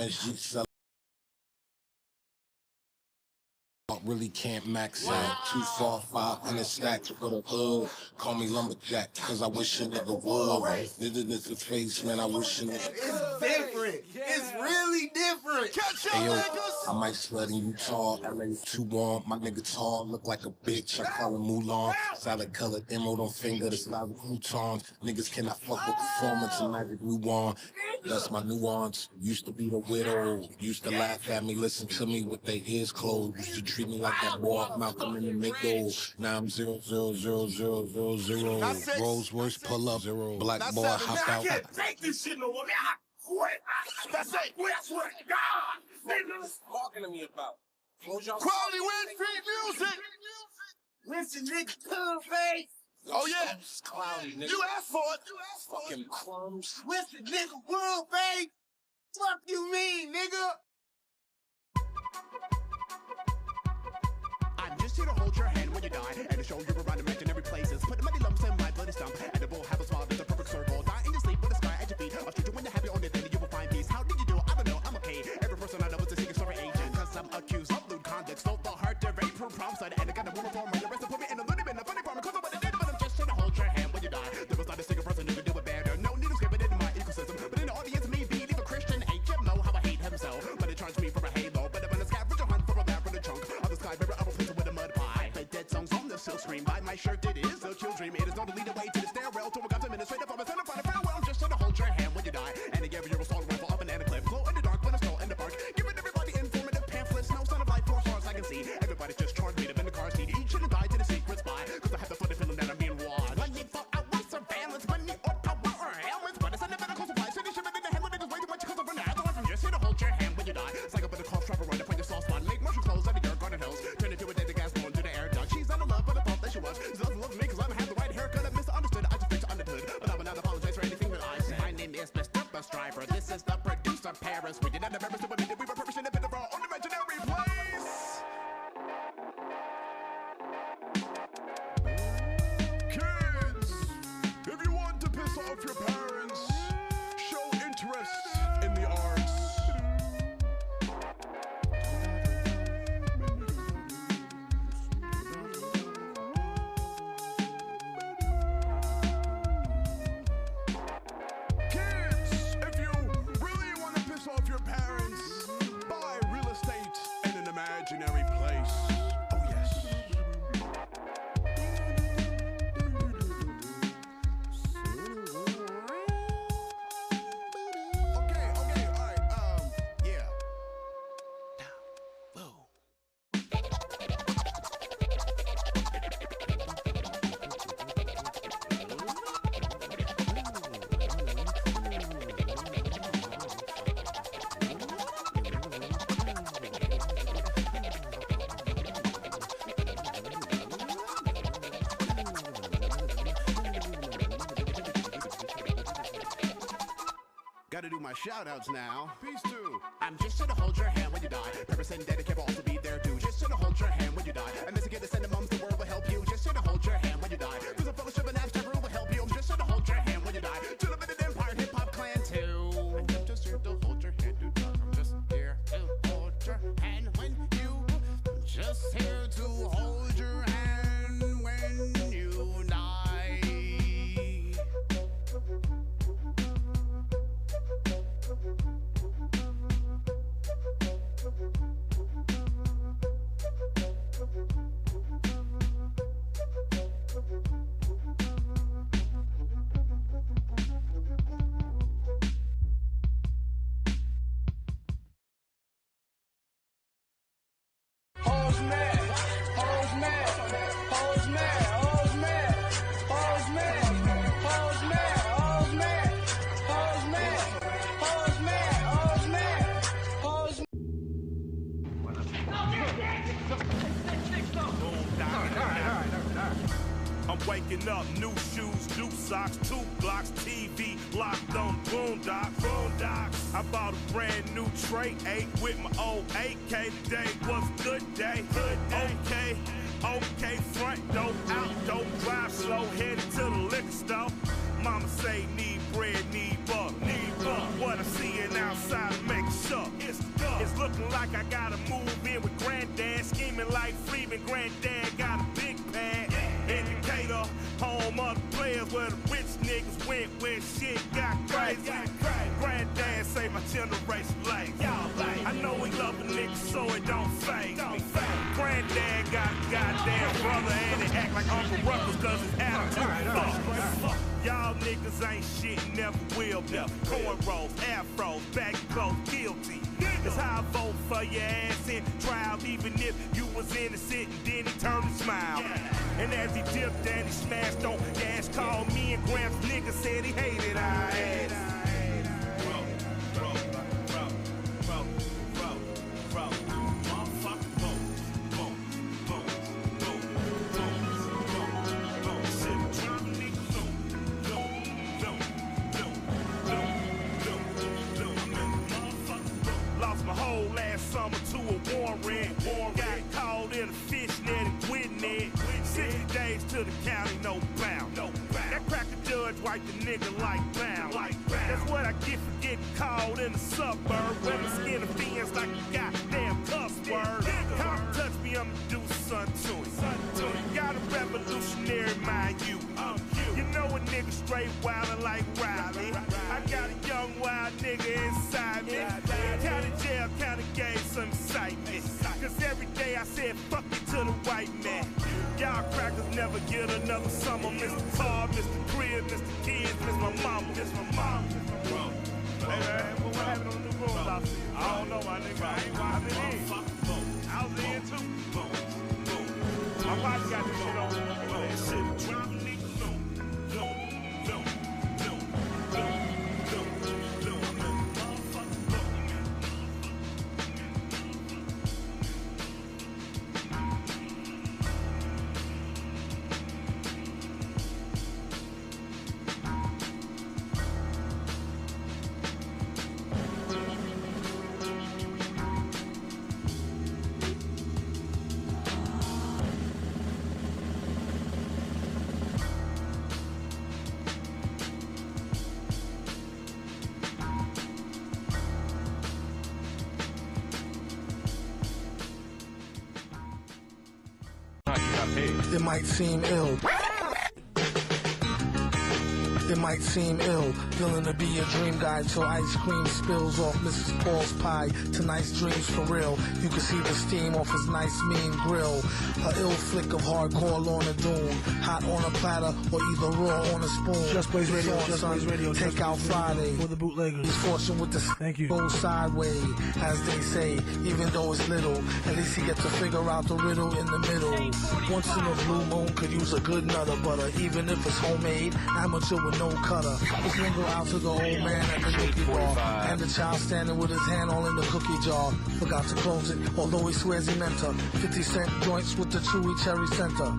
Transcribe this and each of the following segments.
MSG sell. Really can't max out. 2, 4, 500 stacks for the hood. Call me lumberjack, cause I wish a nigga would. This is face, man, I wish a nigga. It's different. It's really different. Hey yo, I might slut in Utah. LA too warm. My nigga tall, look like a bitch. I call him Mulan. Solid colored emerald on finger. The style of croutons. Niggas cannot fuck with performance and magic new on. That's my nuance. Used to be the widow. Used to laugh at me, listen to me with their ears closed. Used to treat me like that boy Malcolm in the middle. Now I'm 0, 0, 0, 0, 0, 0. Rolls Royce pull up 0. Black boy hop out. I can't take this shit no more. That's it. I swear to God. Niggas talking to me about. Quality Win Street Music. Listen, nigga, come face. Oh yeah. Cloudy, nigga. You asked for it. Fucking crumbs. Listen, nigga, world, babe. Fuck you mean, nigga? I'm just here to hold your hand when you die, and to show you around imaginary places. Put the muddy lumps in my bloody stump, and it will have a smile that's a perfect circle. Die in your sleep with the sky at your feet. I'll treat you when you're happy on it, then you will find peace. How did you do? I don't know, I'm okay. Every person I know is a secret story agent, cause I'm accused of lewd conduct. Stole the heart to rape from prom side, and I got a woman for my arrest and put me in a loony bin, a funny farm, cause I'm what I did, but I'm just here to hold your hand when you die. There was not a single person who could do it better. No need to skip it in my ecosystem, but in the audience, me being a Christian, HM know how I hate himself, but it charged me for a halo. But I'm in a scavenger hunt for a lab in a chunk of the sky, mirror, I will place it with a mud pie. Dead songs on the silk screen. By my shirt, it is a chill dream. It is not to lead the way to the stairwell to a God's administrative office and a final farewell. I'm just here to hold your hand when you die, and to give you a assault rifle up an clip. Glow in the dark when it's still in the park. Giving everybody informative pamphlets. No sign of life for as far as I can see. Everybody's just charged me to in the car seat. Each should have died to the secret spy, cause I have the funny feeling that I'm being watched. Money for our surveillance, money or power or ailments, but it's in the medical supply. City shipping in the hand when niggas way too much cause of an otherwise I'm just here to hold your hand when you die. Psych up in the cough trap right up on your soft spot. Make mushroom clothes out of your garden hills. Turn into a dead gas blown to the air duct. She's out of love, but I thought that she was. She doesn't love me cause I don't have the right haircut. I misunderstood, I just fixed understood. But I will not apologize for anything that I said. My name is Mr. Bus Driver. This is the producer Paris. We did not have members to admit that we were purposing a bit of our own imaginary place. Kids, if you want to piss off your parents, show interest in the arts. Kids, if you really want to piss off your parents, buy real estate in an imaginary place. Oh yes. Okay, alright, yeah. Whoa. Gotta do my shout-outs now. Peace too. I'm just here to hold your hand when you die. Purpose and dedicated will also be there too. Just here to hold your hand when you die. And Mr. Get the send mums, the world will help you. Just here to hold your hand when you die. There's a fellowship and abstract rule will help you. I'm just here to hold your hand when you die. To the Minute Empire Hip Hop Clan too. And I'm just here to hold your hand, dude. I'm just here to hold your hand when you. I'm just here to hold your hand when you die. I'm waking up, new shoes, new socks, 2 blocks, TV, locked on boondocks. I bought a brand new tray, 8 with my old AK. Today was a good day. Okay, front door, out door, drive slow, headed to the liquor store. Mama say need bread, need buck. What I seeing outside, make sure. Acting like I gotta move in with granddad. Scheming like Freeman, granddad got a big pad. Indicator, home of the players where the rich niggas went when shit got crazy. Granddad say my generation late. I know we love a nigga so it don't fade me. Granddad got a goddamn brother and they act like Uncle Ruckus cause his attitude fuck. Y'all niggas ain't shit, never will be. Cornrows, afros, baggy clothes, guilty. That's how I vote for your ass in trial, even if you was innocent and then he turned and smiled. And as he dipped and he smashed on gas, called me and Gramps nigga said he hated our ass. Summer to a warrant. Got called in a fishnet and quitting it. 60 days to the county, no bound. That cracker judge wiped the nigga like bound. That's what I get for getting called in the suburb. Where the skin of fence like a goddamn cuss word. Come touch me, I'ma do something to it. Got a revolutionary mind, you. You know a nigga straight wildin' like Riley. I got a young wild nigga inside me. County jail kinda gave some excitement. Cause every day I said fuck it to the white man. Y'all crackers never get another summer. Mr. Tar, Mr. Crib, Mr. Kids, Miss my mama. Hey man, what happened on the new rules I see? I don't know my nigga. I've been in. I was in too. My body got this shit on. That shit driving niggas low. It might seem ill. It might seem ill, feeling to be a dream guy till ice cream spills off Mrs. Paul's pie. Tonight's dreams for real. You can see the steam off his nice mean grill. A ill flick of hardcore Lorna Doone. Hot on a platter or either raw on a spoon. Just Blaze Radio, Just Blaze Radio. Take out Friday. For the bootleggers. He's fortune with the Thank you. Go sideways, as they say, even though it's little. At least he gets to figure out the riddle in the middle. Once in a blue moon could use a good nutter butter, even if it's homemade, amateur with no cutter. Let's linger out to the old man at the cookie bar, and the child standing with his hand all in the cookie jar. Forgot to close it, although he swears he meant to. 50-cent joints with the chewy cherry center.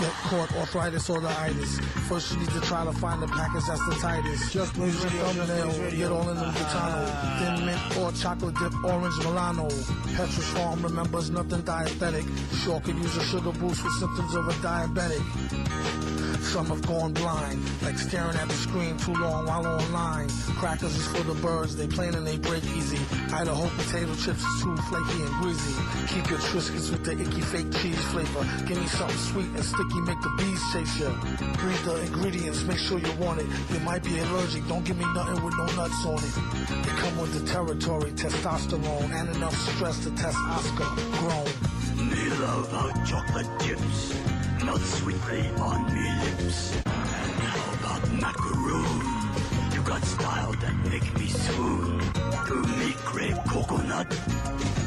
Get caught, arthritis or the itis. First you need to try to find the package that's the tightest. Just Blaze Radio, thumbnail, get all in the Gitano. Thin mint or chocolate dip, orange Milano. Petrus Farm remembers nothing dietetic. Sure could use a sugar boost with symptoms of a diabetic. Some have gone blind, like staring at the screen too long while online. Crackers is for the birds, they plain and they break easy. Idaho potato chips is too flaky and greasy. Keep your Triscuits with the icky fake cheese flavor. Give me something sweet and sticky, make the bees chase you. Read the ingredients, make sure you want it. You might be allergic, don't give me nothing with no nuts on it. They come with the territory, testosterone, and enough stress to test Oscar grown. Me love hot chocolate chips, not sweetly on me lips. And how about macaroon? You got style that make me swoon. To me crave coconut,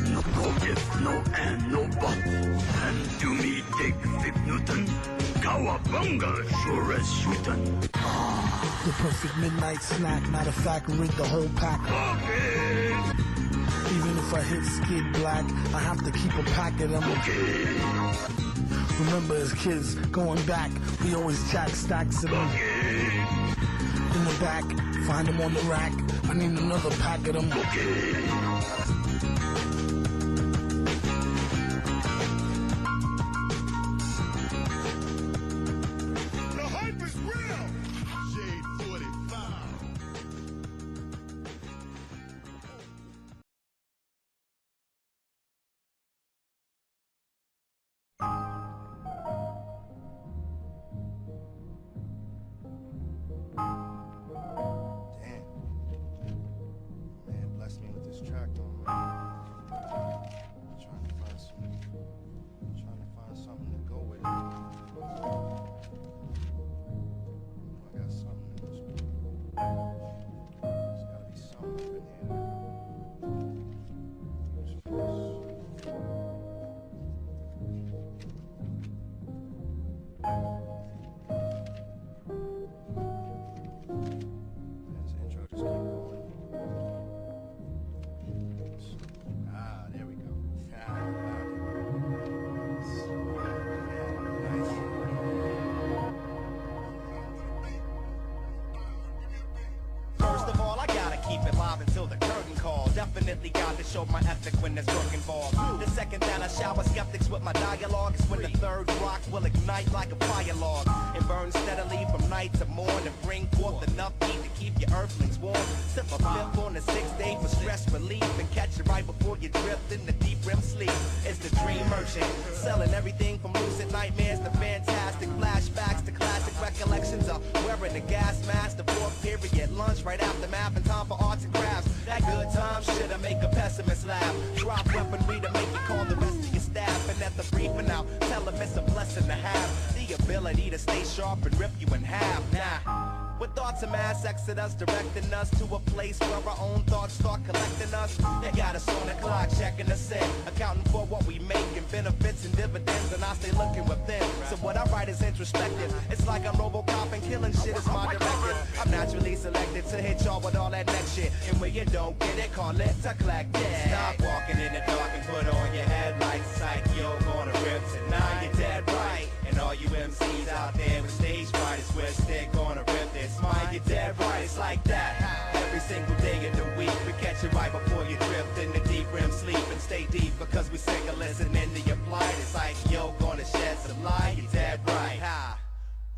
no if, no and, no but. And to me take 5 Newton, cowabunga sure as shootin'. The perfect midnight snack, matter of fact, rig the whole pack. Okay. Even if I hit skid black, I have to keep a pack of them. Okay. Remember as kids, going back, we always jack stacks of them. Okay. In the back, find them on the rack. I need another pack of them. Okay. definitely got to show my ethic when there's work involved. The second that I shower skeptics with my dialogue is when the third rock will ignite like a fire log and burn steadily from night to morn and bring forth enough heat to keep your earthlings warm. Sip a flip on the 6th day for stress relief and catch it right before you drift in the deep REM sleep. It's the dream merchant, selling everything from lucid nightmares to fantastic flashbacks to classic recollections of wearing a gas mask, the 4th period lunch right after math and time for arts and crafts. That good time shit'll make a pessimist laugh. Drop weaponry to make you call the rest of your staff, and at the briefing out, tell them it's a blessing to have the ability to stay sharp and rip you in half. Nah. With thoughts of mass exodus directing us to a place where our own thoughts start collecting us. They got us on the clock checking us in, accounting for what we make in benefits and dividends, and I stay looking within. So what I write is introspective. It's like I'm RoboCop and killing shit is my directive. I'm naturally selected to hit y'all with all that next shit, and when you don't get it, call it a collective. Stop walking in the dark and put on your headlights. Psych, yo, gonna rip tonight. You're dead right. And all you MCs out there with stage fright is where stick gonna rip this mic. You're dead right, it's like that. Every single day of the week, we catch it right before you drift in the deep REM sleep and stay deep because we sick of listening to your plight. It's like, yo, gonna shed some light. You're dead right.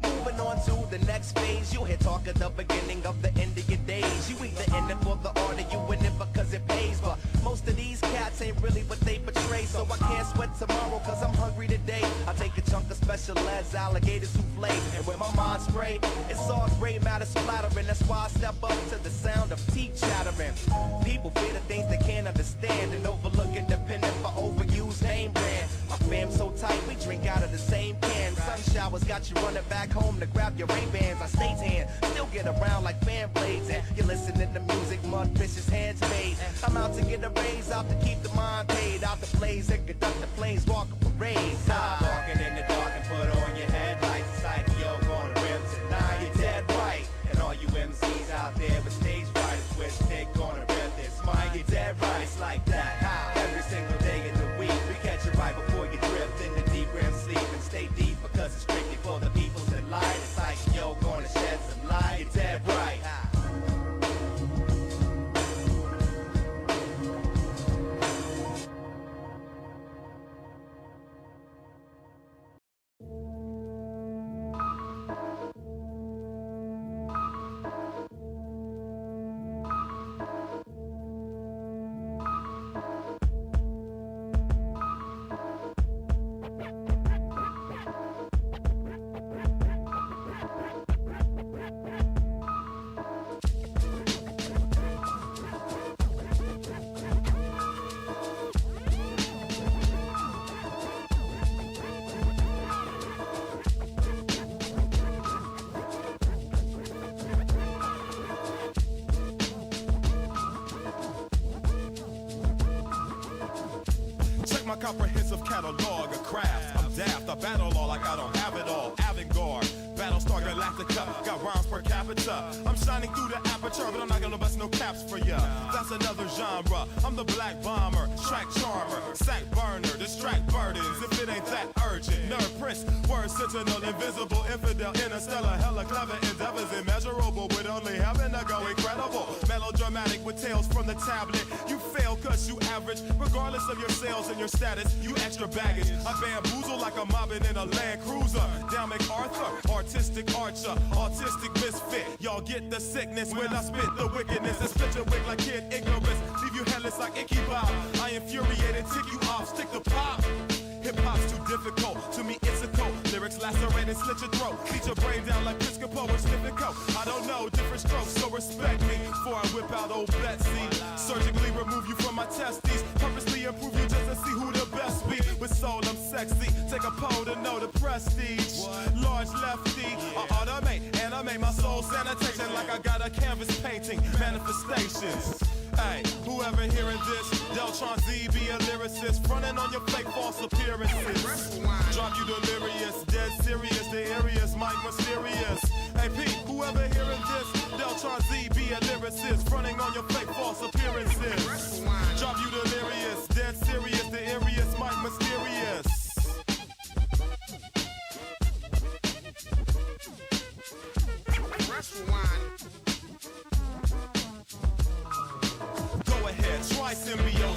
Moving on to the next phase, you hear talk of the beginning of the end of your days. You either in it for the art or you in it because it pays. But most of these cats ain't really what they portray, so I can't sweat tomorrow cause I'm hungry today. I take a chunk of special ed's alligator souffle, and when my mind spray, it's all gray matter splattering. That's why I step up to the sound of teeth chattering. People fear the things they can't understand and overlook independent for overused name brand. My fam so tight, we drink out of the same can. Sun showers got you running back home to grab your Ray-Bans. I stay tan, still get around like fan blades, and you're listening to music, mud fishes, hands made. I'm out to get a raise, out to keep the mind paid, out to blaze and conduct the planes, walk a parade. Stop walking in the dark and put on your headlights. It's like, yo, gonna rip tonight. You're dead right. And all you MCs out there with stage fright is with stick gonna rip this mic. You're dead right. It's like that. Every single day of the week, we catch it right before you drift in the deep REM sleep and stay deep because it's strictly for the people that light. It's like, yo, gonna shed some light. You're dead right. My comprehensive catalog of crafts. I'm daft, I battle all like I don't have it all. Avant-garde, Battlestar Galactica, got rhymes per capita. I'm shining through the aperture, but I'm not gonna bust no caps for ya. That's another genre. I'm the black bomber, track charmer, sack burner, distract burdens. If it ain't that urgent, nerve prince, word sentinel, invisible, infidel, interstellar, hella clever endeavors, immeasurable, with only heaven to go incredible. Melodramatic with tales from the tablet. You fail cause you average, regardless of your sales and your status. You extra baggage. I bamboozle like I'm mobbing in a Land Cruiser. Down MacArthur, artistic archer, autistic misfit. Y'all get the sickness when I spit the wickedness and split your wig like Kid Ignorance. Leave you headless like Icky Bob. I infuriated, tick you off, stick the pop. Hip-hop's too difficult, to me it's a code. Lyrics lacerate and slit your throat. Beat your brain down like Piscopo or sniff and coat. I don't know, different strokes, so respect me before I whip out old Betsy. Surgically remove you from my testes, purposely improve you just to see who the best be. With soul I'm sexy, take a pole to know the prestige. Large lefty, I automate, animate my soul sanitation like I got a canvas painting. Manifestations. Hey, whoever hearing this, Deltron Z be a lyricist, frontin' on your fake false appearances. Drop you delirious, dead serious, the area's mic mysterious. Hey Pete, whoever hearing this, Deltron Z be a lyricist, frontin' on your fake false appearances. Drop you delirious, dead serious, the area's mic mysterious.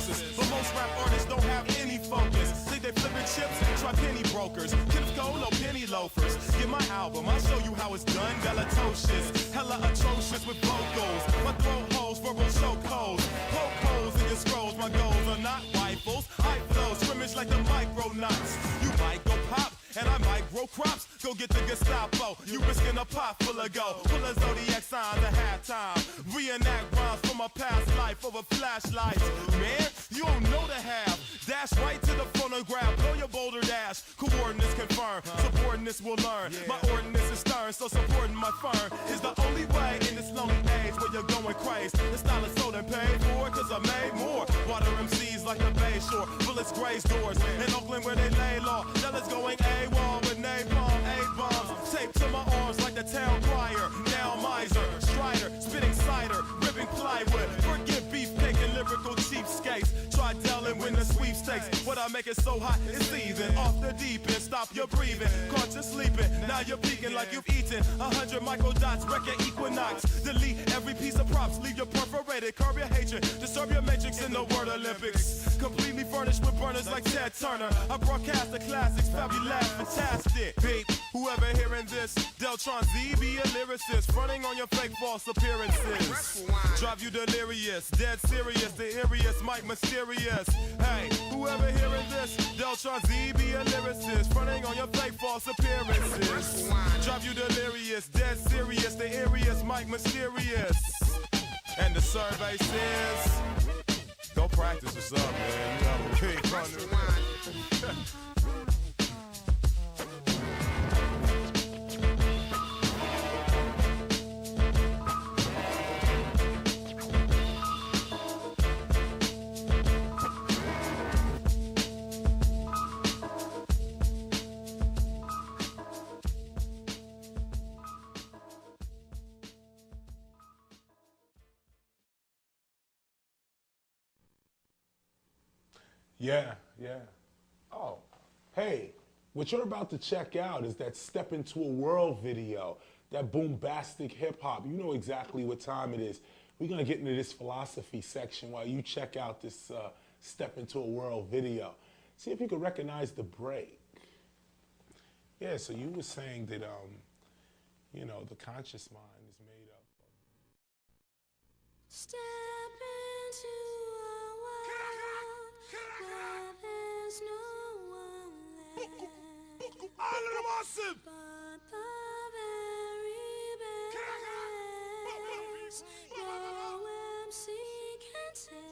lyricists, but most rap artists don't have any focus. Think they flipping chips? Try penny brokers. Kids go, no penny loafers. Get my album, I'll show you how it's done. Galatocious, hella atrocious with vocals. My throat holes, verbal choke holes. Poke holes in your scrolls, my goals are not rifles. I flow, scrimmage like the micronauts. You might go pop, and I might grow crops. Go get the Gestapo, you risking a pot full of gold. Pull a zodiac sign at halftime. Reenact rhymes from my past life over flashlights. Man, you don't know the half. Dash right to the phonograph, blow your boulder dash. Coordinates confirm, subordinates will learn. My ordinance is stern, so supporting my firm is the only way in this lonely age where you're going crazy. The style is sold and paid for, cause I made more. Water MCs like the Bay Shore, bullets graze doors. In Oakland where they lay law, now it's going AWOL with napalm, A-bombs. Taped to my arms like the town crier. Now miser, strider, spitting cider, ripping plywood. Forget beefcake and lyrical cheapskates. Try telling when the sweepstakes. What I make it so hot, it's season. Off the deep end, stop your breathing. Caught you sleeping, now you're peeking like you've eaten 100 microdots, wreck your equinox. Delete every piece of props, leave your perforated. Curb your hatred, disturb your matrix in the word Olympics. Completely furnished with burners like Ted Turner. I broadcast the classics, fabulous, fantastic. Beat, whoever hearing this, Deltron Z be a lyricist, fronting on your fake false appearances. Drive you delirious, dead serious, the eeriest, Mike mysterious. Hey, whoever hearing this, Deltron Z be a lyricist, fronting on your fake false appearances. Drive you delirious, dead serious, the eeriest, Mike mysterious. And the survey says, go practice what's up, man. You know, keep running. Yeah. Oh, hey, what you're about to check out is that Step Into a World video, that boombastic hip hop. You know exactly what time it is. We're gonna get into this philosophy section while you check out this Step Into a World video. See if you can recognize the break. Yeah, so you were saying that, you know, the conscious mind is made up of... Step into a world where there's no one there but the very best your MC can tell.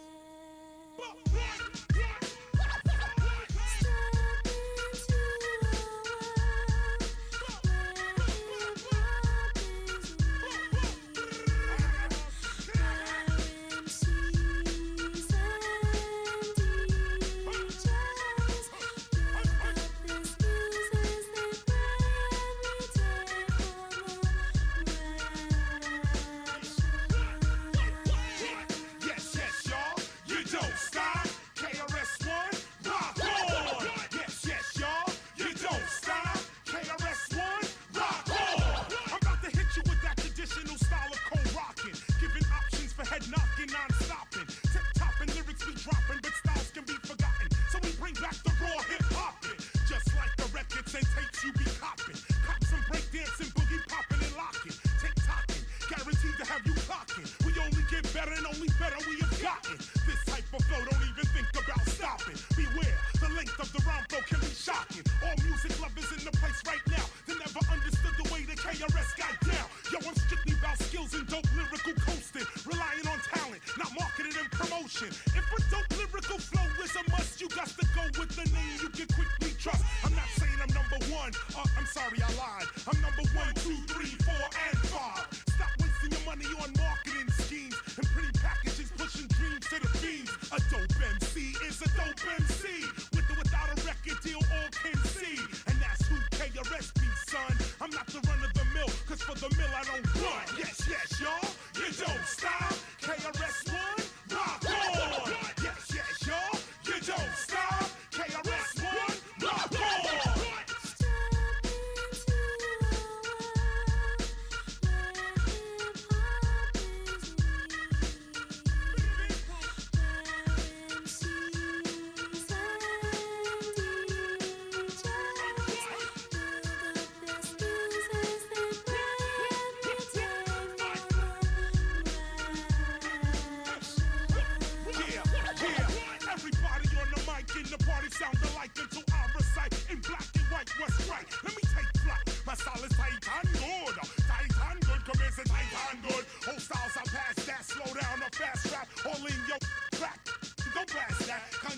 MC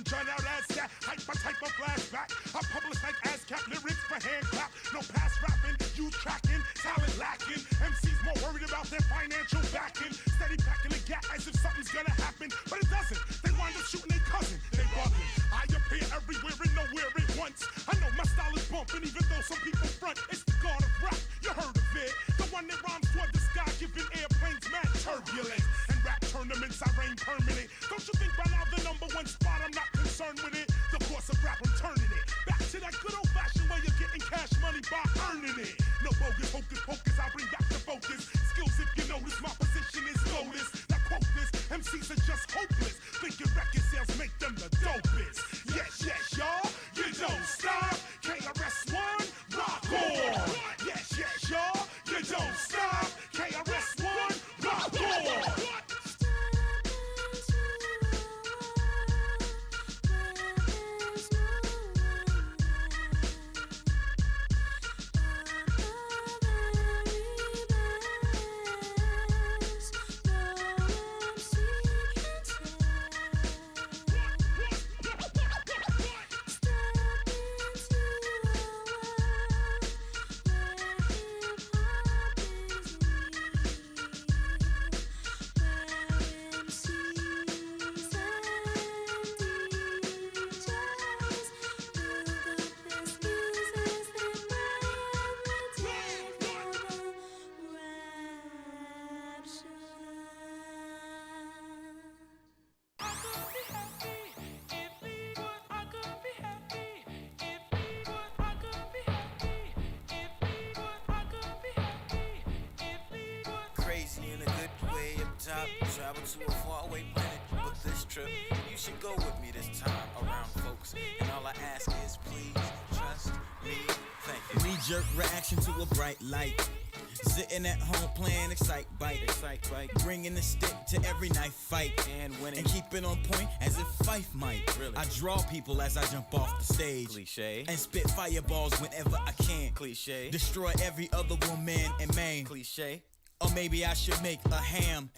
John out as that hyper type of flashback. I publish like ASCAP lyrics for hand clap. No pass rapping, you tracking, talent lacking. MCs more worried about their financial backing. Steady packing the gap as if something's gonna happen, but it doesn't. They wind up shooting their cousin. They bugging. I appear everywhere and nowhere at once. I know my style is bumping, even though some people front. It's the god of rap. You heard of it? The one that rhymes toward the sky, giving airplanes mad turbulence. And rap tournaments, I reign permanent. Don't you think by now the #1 spot? I'm not concerned with it. The course of rap, I'm turning it back to that good old fashioned way of getting cash money by earning it. No bogus hocus pocus, I bring back the focus. Skills, if you notice, my position is lotus. Now quote this, MCs are just hopeless. Thinking record sales make them the dopest. Yes, yes, y'all, you don't stop. KRS-One, rock on. Yes, yes, y'all, you don't stop. KRS-One, rock on. Travel to a faraway planet, but this trip, you should go with me this time around, folks. And all I ask is please trust me. Thank you. Knee-jerk reaction to a bright light. Sitting at home playing Excite Bite. Bringing the stick to every knife fight. And winning. And keep it on point as if Fife might. Really? I draw people as I jump off the stage. Cliche. And spit fireballs whenever I can. Cliche. Destroy every other woman and man. Cliche. Or maybe I should make a ham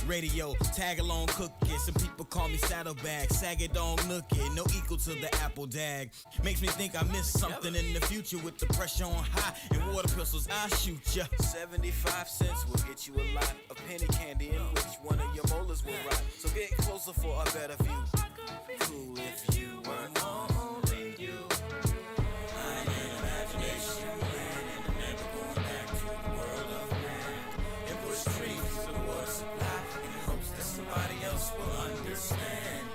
radio, tag along cookie. Some people call me saddlebag, sag it on look it, no equal to the apple dag. Makes me think I missed something in the future with the pressure on high and water pistols. I shoot ya. 75 cents will get you a lot of penny candy in which one of your molars will rot. So get closer for a better view. Cool if you were only you. I am imagination. Dreams of what's life in hopes that somebody else will understand.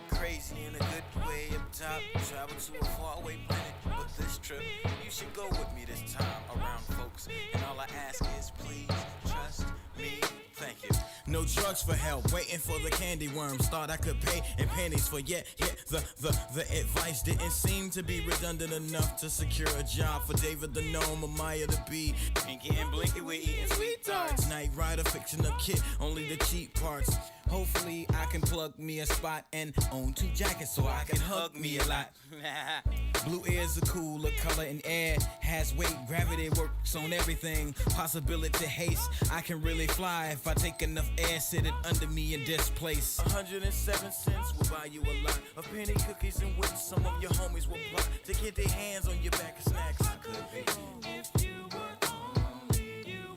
Crazy in a good way up top. Travel to a faraway planet, but this trip, you should go with me this time around, folks. And all I ask is please trust me. Thank you. No drugs for help, waiting for the candy worms. Thought I could pay in pennies for the advice didn't seem to be redundant enough to secure a job for David the Gnome or Maya the Bee. Pinky and Blinky, we're eating sweet tarts. Night Rider, fixing a kit, only the cheap parts. Hopefully I can plug me a spot and own 2 jackets so I can hug me a lot. Blue ears are cool, a color in air. Has weight, gravity works on everything. Possibility haste, I can really fly if I take enough air sitting under me in this place. 107 cents will buy you a lot of penny cookies in which some of your homies will plot to get their hands on your back of snacks. I could be if you were only you.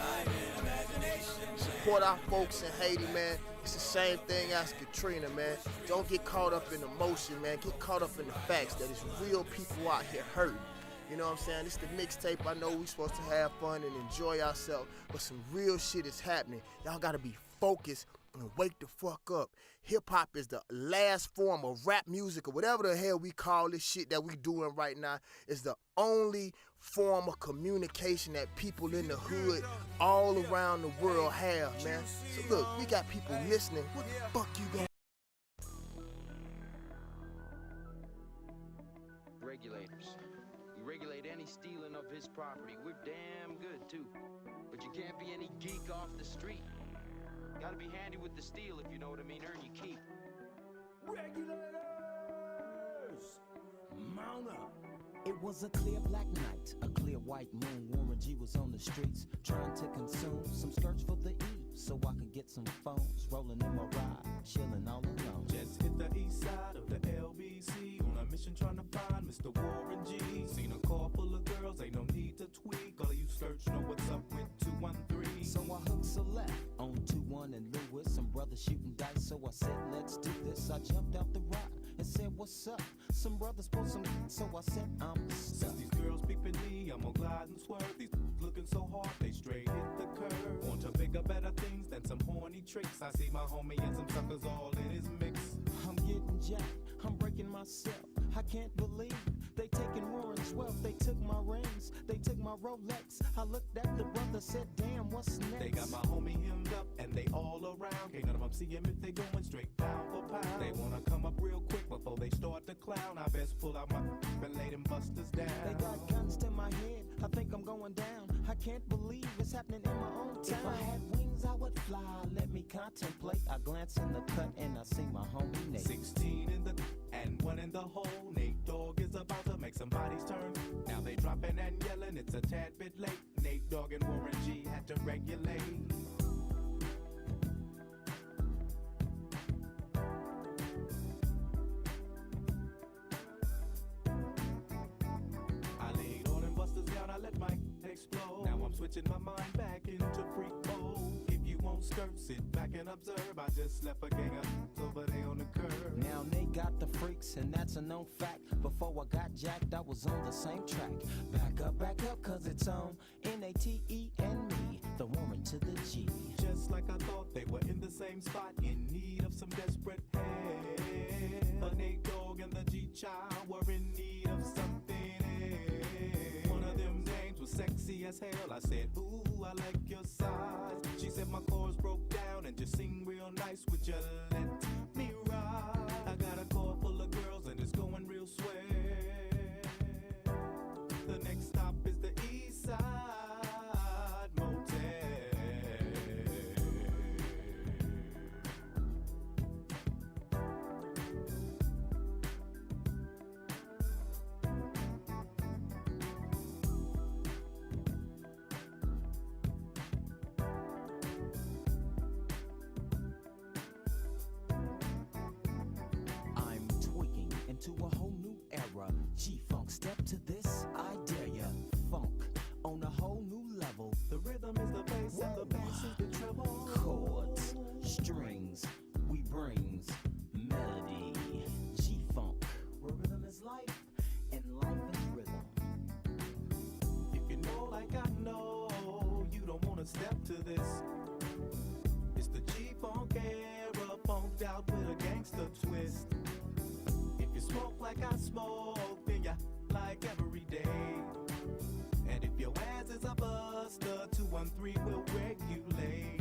I am imagination. Support our folks in Haiti, man. It's the same thing as Katrina, man. Don't get caught up in emotion, man. Get caught up in the facts that it's real people out here hurting. You know what I'm saying? It's the mixtape. I know we supposed to have fun and enjoy ourselves, but some real shit is happening. Y'all gotta be focused and wake the fuck up. Hip-hop is the last form of rap music or whatever the hell we call this shit that we doing right now. Is the only form of communication that people in the hood all around the world have, man. So look, we got people listening. What the fuck you gonna... Regulators. We regulate any stealing of his property. We're damn good, too. But you can't be any geek off the street. Gotta be handy with the steel, if you know what I mean. Earn your keep. Regulators! Mount up. It was a clear black night, a clear white moon. Warren G was on the streets trying to consume some skirts for the E, so I could get some phones. Rolling in my ride, chilling all alone. Just hit the east side of the LBC on a mission trying to find Mr. Warren G. Seen a car full of girls, ain't no need to tweak. All of you search know what's up with 213. So I hooked a left on 21 and Lewis. Some brothers shooting dice, so I said, let's do this. I jumped out the ride and said, what's up? Some brothers pulled some, so I said, I'm stuck. Since these girls peeping me, I'm gonna glide and swerve. These looking so hard, they straight hit the curve. Want to bigger, better things than some horny tricks. I see my homie and some suckers all in his mix. I'm getting jacked, I'm breaking myself. I can't believe they taking Warren's wealth. They took my rings, they took my Rolex. I looked at the brother, said, damn, what's next? They got my homie hemmed up and they all around. Can't none of them see him if they going straight pound for pound. They wanna come up real quick before they start to clown. I best pull out my and lay them busters down. They got guns to my head, I think I'm going down. I can't believe it's happening in my own town. If I had wings, I would fly, let me contemplate. I glance in the cut and I see my homie Nate. 16 in the and 1 in the hole. Nate Dogg is about to make some bodies turn. Now they dropping and yelling, it's a tad bit late. Nate Dogg and Warren G had to regulate. I laid all them busters down, I let my explode. Now I'm switching my mind back into freak mode. If you won't skirt, sit back and observe. I just left a gang of over there on the curb. Now they got the freaks, and that's a known fact. Before I got jacked, I was on the same track. Back up, cause it's on N-A-T-E and me, the Warren to the G. Just like I thought, they were in the same spot, in need of some desperate help. The Nate Dogg and the G-Child were in need of something else. One of them names was sexy as hell. I said, ooh, I like your size. She said my chords broke down and just sing real nice. Would you let me ride? I got a car full of girls and it's going real swell. The next stop is the East Side Motel. I'm tweaking into a whole new era. G-Funk, step to this, I dare ya. Funk on a whole new level. The rhythm is the bass and the bass is the treble. Chords, strings, we brings melody. G-Funk, where rhythm is life and life is rhythm. If you know like I know, you don't wanna step to this. It's the G-Funk era, funked out with a gangster twist. If you smoke like I smoke, then you like every day. And if your ass is a buster, 213 will regulate.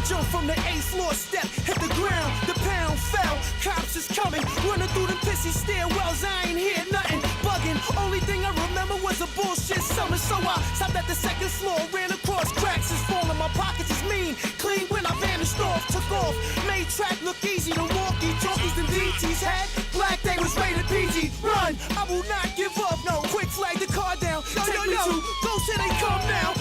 jumped from the 8th floor step, hit the ground, the pound fell. Cops is coming, running through them pissy stairwells. I ain't hear nothing, bugging. Only thing I remember was a bullshit summer, so I stopped at the 2nd floor, ran across cracks. Is falling, my pockets is mean, clean when I vanished off, took off, made track look easy. The walkie-talkies and DTs had black, they was rated PG. Run, I will not give up. No, quick flag the car down. Take me to those here they come now.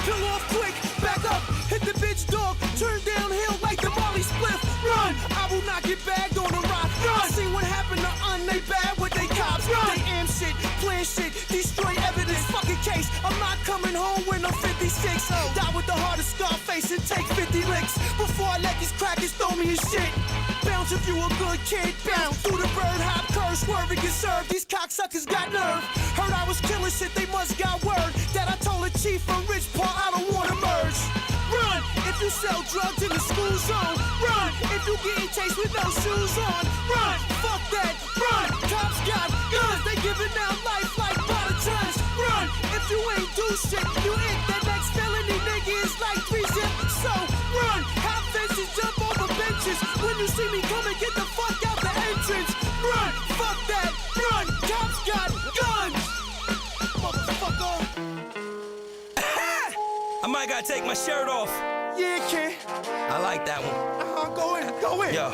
Peel off quick, back up, hit the bitch dog, turn downhill like the Molly spliff. Run, I will not get bagged on the rock. Run, see what happened to they bad with they cops. Run, they am shit, plan shit, destroy evidence. Fucking case, I'm not coming home when I'm 56. Die with the heart of Scarface and take 50 licks before I let these crackers throw me in shit. Bounce if you a good kid, bounce through the bird hop curve, swerve and get served. These cocksuckers got nerve. Heard I was killing shit, they must got word that I told the chief from Rich Paul I don't wanna merge. Run if you sell drugs in the school zone. Run if you getting chased with no shoes on. Run, fuck that. Run, cops got guns, they giving out life like by the tons. Run if you ain't do shit, you hit that next felony nigga is like 3 zip. So run, hop fences, jump over benches. When you see me coming, get the fuck out the entrance. Run, fuck that. Run, cops got guns. Motherfucker. I might gotta take my shirt off. Yeah, kid. I like that one. Go in. Yo,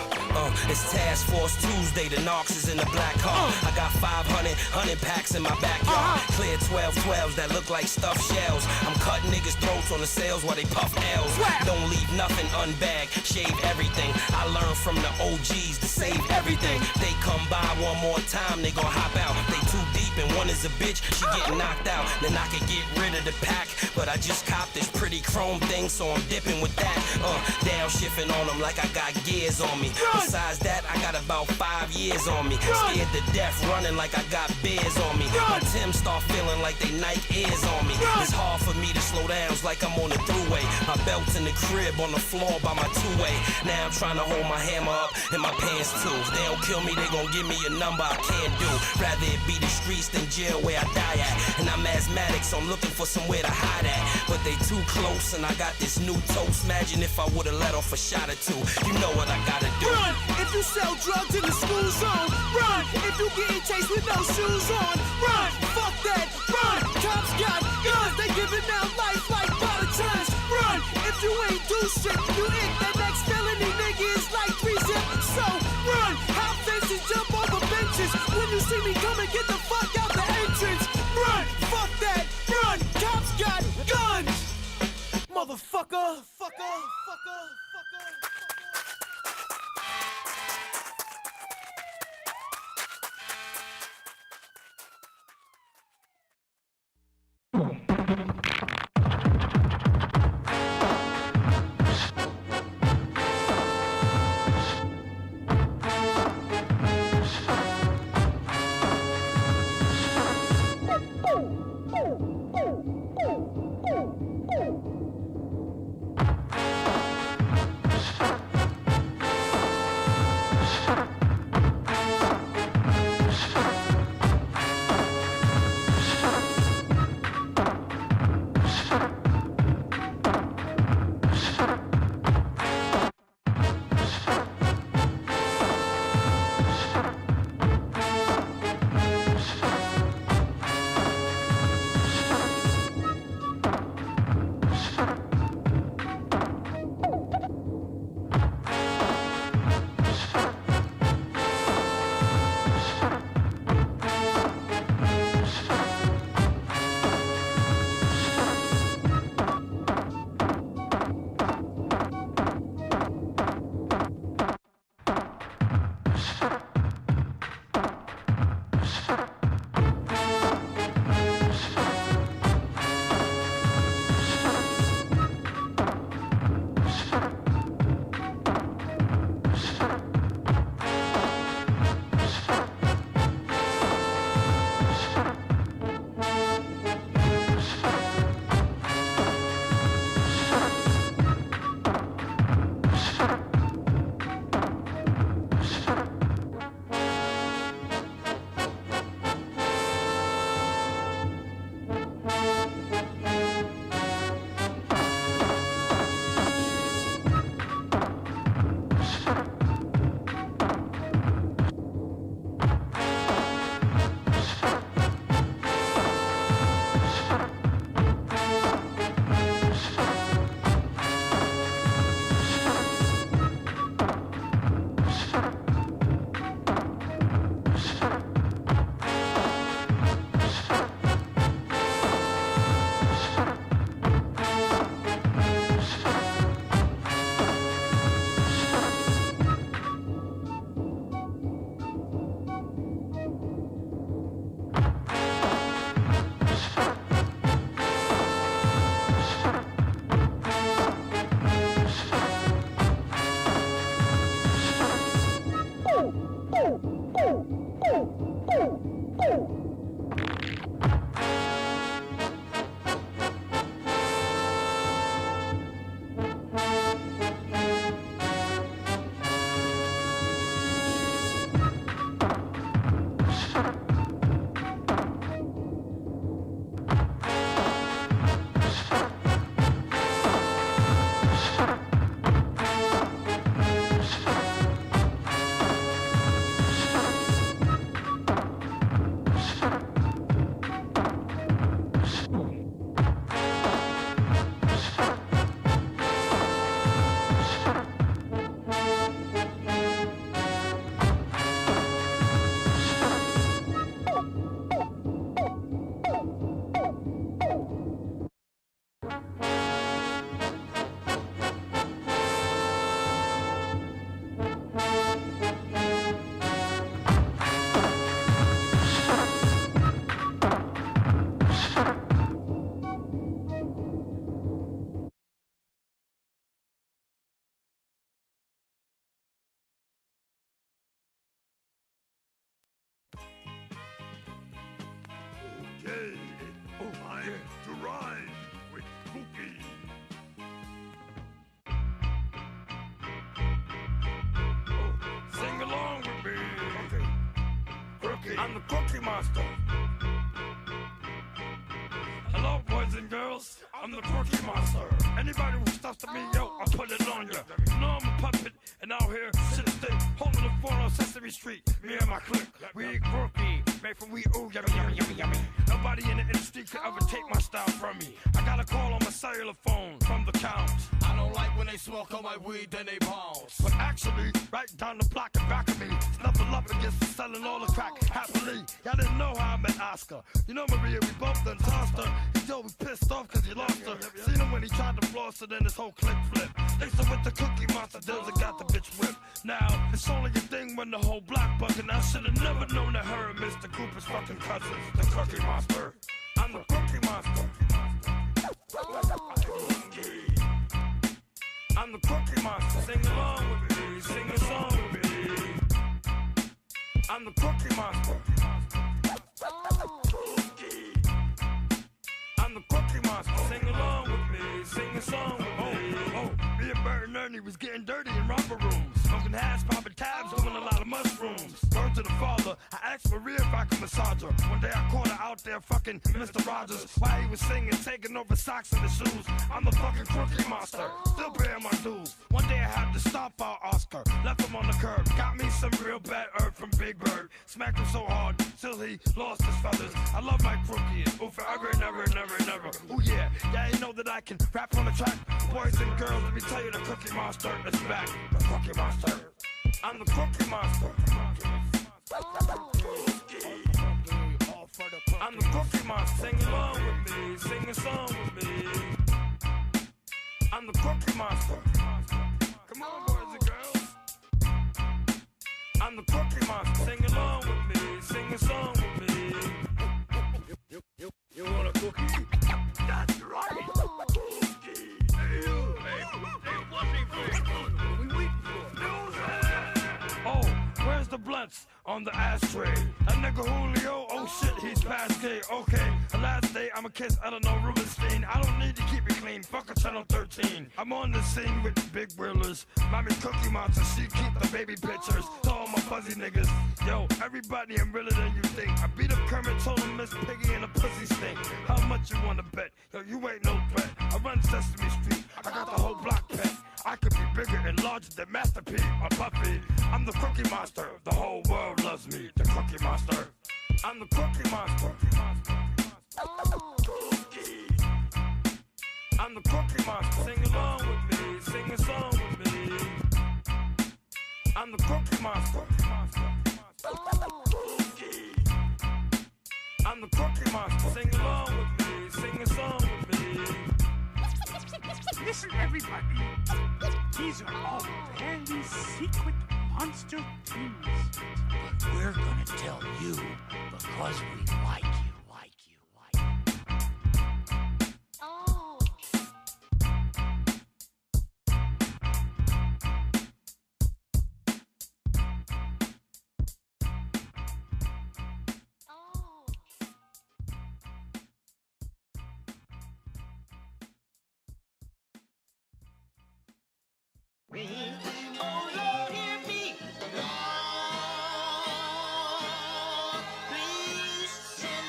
it's Task Force Tuesday. The Knox is in the black car. I got 500 packs in my backyard. Clear 12-12s that look like stuffed shells. I'm cutting niggas' throats on the sales while they puff L's. Don't leave nothing unbagged. Shave everything. I learned from the OGs to save everything. They come by one more time, they gon' hop out. They too deep and one is a bitch. She getting knocked out. Then I can get rid of the pack, but I just copped this pretty chrome thing, so I'm dipping with that. Downshifting on them like I got gears on me. Besides that, I got about 5 years on me. Scared to death, running like I got bears on me. My Tim start feeling like they Nike ears on me. It's hard for me to slow down, it's like I'm on the thruway. My belt's in the crib on the floor by my two-way. Now I'm trying to hold my hammer up in my pants too. If they don't kill me, they gon' give me a number I can't do. Rather it be the streets than jail where I die at. And I'm asthmatic, so I'm looking for somewhere to hide at. But they too close and I got this new toast. Imagine if I would've let off a shot or two. You know what I gotta do. Run if you sell drugs in the school zone. Run if you getting chased with no shoes on. Run, fuck that. Run, cops got guns, they giving out life like by the tons. Run if you ain't do shit, you hit that next felony nigga is like 3 zip. So run, hop fences, jump over benches. When you see me coming, get the fuck out the entrance. Run, fuck that. Run, cops got guns. Motherfucker. yay. Time to ride with Cookie. Sing along with me. Cookie. I'm the Cookie Monster. Hello, boys and girls. I'm the Cookie Monster. Anybody who stuffs to me, yo, I'll put it on ya. You know I'm a puppet, and out here, shit stick, holding the phone on Sesame Street. Me and my clique, we eat Cookie, made from we ooh, yummy, yummy, yummy, yummy. Nobody in the industry could ever take my style from me. I got a call on my cellular phone from the count. I don't like when they smoke on my weed, then they bounce. But actually, right down the block and back of me, it's nothing love against selling all the crack happily. Y'all didn't know how I met Oscar. You know Maria, we both done tossed her. Yo, we pissed off cause he lost her. Seen him when he tried to floss her, then his whole clique flip. They said with the Cookie Monster deals and got the bitch whipped. Now, it's only a thing when the whole block bugging. I should've never known that her and Mr. Cooper's fucking cousins. The Cookie Monster. I'm the Cookie Monster. I'm the Cookie Monster. Sing along with me. Sing a song with me. I'm the Cookie Monster. I'm the Cookie Monster. Sing along with me. Sing a song with me. Me and Bert and Ernie was getting dirty in romper rooms. Smoking hash, popping tabs, doing a lot of mushrooms. Word to the father, I asked Maria if I could massage her. One day I caught her out there fucking Mr. Rogers while he was singing, taking over socks and the shoes. I'm the fucking Cookie Monster, still paying my dues. One day I had to stop our Oscar, left him on the curb. Got me some real bad herb from Big Bird. Smacked him so hard till he lost his feathers. I love my Crookie, oh forever and ever and ever and ever. Oh yeah, you know that I can rap on the track. Boys and girls, let me tell you, the Cookie Monster is back. The Cookie Monster. I'm the Cookie Monster. I'm the Cookie Monster. Sing along with me. Sing a song with me. I'm the Cookie Monster. Come on, boys and girls. I'm the Cookie Monster. Sing along with me. Sing a song with me. You want a cookie? That's right. Hey, you. Hey, what's he for? We waiting for? Oh, where's the blunts on the ashtray? That nigga Julio, oh shit, he's past gay. Okay, the last day I'ma kiss Eleanor Rubenstein. I don't need to keep it clean, fuck a channel 13. I'm on the scene with the big wheelers. Mommy Cookie Monster, she keep the baby pictures. To all my fuzzy niggas, yo, everybody I'm realer than you think. I beat up Kermit, told him Miss Piggy and a pussy stink. How much you wanna bet? Yo, you ain't no threat. I run Sesame Street, I got the whole block pet. I could be bigger and larger than Master P or Puffy. I'm the Cookie Monster, the whole world loves me. The Cookie Monster. I'm the Cookie Monster. I'm the Cookie Monster. Sing along with me. Sing a song with me. I'm the Cookie Monster. I'm the Cookie Monster. Sing along with me. Sing a song with me. Listen, everybody. These are all very secret monster things. But we're gonna tell you because we like you, like you, like you. Oh. Oh Lord, hear me, Lord, please send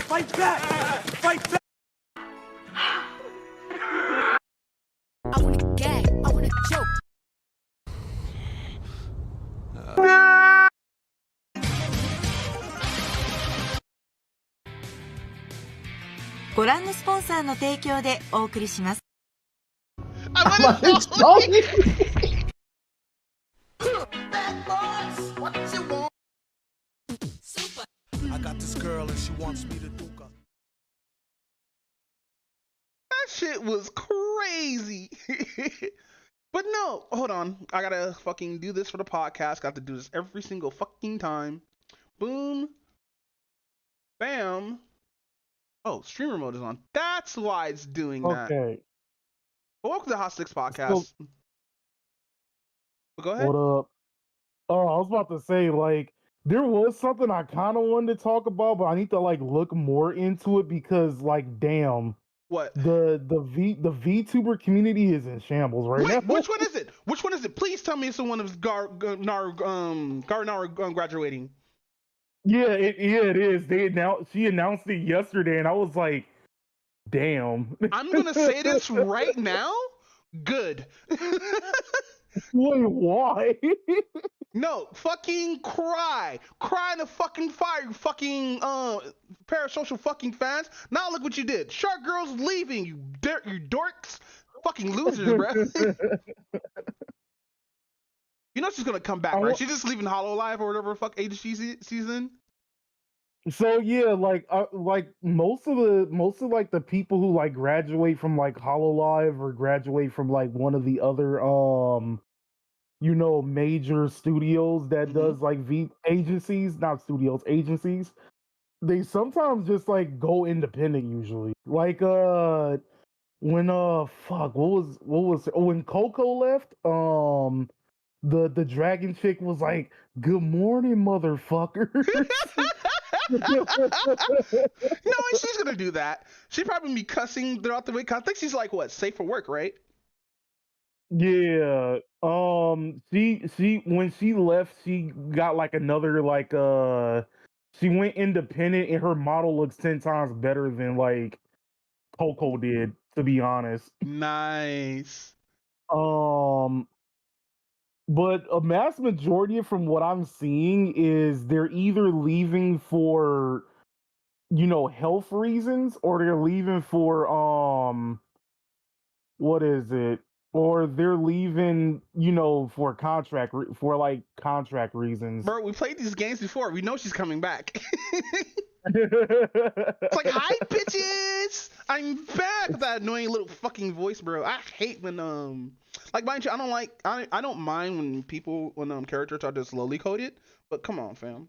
Fight back! Fight back! I wanna gag, I wanna choke. ご覧のスポンサーの提供でお送りします。I got this girl and she wants me to do her. That shit was crazy. But no, hold on. I gotta fucking do this for the podcast. Got to do this every single fucking time. Boom. Bam. Oh, streamer mode is on. That's why it's doing that. Okay. Well, welcome to the HotSticks podcast. Go ahead. What up? Oh, I was about to say, like, there was something I kind of wanted to talk about, but I need to like look more into it because, like, damn, what the VTuber community is in shambles right now. Which one is it? Which one is it? Please tell me it's the one of Garnar graduating. Yeah, it is. She announced it yesterday, and I was like, damn. I'm gonna say this right now. Good. Wait, why? No, fucking cry in the fucking fire, you fucking parasocial fucking fans. Now look what you did. Shark Girl's leaving, you dorks, fucking losers, bro. You know she's gonna come back, right? She's just leaving Hollow Live or whatever fuck age she's in. So yeah, like most of like the people who like graduate from like HoloLive or graduate from like one of the other major studios that does like agencies, they sometimes just like go independent usually. Like when when Coco left, the dragon chick was like, "Good morning, motherfuckers." No, she's gonna do that. She'd probably be cussing throughout the week. I think she's like what, safe for work, right? Yeah. She when she left, she got like another like she went independent and her model looks 10 times better than like Coco did, to be honest. Nice. But a mass majority from what I'm seeing is they're either leaving for health reasons, or they're leaving for what is it? Or they're leaving, for contract reasons. Bro, we played these games before. We know she's coming back. It's like, hi bitches, I'm back with that annoying little fucking voice, bro. I hate when like, mind you, I don't mind when characters are just slowly coded, but come on, fam.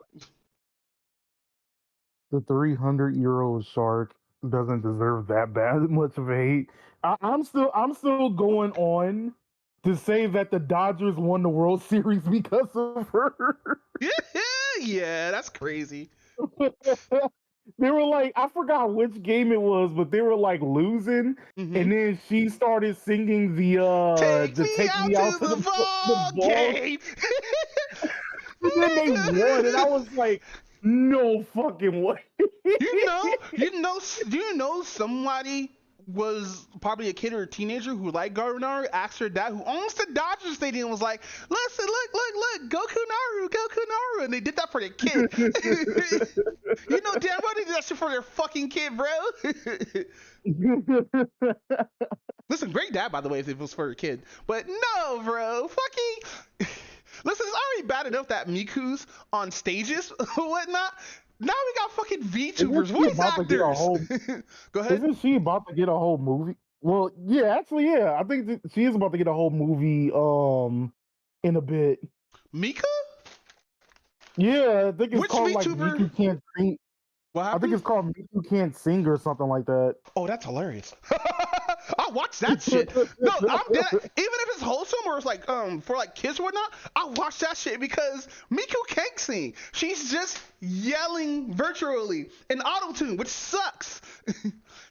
The 300-year-old shark doesn't deserve that much of a hate. I'm still going on to say that the Dodgers won the World Series because of her. Yeah, that's crazy. They were like, I forgot which game it was, but they were like losing, and then she started singing the Take Me Out to the ball game. And then they won, and I was like, no fucking way. You know somebody was probably a kid or a teenager who liked Gardener, asked her dad, who owns the Dodger Stadium, was like, listen, look, Goku Naru, and they did that for their kid. You know damn well they did that shit for their fucking kid, bro. Listen, great dad, by the way, if it was for your kid. But no, bro, fucking... Listen, it's already bad enough that Miku's on stages or whatnot. Now we got fucking VTubers, voice actors. Go ahead. Isn't she about to get a whole movie? Well, yeah, actually, yeah. I think she is about to get a whole movie in a bit. Mika? Yeah, I think it's Which called like VTuber? Miku Can't Sing. What I happened? think it's called Miku Can't Sing or something like that. Oh, that's hilarious. I watch that shit. No, I'm dead. Even if it's wholesome or it's like for like kids or whatnot, I watch that shit because Miku can't sing. She's just yelling virtually in auto-tune, which sucks.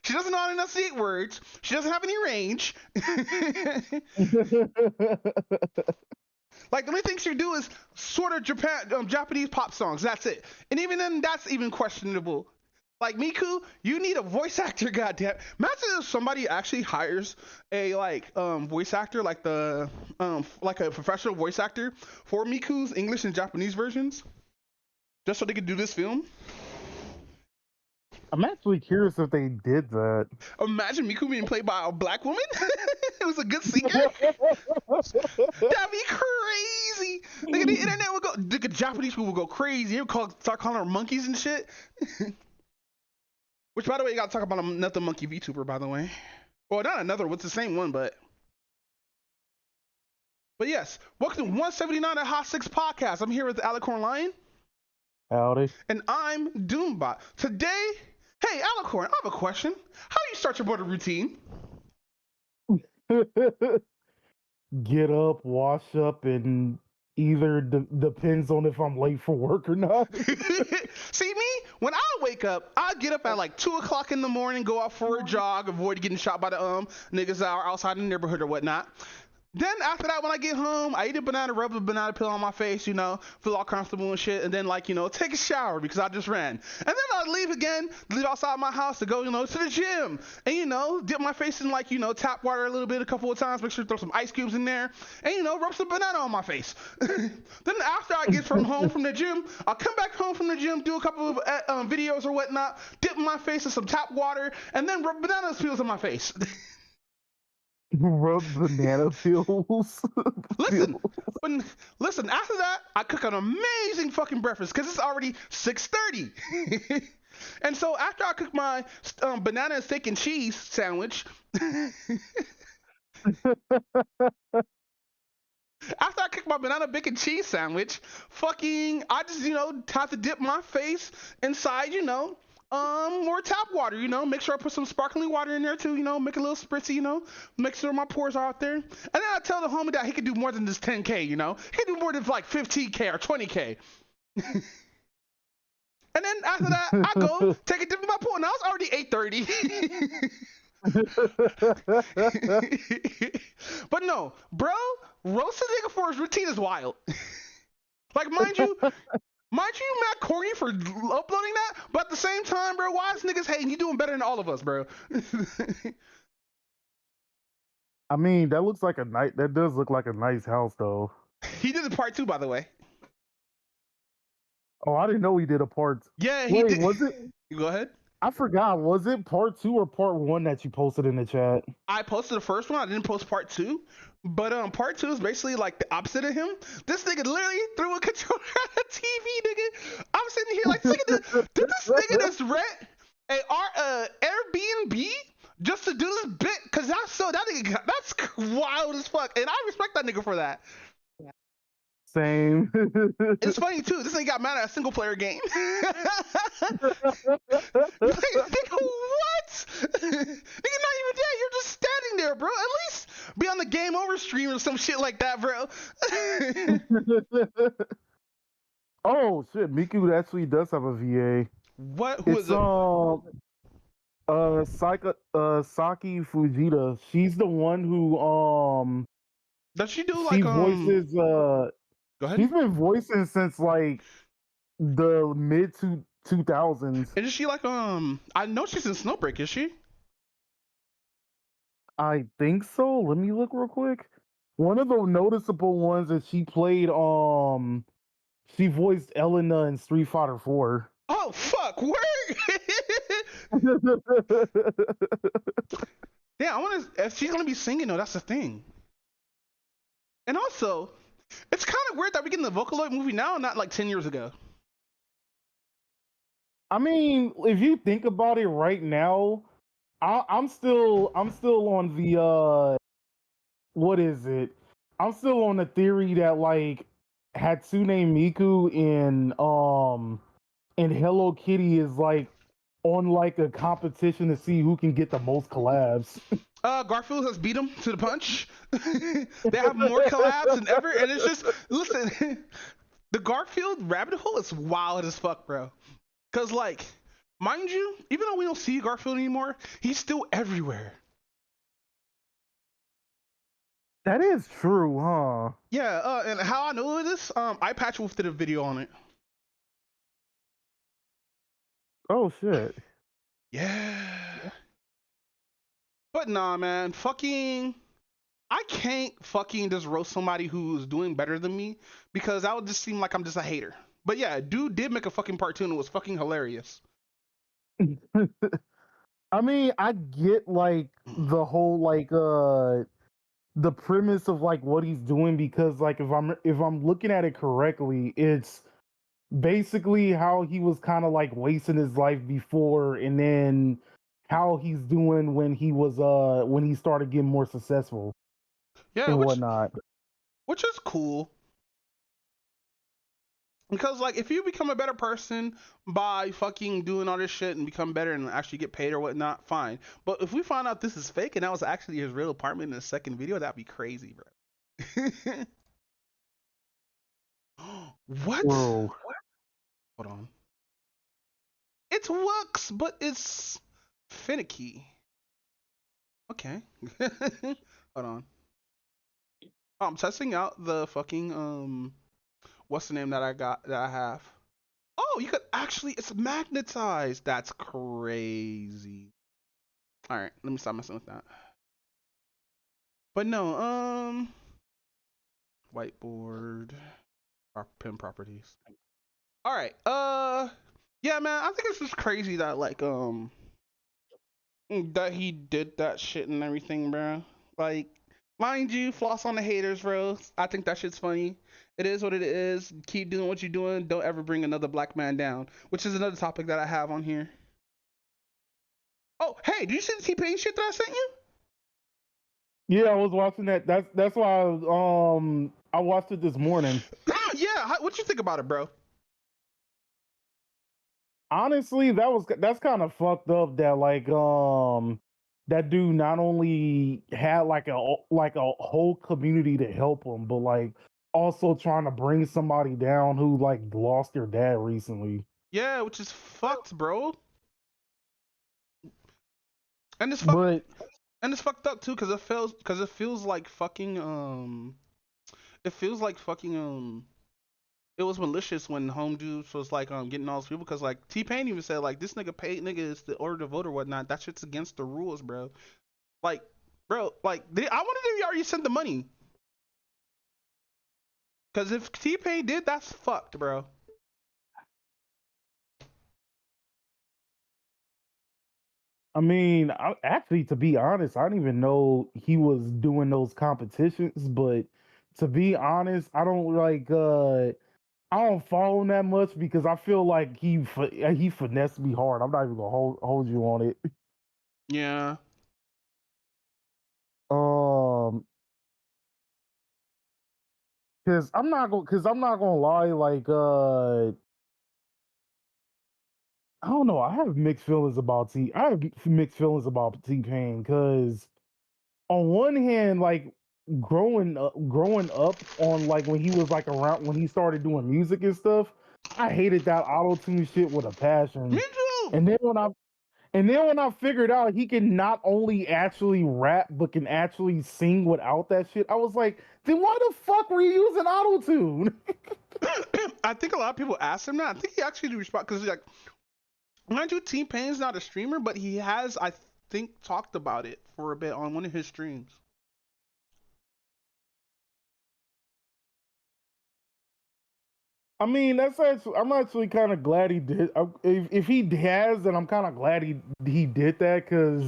She doesn't know how to enunciate words. She doesn't have any range. Like the only thing she do is sort of Japanese pop songs. That's it. And even then, that's even questionable. Like Miku, you need a voice actor, goddamn. Imagine if somebody actually hires a voice actor, like the like a professional voice actor for Miku's English and Japanese versions, just so they could do this film. I'm actually curious if they did that. Imagine Miku being played by a black woman. It was a good singer. That'd be crazy. Nigga, the internet would go. Nigga, Japanese people would go crazy. They would start calling her monkeys and shit. Which, by the way, you gotta talk about another monkey VTuber, by the way. Well, not another. What's the same one, but yes. Welcome to 179 at HotSticks Podcast. I'm here with Alicorn Lion. Howdy. And I'm Doombot. Today, hey, Alicorn, I have a question. How do you start your morning routine? Get up, wash up, and either depends on if I'm late for work or not. See me? When I wake up, I get up at like 2 o'clock in the morning, go out for a jog, avoid getting shot by the niggas that are outside the neighborhood or whatnot. Then after that, when I get home, I eat a banana, rub a banana peel on my face, you know, feel all comfortable and shit, and then take a shower because I just ran. And then I leave outside my house to go, to the gym and, dip my face in tap water a little bit a couple of times, make sure to throw some ice cubes in there and, rub some banana on my face. Then after I get home from the gym, I'll come back home from the gym, do a couple of videos or whatnot, dip my face in some tap water, and then rub banana peels on my face. Rub banana peels. Listen. After that, I cook an amazing fucking breakfast because it's already 6:30. And so after I cook my banana steak and cheese sandwich, after I cook my banana bacon cheese sandwich, I just have to dip my face inside more tap water, make sure I put some sparkling water in there too, make it a little spritzy, make sure my pores are out there. And then I tell the homie that he can do more than just 10K, he can do more than like 15K or 20K. And then after that, I go take a dip in my pool. Now it's already 8:30. But no, bro, roast a nigga for his routine is wild. Like, mind you, Matt corny for uploading that, but at the same time, bro, why is niggas hating? You doing better than all of us, bro. I mean, that does look like a nice house, though. He did a part 2, by the way. Oh, I didn't know he did a part. Yeah, he did. Was it? You go ahead. I forgot. Was it part 2 or part 1 that you posted in the chat? I posted the first one. I didn't post part 2. But part 2 is basically like the opposite of him. This nigga literally threw a controller at a TV, nigga. I'm sitting here like, did this nigga just rent a Airbnb just to do this bit? Cause that's wild as fuck, and I respect that nigga for that. Same. It's funny too. This nigga got mad at a single player game. Like, nigga, what? Nigga, not even there. You're just standing there, bro. At least be on the game over stream or some shit like that, bro. Oh shit, Miku actually does have a VA. What? Who is it? Saki Fujita. She's the one who does she do she voices Go ahead. She's been voicing since like the mid 2000s. Is she like I know she's in Snowbreak, is she? I think so. Let me look real quick. One of the noticeable ones is she played she voiced Elena in Street Fighter 4. Oh fuck, word. Yeah, I wonder if she's gonna be singing though, that's the thing. And also, it's kind of weird that we're getting the Vocaloid movie now, not like 10 years ago. I mean, if you think about it right now, I'm still on the what is it? I'm still on the theory that like Hatsune Miku and Hello Kitty is like on like a competition to see who can get the most collabs. Garfield has beat him to the punch. They have more collabs than ever, and it's just listen. The Garfield rabbit hole is wild as fuck, bro. Cause like, mind you, even though we don't see Garfield anymore, he's still everywhere. That is true, huh? Yeah, and how I know this, iPatchWolf did a video on it. Oh shit. Yeah. But nah, man, fucking, I can't fucking just roast somebody who's doing better than me because that would just seem like I'm just a hater. But yeah, dude did make a fucking cartoon and it was fucking hilarious. I mean, I get like the whole like the premise of like what he's doing because like if I'm looking at it correctly, it's basically how he was kind of like wasting his life before and then how he's doing when he started getting more successful Yeah, and whatnot. Which is cool. Because like if you become a better person by fucking doing all this shit and become better and actually get paid or whatnot, fine. But if we find out this is fake and that was actually his real apartment in the second video, that'd be crazy, bro. What? Whoa. Hold on. It's Wux, but it's finicky. Okay. Hold on. Oh, I'm testing out the fucking what's the name that I have? Oh, you could actually, it's magnetized. That's crazy. All right, let me stop messing with that. But no, whiteboard, pin properties. All right, yeah, man, I think it's just crazy that like that he did that shit and everything, bro. Like, mind you, floss on the haters, bro. I think that shit's funny. It is what it is. Keep doing what you're doing. Don't ever bring another black man down, which is another topic that I have on here. Oh, hey, did you see the T-Pain shit that I sent you? Yeah, I was watching that. That's why I watched it this morning. Yeah, what you think about it, bro? Honestly, that's kind of fucked up that like that dude not only had like a whole community to help him, but like also trying to bring somebody down who like lost their dad recently. Yeah, which is fucked, bro. And it's fucked up too, cause it feels like fucking it feels like fucking it was malicious when Home Dudes was like getting all those people, cause like T-Pain even said like this nigga paid niggas to order to vote or whatnot. That shit's against the rules, bro. Like, bro, like I wonder if he already sent the money. Cause if T-Pain did, that's fucked, bro. I mean, actually, to be honest, I didn't even know he was doing those competitions. But to be honest, I don't like. I don't follow him that much because I feel like he finessed me hard. I'm not even gonna hold you on it. Yeah. Because I'm not gonna lie. Like, I don't know. I have mixed feelings about T-Pain because on one hand, like growing up on like when he was like around when he started doing music and stuff, I hated that auto tune shit with a passion. Me too. And then when I figured out he can not only actually rap but can actually sing without that shit, I was like, then why the fuck were you using auto tune? I think a lot of people ask him that. I think he actually respond because like, mind you, T-Pain's not a streamer, but he has, I think, talked about it for a bit on one of his streams. I mean, I'm actually kind of glad he did. If he has, then I'm kind of glad he did that because,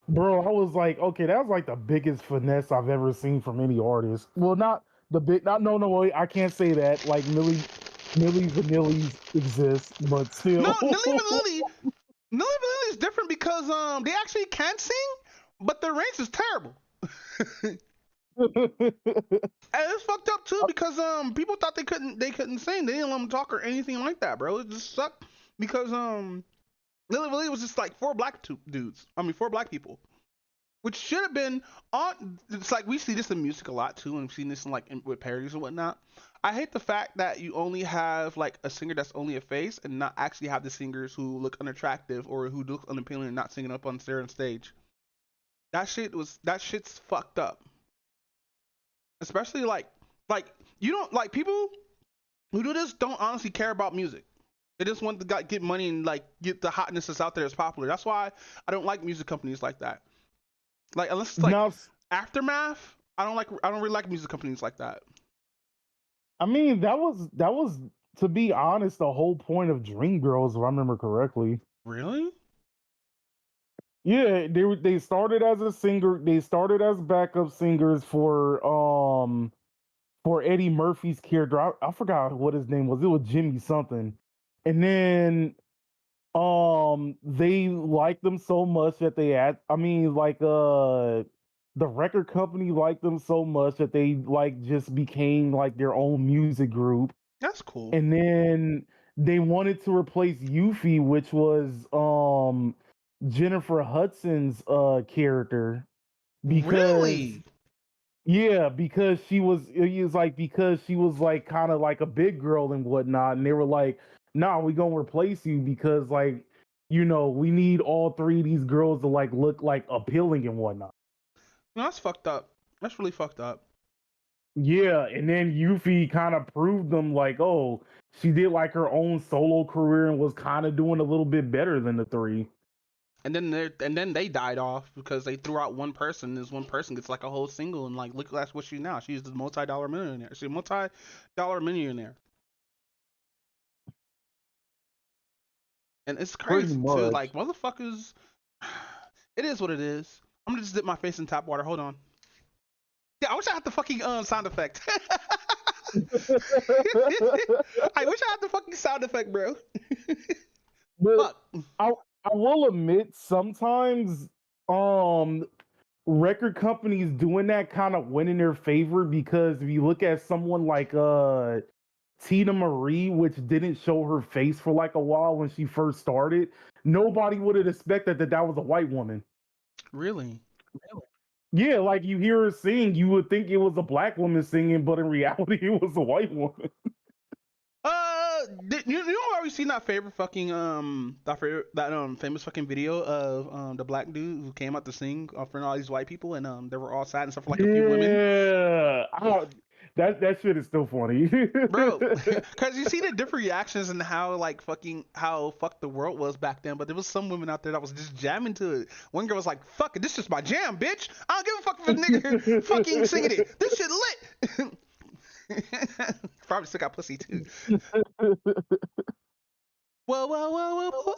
bro, I was like, okay, that was like the biggest finesse I've ever seen from any artist. Well, not no, I can't say that. Like Millie Vanillies exist, but still. No, Millie Vanilli is different because they actually can sing, but their range is terrible. And it's fucked up too because people thought they couldn't sing. They didn't let them talk or anything like that, bro. It just sucked because literally it was just like four black dudes. I mean, four black people, which should have been on. It's like we see this in music a lot too, and we've seen this in with parodies and whatnot. I hate the fact that you only have like a singer that's only a face, and not actually have the singers who look unattractive or who look unappealing and not singing up on stage. That shit's fucked up. Especially like you don't like people who do this don't honestly care about music. They just want to get money and like get the hotness that's out there as popular. That's why I don't like music companies like that. Like unless it's like Aftermath, I don't really like music companies like that. I mean, that was to be honest the whole point of Dreamgirls, if I remember correctly. Really? Yeah, they started as a singer. They started as backup singers for Eddie Murphy's character. I forgot what his name was. It was Jimmy something. And then they liked them so much that they had the record company liked them so much that they like just became like their own music group. That's cool. And then they wanted to replace Yuffie, which was Jennifer Hudson's character, because really? Yeah, because she was like kind of like a big girl and whatnot, and they were like, "Nah, we gonna replace you because like we need all three of these girls to like look like appealing and whatnot." No, that's fucked up. That's really fucked up. Yeah, and then Yuffie kind of proved them like, oh, she did like her own solo career and was kind of doing a little bit better than the three. And then they died off because they threw out one person. This one person gets like a whole single, and like look, that's what she's now. She's the multi-dollar millionaire. She's a multi-dollar millionaire. And it's crazy too. Like motherfuckers, it is what it is. I'm gonna just dip my face in tap water. Hold on. Yeah, I wish I had the fucking sound effect. I wish I had the fucking sound effect, bro. But I will admit sometimes record companies doing that kind of went in their favor, because if you look at someone like Tina Marie, which didn't show her face for like a while when she first started, nobody would have expected that was a white woman. Really? Yeah, like you hear her sing, you would think it was a black woman singing, but in reality, it was a white woman. You know where we seen that favorite fucking that famous fucking video of the black dude who came out to sing in front of all these white people, and they were all sad and stuff for like a few women. Yeah, that shit is still funny, bro. Because you see the different reactions and how like how fucked the world was back then. But there was some women out there that was just jamming to it. One girl was like, "Fuck it, this is my jam, bitch. I don't give a fuck if a nigga fucking singing it. This shit lit." Probably still got pussy too. Whoa, whoa, whoa, whoa, whoa,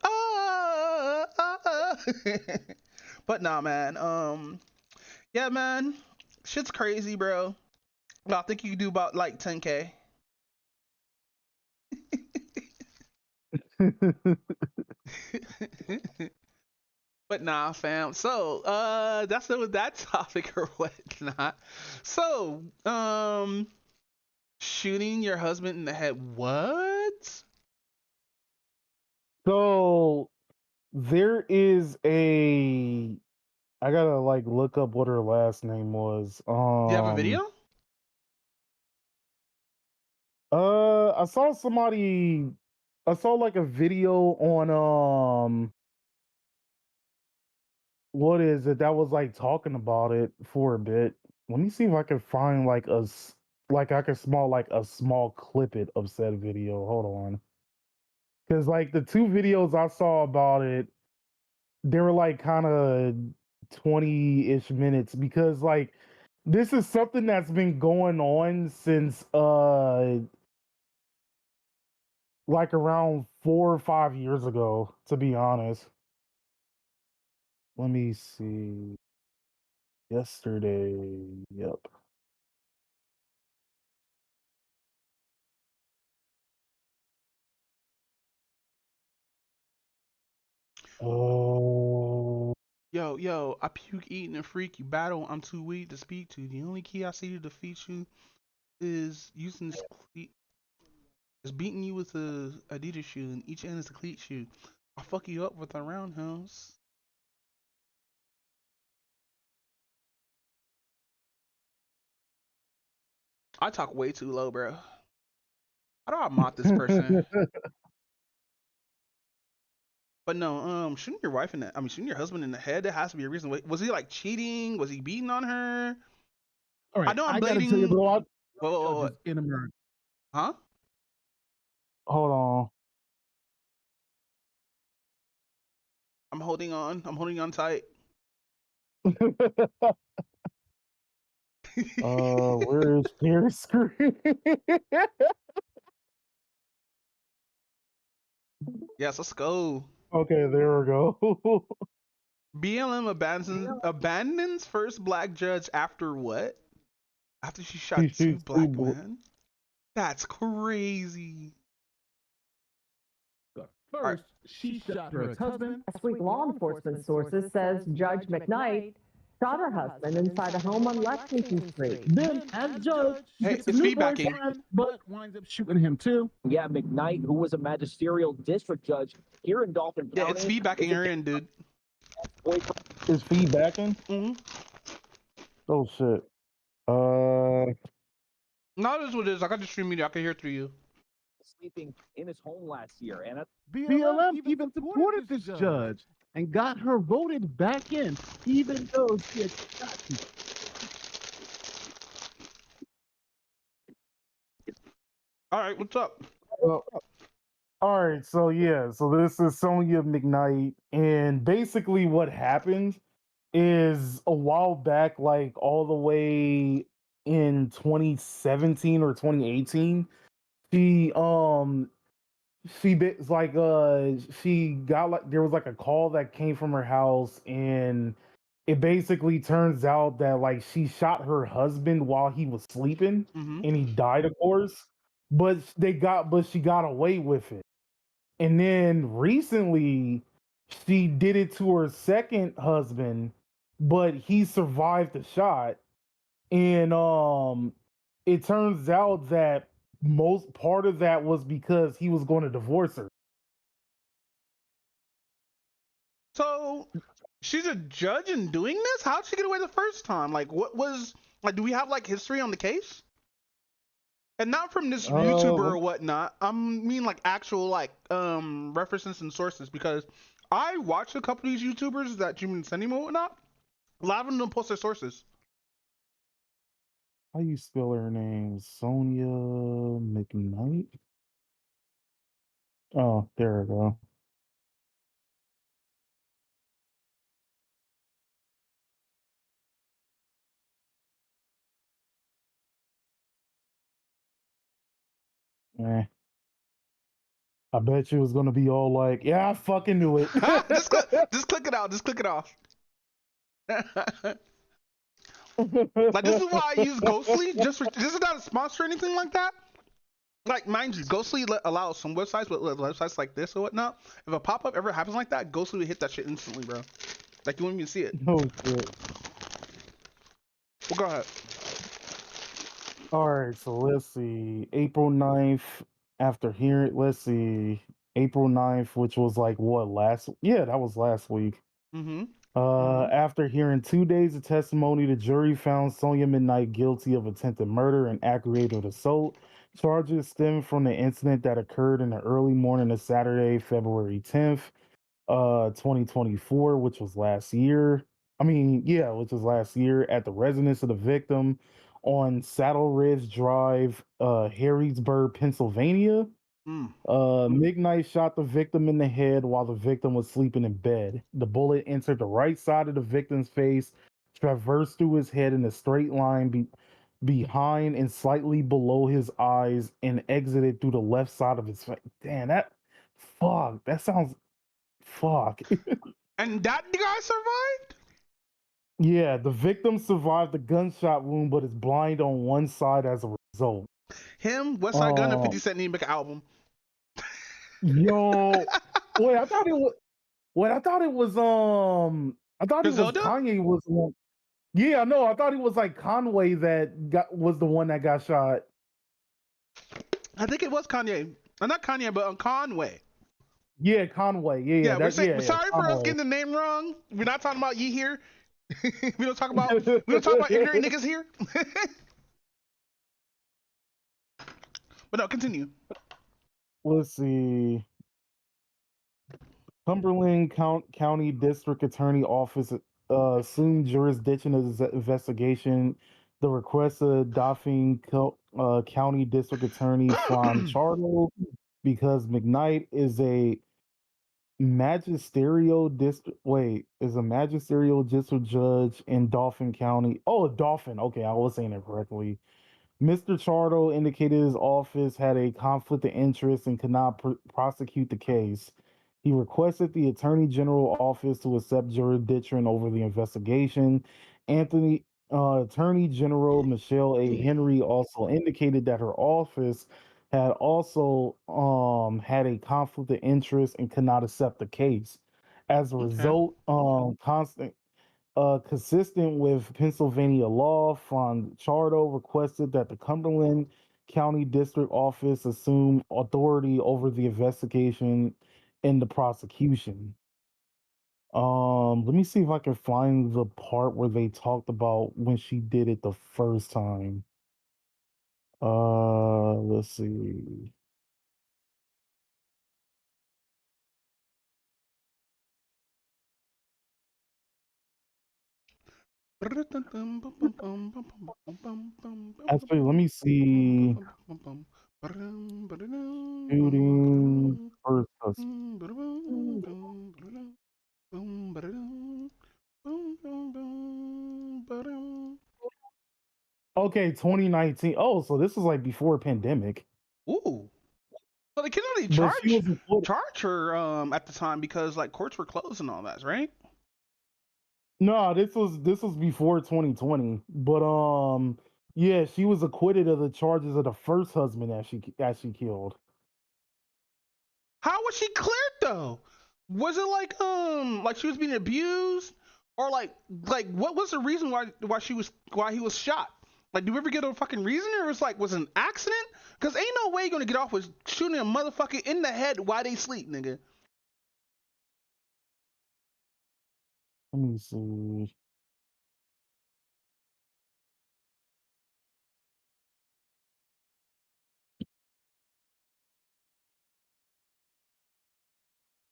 oh. But nah, man. Yeah, man. Shit's crazy, bro. I think you can do about like 10K. But nah, fam. So, that's it with that topic or whatnot. So, shooting your husband in the head. What? So there is I gotta like look up what her last name was. Do you have a video? I saw like a video on what is it that was like talking about it for a bit. Let me see if I can find like I can a small clip of said video. Hold on. Cause like the two videos I saw about it, they were like kind of 20-ish minutes, because like this is something that's been going on since like around 4 or 5 years ago, to be honest. Let me see. Yesterday. Yep. Oh. Yo, I puke, eating, and freak. You battle. I'm too weak to speak to. The only key I see to defeat you is using this cleat. Is beating you with a Adidas shoe, and each end is a cleat shoe. I'll fuck you up with a roundhouse. I talk way too low, bro. How do I mock this person? But no, shooting your wife in the, I mean, shooting your husband in the head. There has to be a reason. Was he like cheating? Was he beating on her? All right, I know I'm I gotta tell you, blading. though, Whoa. judges in America. Huh? Hold on. I'm holding on. I'm holding on tight. Where is share screen? Yes, let's go. Okay, there we go. BLM abandons first black judge after what? After she shot She two shoots black men? That's crazy. First, she shot her ex-husband. Last week, law enforcement sources says Judge McKnight shot her husband inside a home on Lexington Street. Then, as judge, she Hey, gets a it's new feedbacking. boyfriend, but winds up shooting him too. Yeah, McKnight, who was a magisterial district judge here in Dauphin County. Yeah, it's feedbacking her in, dude. Is feedbacking? Mm-hmm. Oh shit. No, this is what it is. I got the stream media. I can hear through you. Sleeping in his home last year, and BLM even supported this judge and got her voted back in, even though she had shot people. All right, what's up? All right, so yeah, so this is Sonya McKnight, and basically what happens is a while back, like all the way in 2017 or 2018, she she got like there was like a call that came from her house, and it basically turns out that like she shot her husband while he was sleeping, and he died, of course. But she got away with it. And then recently, she did it to her second husband, but he survived the shot. And it turns out that most part of that was because he was going to divorce her. So she's a judge in doing this? How'd she get away the first time? Like, what was like? Do we have like history on the case? And not from this YouTuber or whatnot. I mean like actual like references and sources, because I watched a couple of these YouTubers that you've been sending me and whatnot. A lot of them don't post their sources. How you spell her name? Sonya McKnight? Oh, there we go. Eh. I bet you was gonna be all like, "Yeah, I fucking knew it." just click it out. Just click it off. Like, this is why I use Ghostly. This is not a sponsor or anything like that. Like, mind you, Ghostly allows some websites, with websites like this or whatnot. If a pop-up ever happens like that, Ghostly will hit that shit instantly, bro. Like, you won't even see it. Oh shit. Well, go ahead. All right, so let's see. April 9th, after hearing, let's see, April 9th, which was like what, that was last week. Mm-hmm. After hearing 2 days of testimony, the jury found Sonya McKnight guilty of attempted murder and aggravated assault. Charges stem from the incident that occurred in the early morning of Saturday, February 10th, 2024, which was last year. Which was last year at the residence of the victim on Saddle Ridge Drive, Harrisburg, Pennsylvania. McKnight shot the victim in the head while the victim was sleeping in bed. The bullet entered the right side of the victim's face, traversed through his head in a straight line behind and slightly below his eyes, and exited through the left side of his face. Damn, that sounds fuck. And that guy survived? Yeah, the victim survived the gunshot wound, but is blind on one side as a result. Him, Westside Gun, and 50 Cent need to make an album. Yo, wait, I thought it was. What I thought it was Griselda? Kanye was the one. Yeah, no, I thought it was like Conway that was the one that got shot. I think it was Kanye. Not Kanye, but Conway. Yeah, Conway. Yeah, We're that. saying, Yeah, sorry for us Conway. getting the name wrong. We're not talking about ye here. we don't talk about ignorant niggas here. But no, continue. Let's see. Cumberland County District Attorney Office assumed jurisdiction of the investigation. The request of Dauphin County District Attorney Fran Charlo, because McKnight is a magisterial district. Wait, is a magisterial district judge in Dauphin County. Oh, Dauphin. Okay, I was saying it correctly. Mr. Chardo indicated his office had a conflict of interest and could not prosecute the case. He requested the Attorney General office to accept jurisdiction over the investigation. Attorney General Michelle A. Henry also indicated that her office had also had a conflict of interest and could not accept the case. As a result, consistent with Pennsylvania law, Chardo requested that the Cumberland County District Office assume authority over the investigation and the prosecution. Let me see if I can find the part where they talked about when she did it the first time. Let's see. Actually, let me see. Shooting first Okay, 2019. Oh, so this was like before pandemic. Ooh. Well, they couldn't really But she charge her at the time because like courts were closed and all that, right? No, this was before 2020. But yeah, she was acquitted of the charges of the first husband that she killed. How was she cleared though? Was it like she was being abused, or like what was the reason why he was shot? Like, do we ever get a fucking reason, or was it an accident? Cause ain't no way you're gonna get off with shooting a motherfucker in the head while they sleep, nigga. Let me see.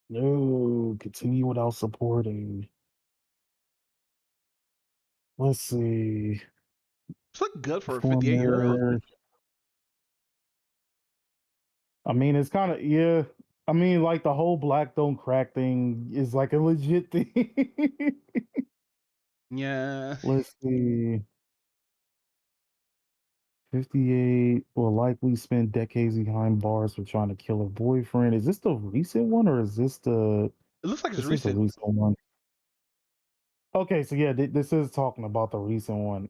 No, continue without supporting. Let's see. It's like good for a 58-year-old. I mean, it's kind of, yeah. I mean, like the whole black don't crack thing is like a legit thing. Yeah. Let's see. 58 will likely spend decades behind bars for trying to kill her boyfriend. Is this the recent one or is this the? It looks like it's This is the recent. recent one. Okay, so yeah, this is talking about the recent one.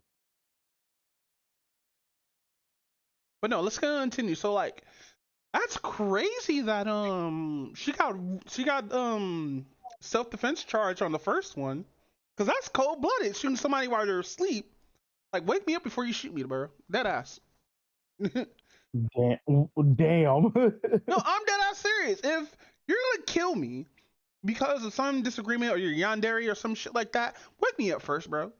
But no, let's continue. So like, that's crazy that she got self-defense charge on the first one, because that's cold-blooded, shooting somebody while they're asleep. Like, wake me up before you shoot me, bro. Dead ass. Damn. No, I'm dead ass serious. If you're gonna kill me because of some disagreement or your yandere or some shit like that, wake me up first, bro.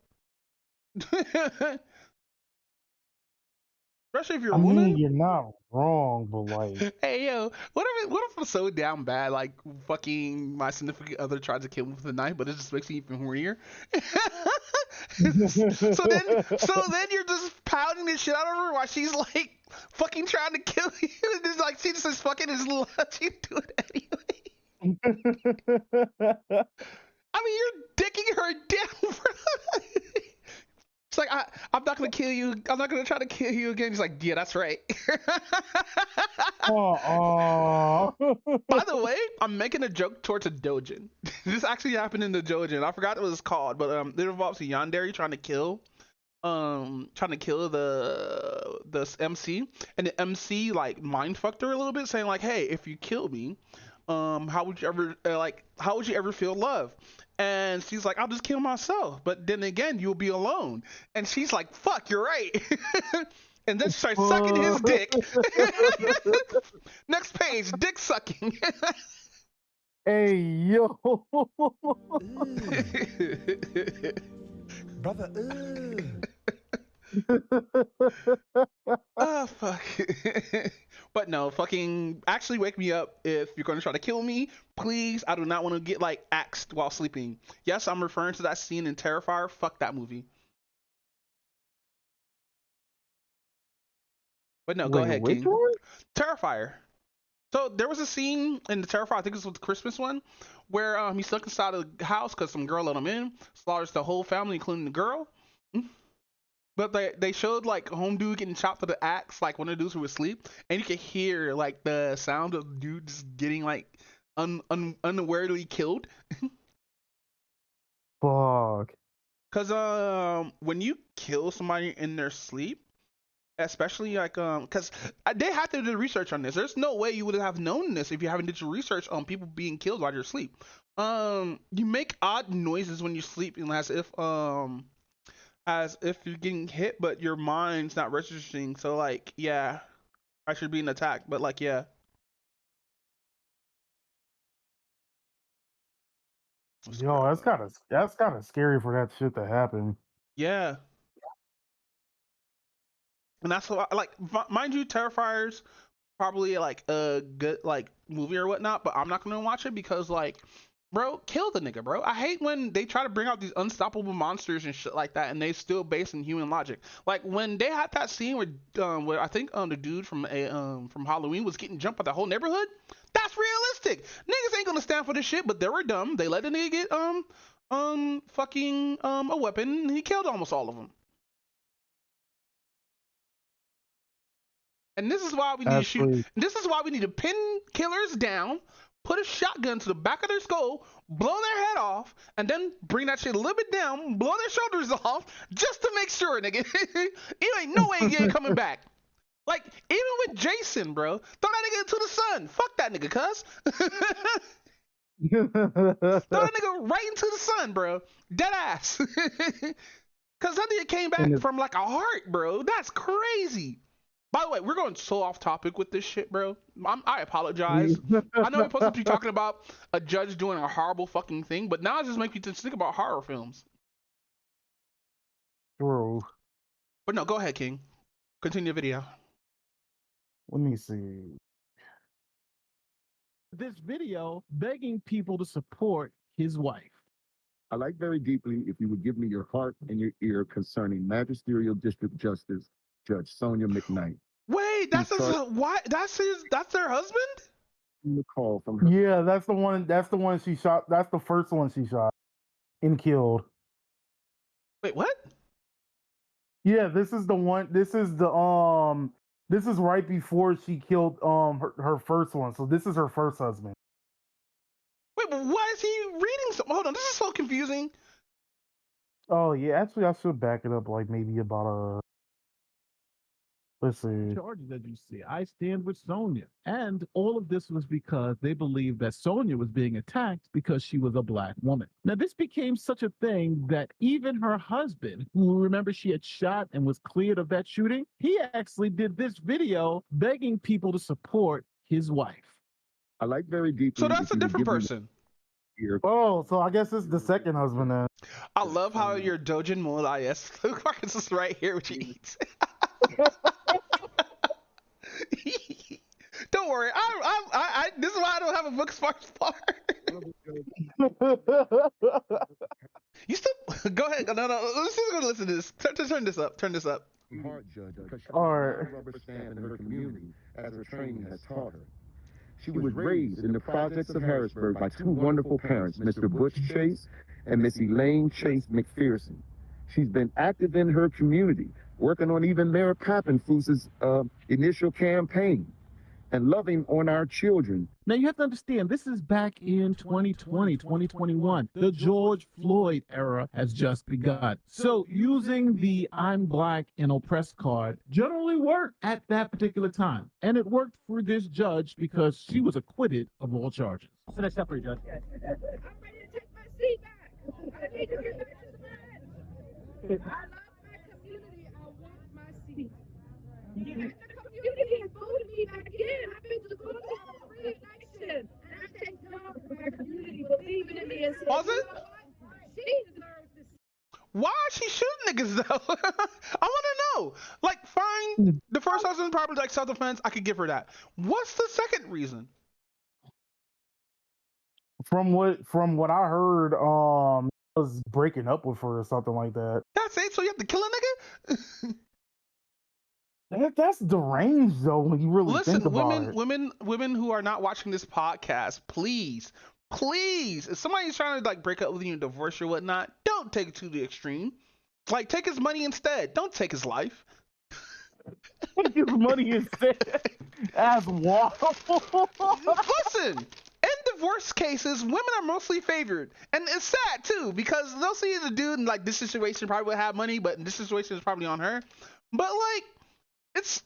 Especially if you're a woman. I mean, you're not wrong, but like, hey yo, what if I'm so down bad, like fucking my significant other tried to kill me with a knife, but it just makes me even hornier. so then you're just pounding this shit out of her while she's like fucking trying to kill you. And it's like she just says fucking is she do it anyway. I mean, you're dicking her down, bro. It's like, I'm not gonna kill you. I'm not gonna try to kill you again. He's like, yeah, that's right. By the way, I'm making a joke towards a dojin. This actually happened in the dojin. I forgot what it's called, but it involves a yandere trying to kill the MC, and the MC like mind fucked her a little bit, saying like, hey, if you kill me, how would you ever how would you ever feel love? And she's like, I'll just kill myself. But then again, you'll be alone. And she's like, fuck, you're right. And then she starts sucking his dick. Next page, dick sucking. Hey, yo. Brother, Oh, fuck. But no, fucking actually wake me up if you're going to try to kill me. Please, I do not want to get like axed while sleeping. Yes, I'm referring to that scene in Terrifier. Fuck that movie. But no, go ahead, which King. one? Terrifier. So there was a scene in the Terrifier, I think it was the Christmas one, where he's stuck inside of the house because some girl let him in, slaughters the whole family, including the girl. But they showed like home dude getting chopped with the axe, like one of the dudes who was asleep, and you could hear like the sound of the dude just getting like unawarely killed. Fuck. Cause when you kill somebody in their sleep, especially like because they had to do the research on this. There's no way you would have known this if you haven't did your research on people being killed while you're asleep. You make odd noises when you sleep, as if you're getting hit, but your mind's not registering. So like, yeah, I should be attacked, but like, yeah. Yo, that's kind of scary for that shit to happen. Yeah. And that's what, like, mind you, Terrifier's probably like a good like movie or whatnot, but I'm not gonna watch it because like, bro, kill the nigga, bro. I hate when they try to bring out these unstoppable monsters and shit like that, and they still based in human logic. Like when they had that scene where I think the dude from Halloween was getting jumped by the whole neighborhood. That's realistic. Niggas ain't gonna stand for this shit, but they were dumb. They let the nigga get a weapon, and he killed almost all of them. And this is why we need to shoot. This is why we need to pin killers down, put a shotgun to the back of their skull, blow their head off, and then bring that shit a little bit down, blow their shoulders off, just to make sure, nigga. It ain't no way you ain't coming back. Like, even with Jason, bro, throw that nigga into the sun. Fuck that nigga, cuz. Throw that nigga right into the sun, bro. Dead ass. Cuz that nigga came back from like a heart, bro. That's crazy. By the way, we're going so off topic with this shit, bro. I apologize. I know we're supposed to be talking about a judge doing a horrible fucking thing, but now it just makes me just think about horror films. True. But no, go ahead, King. Continue the video. Let me see. This video begging people to support his wife. I like very deeply if you would give me your heart and your ear concerning Magisterial District Justice Judge Sonia McKnight. Wait, that's their husband? The call from her. Yeah, that's the one. That's the one she shot. That's the first one she shot and killed. Wait, what? Yeah, this is the one. This is the This is right before she killed her first one. So this is her first husband. Wait, but why is he reading some? Hold on, this is so confusing. Oh yeah, actually I should back it up like maybe about let's see. Charges that you see. I stand with Sonia. And all of this was because they believed that Sonia was being attacked because she was a black woman. Now, this became such a thing that even her husband, who remember she had shot and was cleared of that shooting, he actually did this video begging people to support his wife. I like very deeply. So that's a different person. Oh, so I guess it's the second husband then. I love how your Dojin Mul IS Marcus is right here with you eats. Don't worry, I this is why I don't have a book sparks bar. You still go ahead. No, let's just go listen to this. Turn this up. Turn this up. Hard judge because she All right. was a rubber stamp in her community as her training has taught her. She was raised in the projects of Harrisburg by two wonderful parents, Mr. Butch Chase and Miss Elaine Chase McPherson. She's been active in her community, working on even Mayor Pappenfuss's initial campaign. and loving on our children. Now, you have to understand, this is back in 2020, 2021. The George Floyd era has just begun. So using the I'm black and oppressed card generally worked at that particular time. And it worked for this judge because she was acquitted of all charges. What's the next step for you, Judge? I'm ready to take my seat back. I need to get back to the bed. I love my community. I want my seat. The community has voted me back in. I've been to the court for re-election. And I thank God for my community believing in me and saying, Pause it. you know what? She deserves this. Why is she shooting niggas though? I want to know. Like, fine, the first husband probably like self-defense. I could give her that. What's the second reason? From what I heard, was breaking up with her or something like that. That's it. So you have to kill a nigga? That's deranged though when you really think about it. women who are not watching this podcast, please, if somebody's trying to like break up with you and divorce you or whatnot, don't take it to the extreme. Like, take his money instead. Don't take his life. Take his money instead. As what? Listen, in divorce cases, women are mostly favored, and it's sad too because they'll see the dude in like this situation probably would have money, but in this situation is probably on her. But like, it's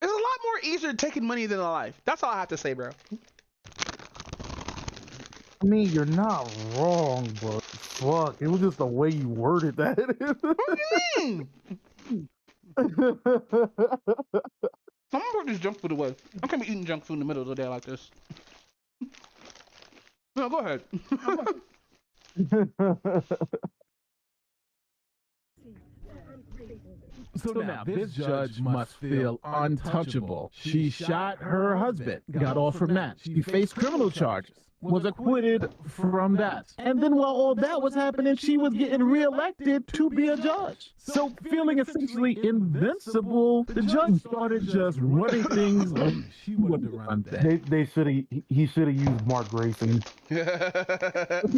a lot more easier taking money than a life. That's all I have to say, bro. I mean, you're not wrong, but fuck, it was just the way you worded that. What do you mean? I'm gonna put this junk food away. I can't be eating junk food in the middle of the day like this. No, go ahead. So now, this judge must feel untouchable. She shot her husband, got off from that. She faced criminal charges, was acquitted from that. And then while all that was happening, she was getting reelected to be a judge. So feeling essentially invincible, the judge started just running things like she wanted to run things. He should have used Mark Grayson. The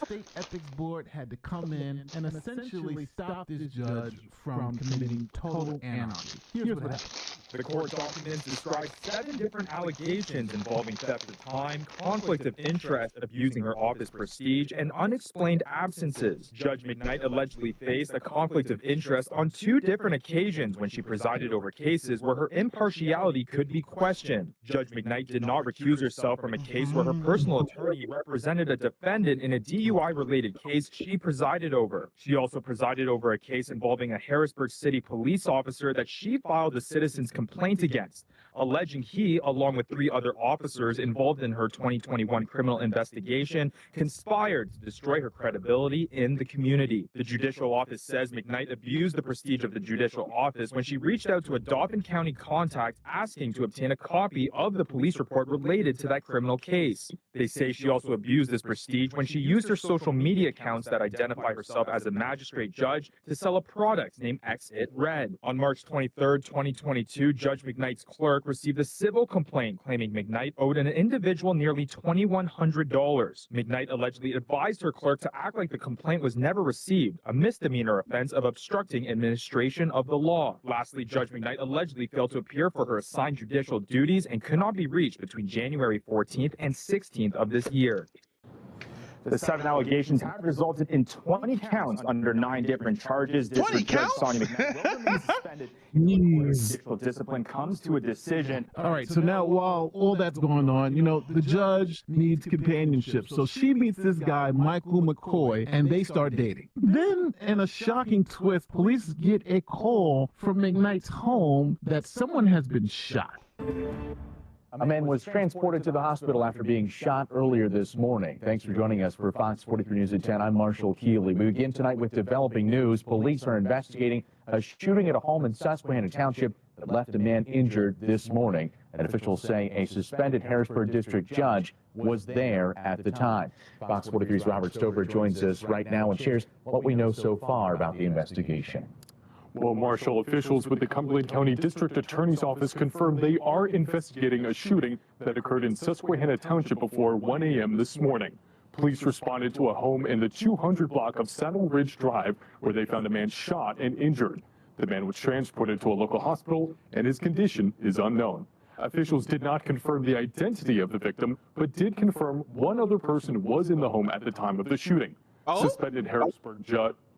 state ethics board had to come in and essentially stop this judge from committing total anarchy. Here's what happened. The court documents describe 7 different allegations involving theft of time, conflict of interest, abusing her office prestige, and unexplained absences. Judge McKnight allegedly faced a conflict of interest on 2 different occasions when she presided over cases where her impartiality could be questioned. Judge McKnight did not recuse herself from a case where her personal attorney represented a defendant in a DUI-related case she presided over. She also presided over a case involving a Harrisburg City police officer that she filed a citizen's complaint against, alleging he, along with 3 other officers involved in her 2021 criminal investigation, conspired to destroy her credibility in the community. The judicial office says McKnight abused the prestige of the judicial office when she reached out to a Dauphin County contact asking to obtain a copy of the police report related to that criminal case. They say she also abused this prestige when she used her social media accounts that identify herself as a magistrate judge to sell a product named X-It Red. On March 23, 2022, Judge McKnight's clerk received a civil complaint claiming McKnight owed an individual nearly $2,100. McKnight allegedly advised her clerk to act like the complaint was never received, a misdemeanor offense of obstructing administration of the law. Lastly, Judge McKnight allegedly failed to appear for her assigned judicial duties and could not be reached between January 14th and 16th of this year. The 7 allegations have resulted in 20 counts under 9 different charges. 20 counts? Sonia McKnight will remain suspended. Judicial discipline comes to a decision. All right, so now while all that's going on, you know, the judge needs companionship. So she meets this guy, Michael McCoy, and they start dating. Then, in a shocking twist, police get a call from McKnight's home that someone has been shot. A man was transported to the hospital after being shot earlier this morning. Thanks for joining us for Fox 43 News at 10. I'm Marshall Keeley. We begin tonight with developing news. Police are investigating a shooting at a home in Susquehanna Township that left a man injured this morning. And officials say a suspended Harrisburg District judge was there at the time. Fox 43's Robert Stover joins us right now and shares what we know so far about the investigation. Well, Marshall, officials with the Cumberland County District Attorney's Office confirmed they are investigating a shooting that occurred in Susquehanna Township before 1 a.m. this morning. Police responded to a home in the 200 block of Saddle Ridge Drive where they found a man shot and injured. The man was transported to a local hospital, and his condition is unknown. Officials did not confirm the identity of the victim, but did confirm one other person was in the home at the time of the shooting. Suspended Harrisburg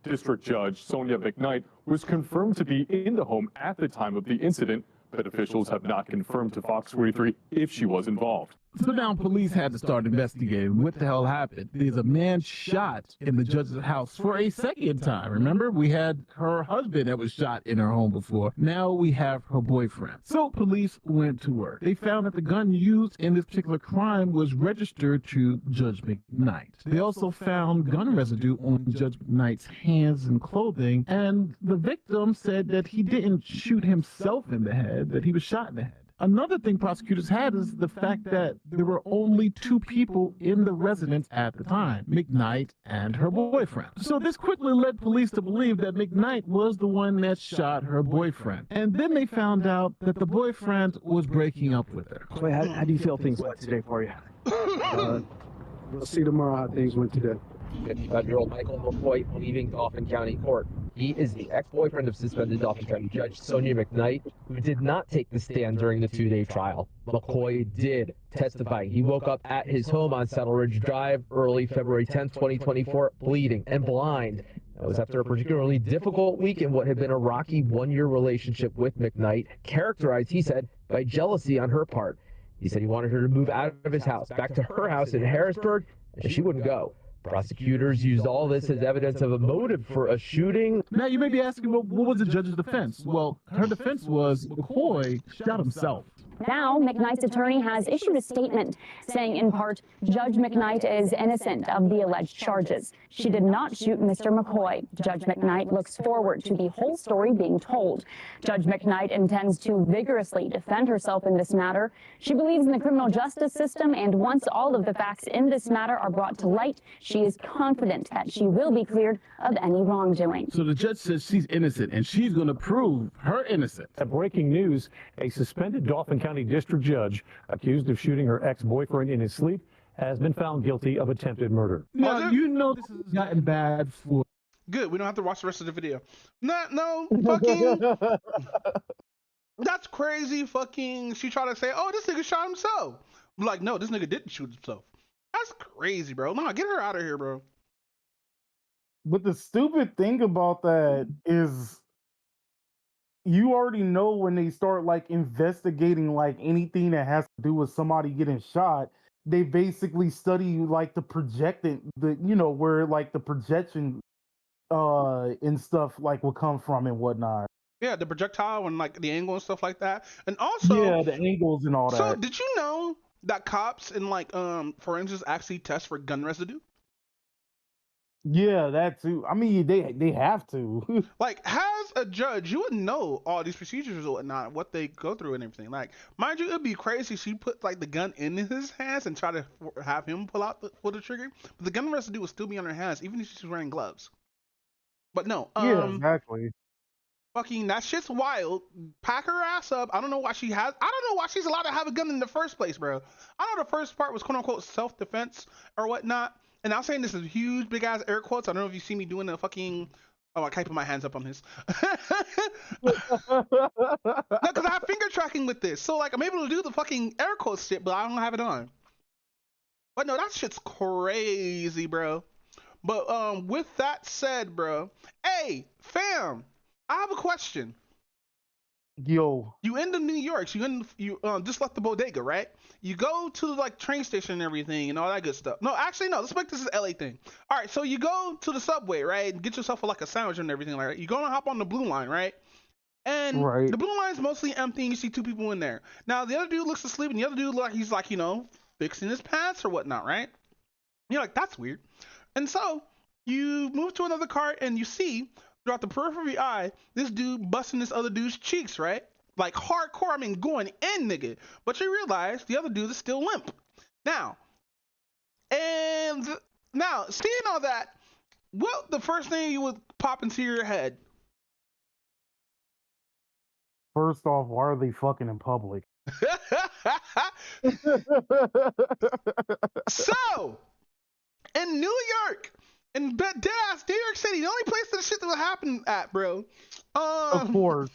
District Judge Sonia McKnight was confirmed to be in the home at the time of the incident, but officials have not confirmed to Fox 43 if she was involved. So now police had to start investigating what the hell happened. There's a man shot in the judge's house for a second time. Remember, we had her husband that was shot in her home before. Now we have her boyfriend. So police went to work. They found that the gun used in this particular crime was registered to Judge McKnight. They also found gun residue on Judge McKnight's hands and clothing, and the victim said that he didn't shoot himself in the head, that he was shot in the head. Another thing prosecutors had is the fact that there were only two people in the residence at the time, McKnight and her boyfriend. So this quickly led police to believe that McKnight was the one that shot her boyfriend. And then they found out that the boyfriend was breaking up with her. Wait, how do you feel things went today for you? We'll see tomorrow how things went today. 55-year-old Michael McCoy leaving Dauphin County Court. He is the ex-boyfriend of suspended Dauphin County Judge Sonia McKnight, who did not take the stand during the two-day trial. McCoy did testify. He woke up at his home on Saddle Ridge Drive early February 10, 2024, bleeding and blind. That was after a particularly difficult week in what had been a rocky one-year relationship with McKnight, characterized, he said, by jealousy on her part. He said he wanted her to move out of his house, back to her house in Harrisburg, and she wouldn't go. Prosecutors used all this as evidence of a motive for a shooting. Now, you may be asking, well, what was the judge's defense? Well, her defense was McCoy shot himself. Now, McKnight's attorney has issued a statement saying, in part, Judge McKnight is innocent of the alleged charges. She did not shoot Mr. McCoy. Judge McKnight looks forward to the whole story being told. Judge McKnight intends to vigorously defend herself in this matter. She believes in the criminal justice system, and once all of the facts in this matter are brought to light, she is confident that she will be cleared of any wrongdoing. So the judge says she's innocent, and she's going to prove her innocence. Breaking news, a suspended Dauphin County District Judge accused of shooting her ex-boyfriend in his sleep has been found guilty of attempted murder. Now, you know this has gotten bad for... Good, we don't have to watch the rest of the video. No, fucking... That's crazy fucking... She tried to say, oh, this nigga shot himself. I'm like, no, this nigga didn't shoot himself. That's crazy, bro. No, get her out of here, bro. But the stupid thing about that is you already know when they start like investigating like anything that has to do with somebody getting shot, they basically study like the projectant, where like the projection and stuff like will come from and whatnot. Yeah, the projectile and like the angle and stuff like that. And also, yeah, the angles and all that. So did you know that cops and like forensics actually test for gun residue? Yeah, that too. I mean, they have to. Like, as a judge, you would know all these procedures and whatnot, what they go through and everything. Like, mind you, it'd be crazy if she put like the gun in his hands and try to have him pull the trigger. But the gun residue would still be on her hands, even if she's wearing gloves. But no, yeah, exactly. Fucking that shit's wild. Pack her ass up. I don't know why she's allowed to have a gun in the first place, bro. I know the first part was quote unquote self-defense or whatnot. And I'm saying this is huge, big ass air quotes. I don't know if you see me doing the fucking. Oh, I can't put my hands up on this. No, because I have finger tracking with this. So, like, I'm able to do the fucking air quotes shit, but I don't have it on. But no, that shit's crazy, bro. But with that said, bro. Hey, fam, I have a question. Yo. You in the New York. You just left the bodega, right? You go to the like train station and everything and all that good stuff. No, actually, no. Let's make this an LA thing. All right, so you go to the subway, right? And get yourself like a sandwich and everything like that. You're gonna hop on the blue line, right? And the blue line's mostly empty. And you see two people in there. Now the other dude looks asleep, and the other dude he's like fixing his pants or whatnot, right? You're like, that's weird. And so you move to another cart and you see throughout the periphery of your eye this dude busting this other dude's cheeks, right? Like hardcore, I mean going in, nigga. But you realize the other dude is still limp. Now, seeing all that, what the first thing you would pop into your head? First off, why are they fucking in public? So, in New York, And dead ass New York City, the only place that shit will happen at, bro. Of course.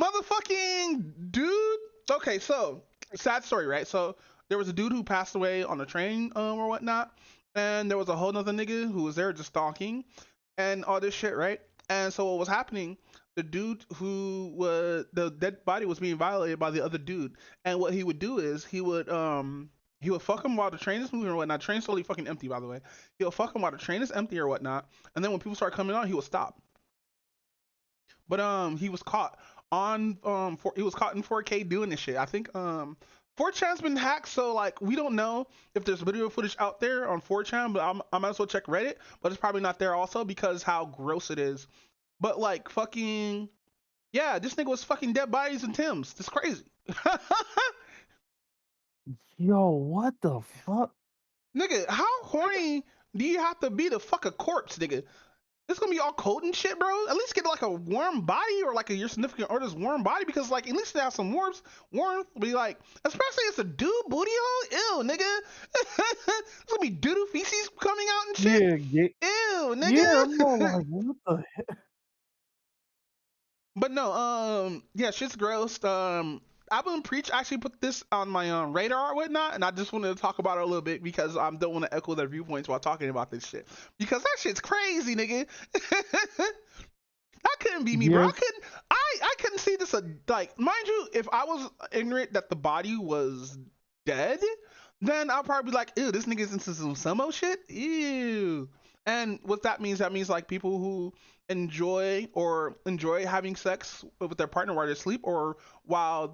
Motherfucking dude. Okay, so sad story, right? So there was a dude who passed away on a train or whatnot, and there was a whole nother nigga who was there just stalking and all this shit, right? And so what was happening? The dude who was the dead body was being violated by the other dude, and what he would do is he would fuck him while the train is moving or whatnot. Train's totally fucking empty, by the way. He'll fuck him while the train is empty or whatnot, and then when people start coming on, he will stop. But he was caught on he was caught in 4K doing this shit. I think 4chan's been hacked, so like we don't know if there's video footage out there on 4chan, but I might as well check Reddit, but it's probably not there also because how gross it is. But like fucking yeah, this nigga was fucking dead bodies and Tim's. It's crazy. Yo, what the fuck? Nigga, how horny do you have to be to fuck a corpse, nigga? It's gonna be all cold and shit, bro. At least get like a warm body or like your significant other's warm body because like at least they have some warmth. Be like, especially it's a dude booty hole. Ew, nigga. It's gonna be doo-doo feces coming out and shit. Yeah, Ew, nigga. yeah, I'm all like, what the heck? But no, yeah, shit's gross. I've been actually put this on my radar or whatnot, and I just wanted to talk about it a little bit because I don't want to echo their viewpoints while talking about this shit. Because that shit's crazy, nigga. That couldn't be me, bro. I couldn't see this like, mind you, if I was ignorant that the body was dead, then I'll probably be like, ew, this nigga's into some sumo shit. Ew. And what that means like people who enjoy having sex with their partner while they're asleep or while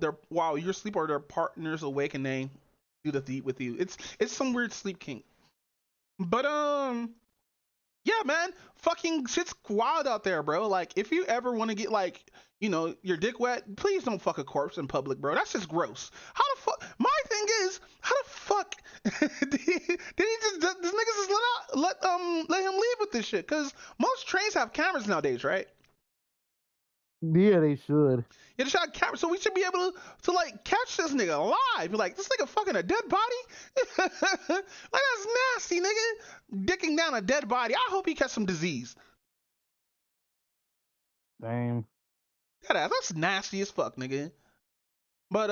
you're asleep or their partner's awake and they do the deed with you. It's some weird sleep kink. But yeah, man, fucking shit's wild out there, bro. Like if you ever want to get like, you know, your dick wet, please don't fuck a corpse in public, bro. That's just gross. How the fuck? My thing is, how the fuck did he just this niggas just let him leave with this shit? Cause most trains have cameras nowadays, right? Yeah, they should. Yeah, they should have cameras, so we should be able to like catch this nigga alive. Be like, this nigga fucking a dead body? Like that's nasty, nigga. Dicking down a dead body. I hope he catch some disease. Damn. That's nasty as fuck, nigga. But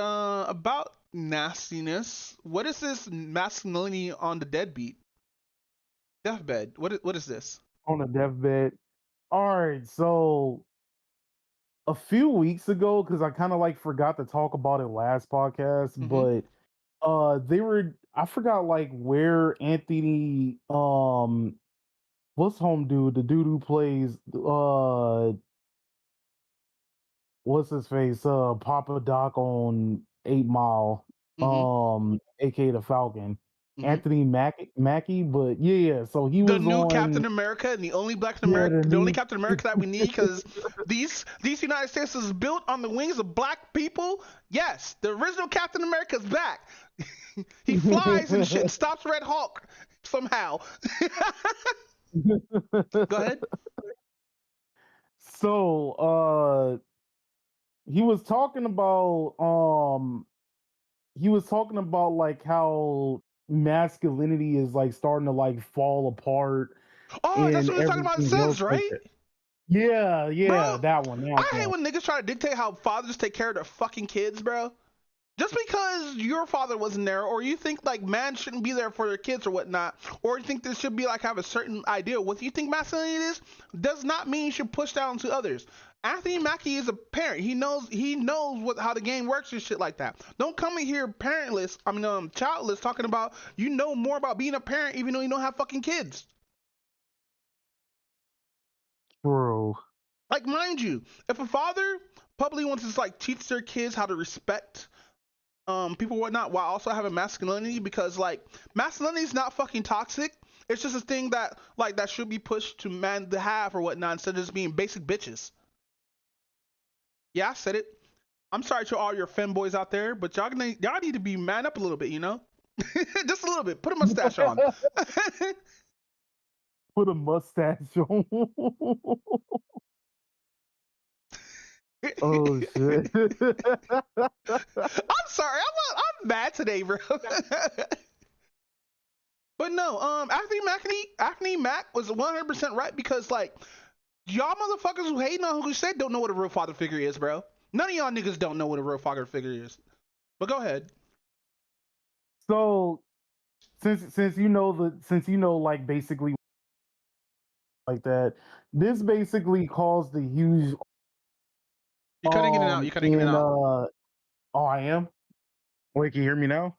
about nastiness, what is this masculinity on the deadbeat? Deathbed. What is this? On the deathbed. All right, so a few weeks ago, because I kind of like forgot to talk about it last podcast, but I forgot like where Anthony what's home dude, the dude who plays what's his face? Papa Doc on 8 Mile, aka the Falcon. Anthony Mackie, but yeah, so he was the new on Captain America and the only Captain America that we need because these United States is built on the wings of black people. Yes, the original Captain America's back. He flies and shit, stops Red Hulk somehow. Go ahead. So he was talking about like how masculinity is like starting to like fall apart. Oh, that's what we're talking about, Sis, right? Yeah, bro, that one. I hate when niggas try to dictate how fathers take care of their fucking kids, bro. Just because your father wasn't there, or you think like man shouldn't be there for their kids or whatnot, or you think this should be like have a certain idea what you think masculinity is, does not mean you should push down to others. Anthony Mackie is a parent. He knows how the game works and shit like that. Don't come in here childless, talking about you know more about being a parent even though you don't have fucking kids. Bro. Like, mind you, if a father publicly wants to like teach their kids how to respect people or whatnot while also having masculinity, because like masculinity is not fucking toxic. It's just a thing that like that should be pushed to man to have or whatnot instead of just being basic bitches. Yeah, I said it. I'm sorry to all your femboys out there, but y'all need to be man up a little bit, you know? Just a little bit. Put a mustache on. Put a mustache on. Oh shit. I'm sorry. I'm mad today, bro. But no, Acne Mac was 100% right because like y'all motherfuckers who hating on who said don't know what a real father figure is, bro. None of y'all niggas don't know what a real father figure is. But go ahead. So since you know like basically like that, this basically caused the huge You're cutting in and out. You're cutting in and out. Oh, I am. Wait, can you hear me now?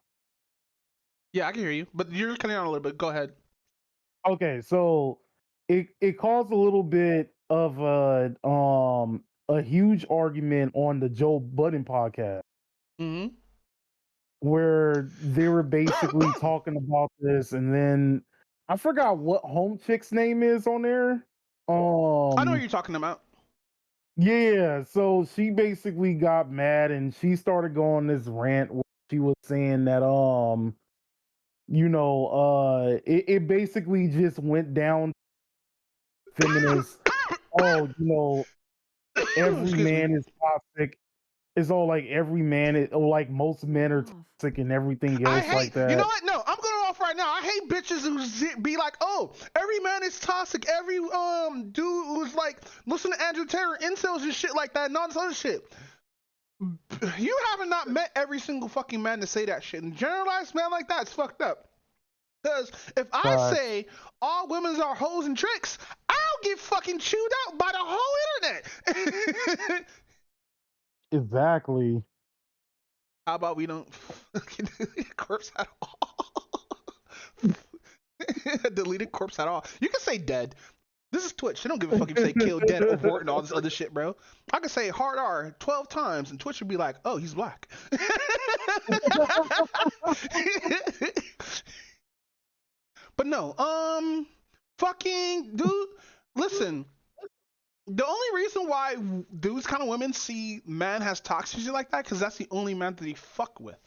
Yeah, I can hear you, but you're cutting out a little bit. Go ahead. Okay, so it caused a little bit of a huge argument on the Joe Budden podcast. Mm-hmm. Where they were basically talking about this, and then I forgot what Home Chick's name is on there. I know what you're talking about. Yeah, so she basically got mad and she started going this rant where she was saying that it basically just went down feminists. Every man is toxic. It's all like every man is, or like most men are toxic and everything else like that. You know what? No, I'm going off right now. I hate bitches who be like, oh, every man is toxic. Every dude who's like listen to Andrew Taylor, incels and shit like that, and all this other shit. You haven't not met every single fucking man to say that shit. And generalized man like that is fucked up. Because if I say all women are hoes and tricks, I'll get fucking chewed out by the whole internet. Exactly. How about we don't corpse at all? Deleted corpse at all. You can say dead. This is Twitch. They don't give a fuck if you say kill, dead, abort, and all this other shit, bro. I can say hard R 12 times, and Twitch would be like, oh, he's black. But no, fucking dude, listen. The only reason why dudes kind of women see man has toxicity like that, because that's the only man that they fuck with.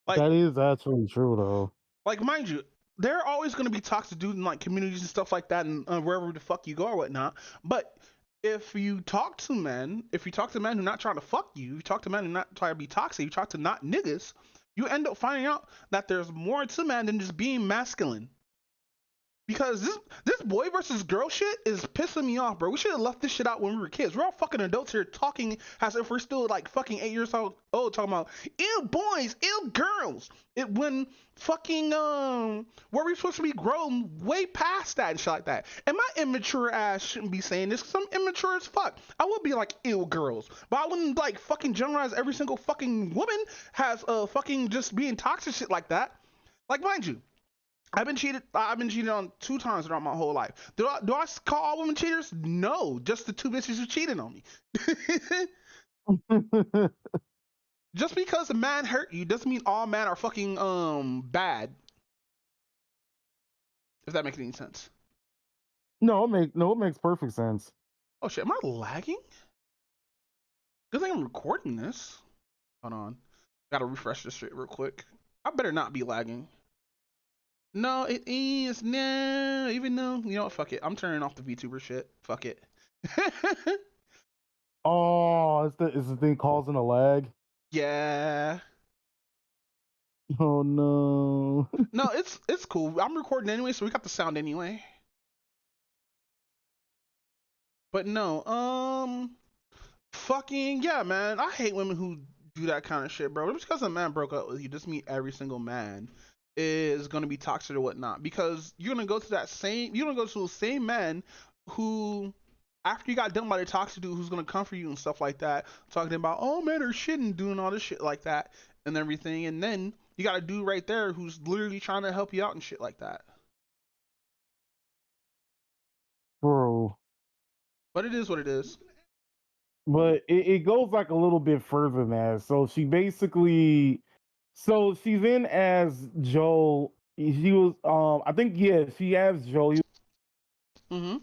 Like, that is actually true though. Like, mind you, there are always going to be toxic dudes in like communities and stuff like that, and wherever the fuck you go or whatnot. But if you talk to men who are not trying to fuck you, you talk to men who are not trying to be toxic, you talk to not niggas, you end up finding out that there's more to man than just being masculine. Because this boy versus girl shit is pissing me off, bro. We should have left this shit out when we were kids. We're all fucking adults here talking as if we're still like fucking 8 years old talking about ew boys, ew girls. When fucking where we supposed to be grown way past that and shit like that. And my immature ass shouldn't be saying this because I'm immature as fuck. I would be like ew girls, but I wouldn't like fucking generalize every single fucking woman has fucking just being toxic shit like that. Like, mind you, I've been cheated on 2 times throughout my whole life. Do I call all women cheaters? No, just the 2 bitches who cheated on me. Just because a man hurt you doesn't mean all men are fucking bad. If that makes any sense. No, it makes perfect sense. Oh shit, am I lagging? Good thing I'm recording this. Hold on. Gotta refresh this shit real quick. I better not be lagging. No, it is no. Even though, you know what? Fuck it. I'm turning off the VTuber shit. Fuck it. Oh, is the thing causing a lag? Yeah. Oh no. No, it's cool. I'm recording anyway, so we got the sound anyway. But no, fucking yeah, man. I hate women who do that kind of shit, bro. Just because a man broke up with you doesn't mean every single man is gonna be toxic or whatnot, because you're gonna go to the same man who, after you got done by the toxic dude who's gonna comfort you and stuff like that, talking about oh men are shit and doing all this shit like that and everything, and then you got a dude right there who's literally trying to help you out and shit like that. Bro. But it is what it is. But it goes like a little bit further than that. So she's in as Joel. She was I think she as Joel. Mm-hmm.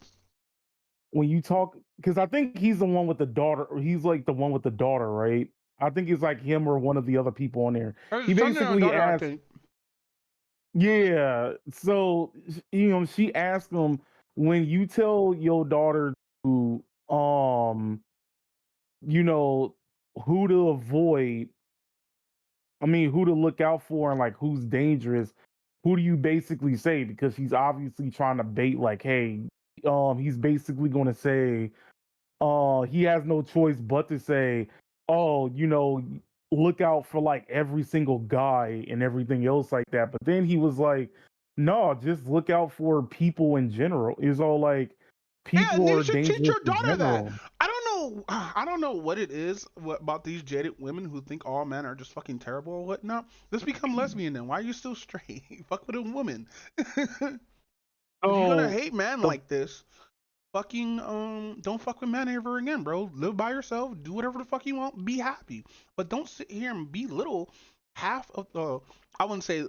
When you talk, because I think he's the one with the daughter. He's like the one with the daughter, right? I think it's like him or one of the other people on there. He basically asked. Yeah. So she asked him, when you tell your daughter to who to avoid, who to look out for and like who's dangerous, who do you basically say? Because he's obviously trying to bait, like, hey, he's basically going to say, he has no choice but to say, oh, look out for like every single guy and everything else like that. But then he was like, no, just look out for people in general. It's all like Yeah, people and you are should teach dangerous your in daughter that. general. I don't know what it is about these jaded women who think all men are just fucking terrible or whatnot. Just become lesbian then. Why are you still straight? Fuck with a woman. If you're gonna Oh, hate men the like this, fucking don't fuck with men ever again, bro. Live by yourself, do whatever the fuck you want, be happy. But don't sit here and belittle half of the, I wouldn't say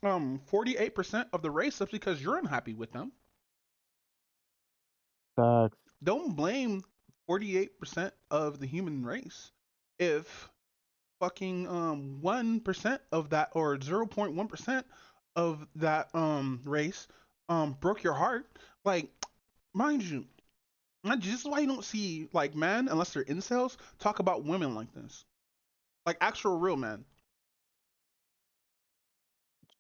48% of the race just because you're unhappy with them. facts. Don't blame 48% of the human race if fucking 1% of that or 0.1% of that race broke your heart. Like, mind you, this is why you don't see like men, unless they're incels, talk about women like this. Like actual real men.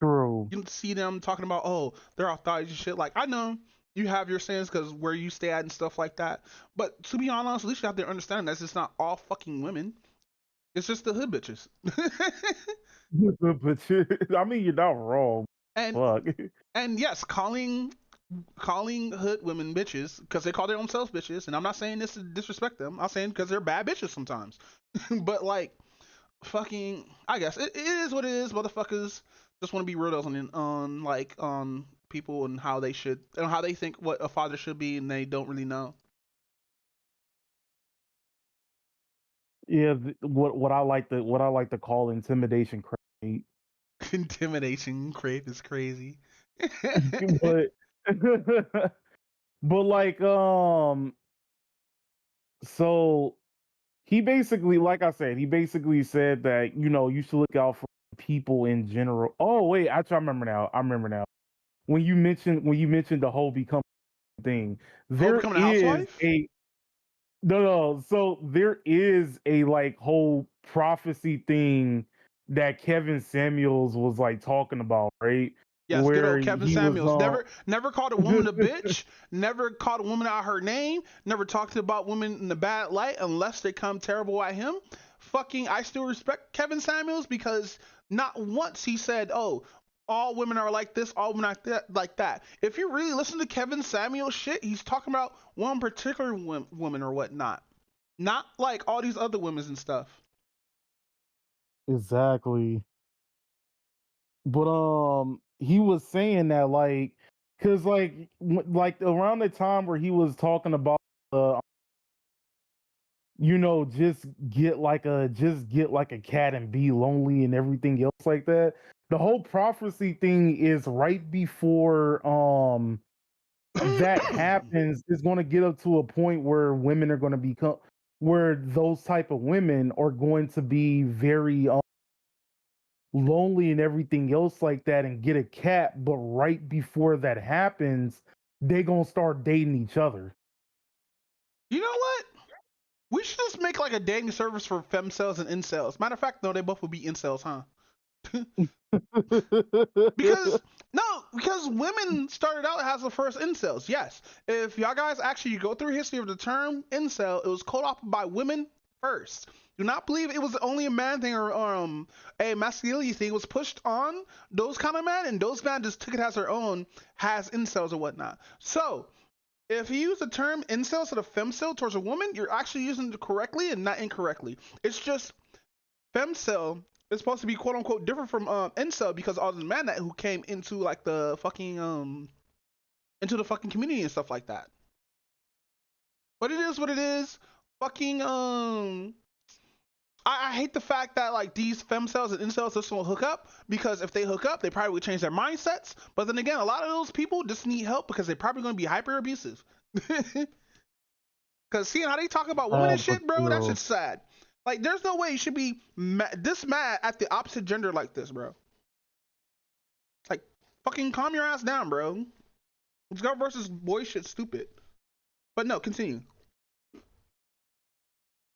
True. You don't see them talking about, oh, they're authorities and shit. Like, I know you have your sins because where you stay at and stuff like that. But to be honest, at least you have to understand that it's not all fucking women. It's just the hood bitches. But I mean, you're not wrong. and Fuck. and yes, calling hood women bitches because they call their own selves bitches. And I'm not saying this to disrespect them. I'm saying because they're bad bitches sometimes. But like, fucking, I guess it is what it is. Motherfuckers just want to be weirdos on people and how they should and how they think what a father should be, and they don't really know. Yeah, what I like to call intimidation crate. Intimidation crepe is crazy. but but like so he basically, like I said, he basically said that you should look out for people in general. Oh wait, actually I remember now. When you mentioned the whole become thing, Oh, there becoming a is housewife? a no. So there is a like whole prophecy thing that Kevin Samuels was like talking about, right? Yes, good Where old Kevin he was Samuels. Never called a woman a bitch. Never called a woman out her name. Never talked about women in a bad light unless they come terrible at him. Fucking, I still respect Kevin Samuels because not once he said, "Oh, all women are like this, all women are like that." If you really listen to Kevin Samuels shit, he's talking about one particular woman or whatnot, not like all these other women and stuff. exactly. But he was saying that like, cause like around the time where he was talking about just get like a cat and be lonely and everything else like that. The whole prophecy thing is right before that happens, is going to get up to a point where women are going to become where those type of women are going to be very lonely and everything else like that and get a cat, but right before that happens, they gonna start dating each other. You know what? We should just make like a dating service for femcels and incels. Matter of fact, no, they both would be incels, huh? because women started out as the first incels. Yes, if y'all guys actually go through history of the term incel, it was co-opted by women first. Do not believe it was only a man thing or a masculinity thing. It was pushed on those kind of men, and those men just took it as their own, has incels or whatnot. So if you use the term incel instead of femcel towards a woman, you're actually using it correctly and not incorrectly. It's just femcel is supposed to be quote unquote different from incel because all the men that who came into like the fucking into the fucking community and stuff like that. But it is what it is. Fucking I hate the fact that like these femcels and incels just won't hook up because if they hook up, they probably would change their mindsets. But then again, a lot of those people just need help because they're probably going to be hyper abusive. Because seeing how they talk about women and But shit, bro, that shit's sad. Like, there's no way you should be this mad at the opposite gender like this, bro. Like, fucking calm your ass down, bro. Girl versus boy shit stupid. But no, continue.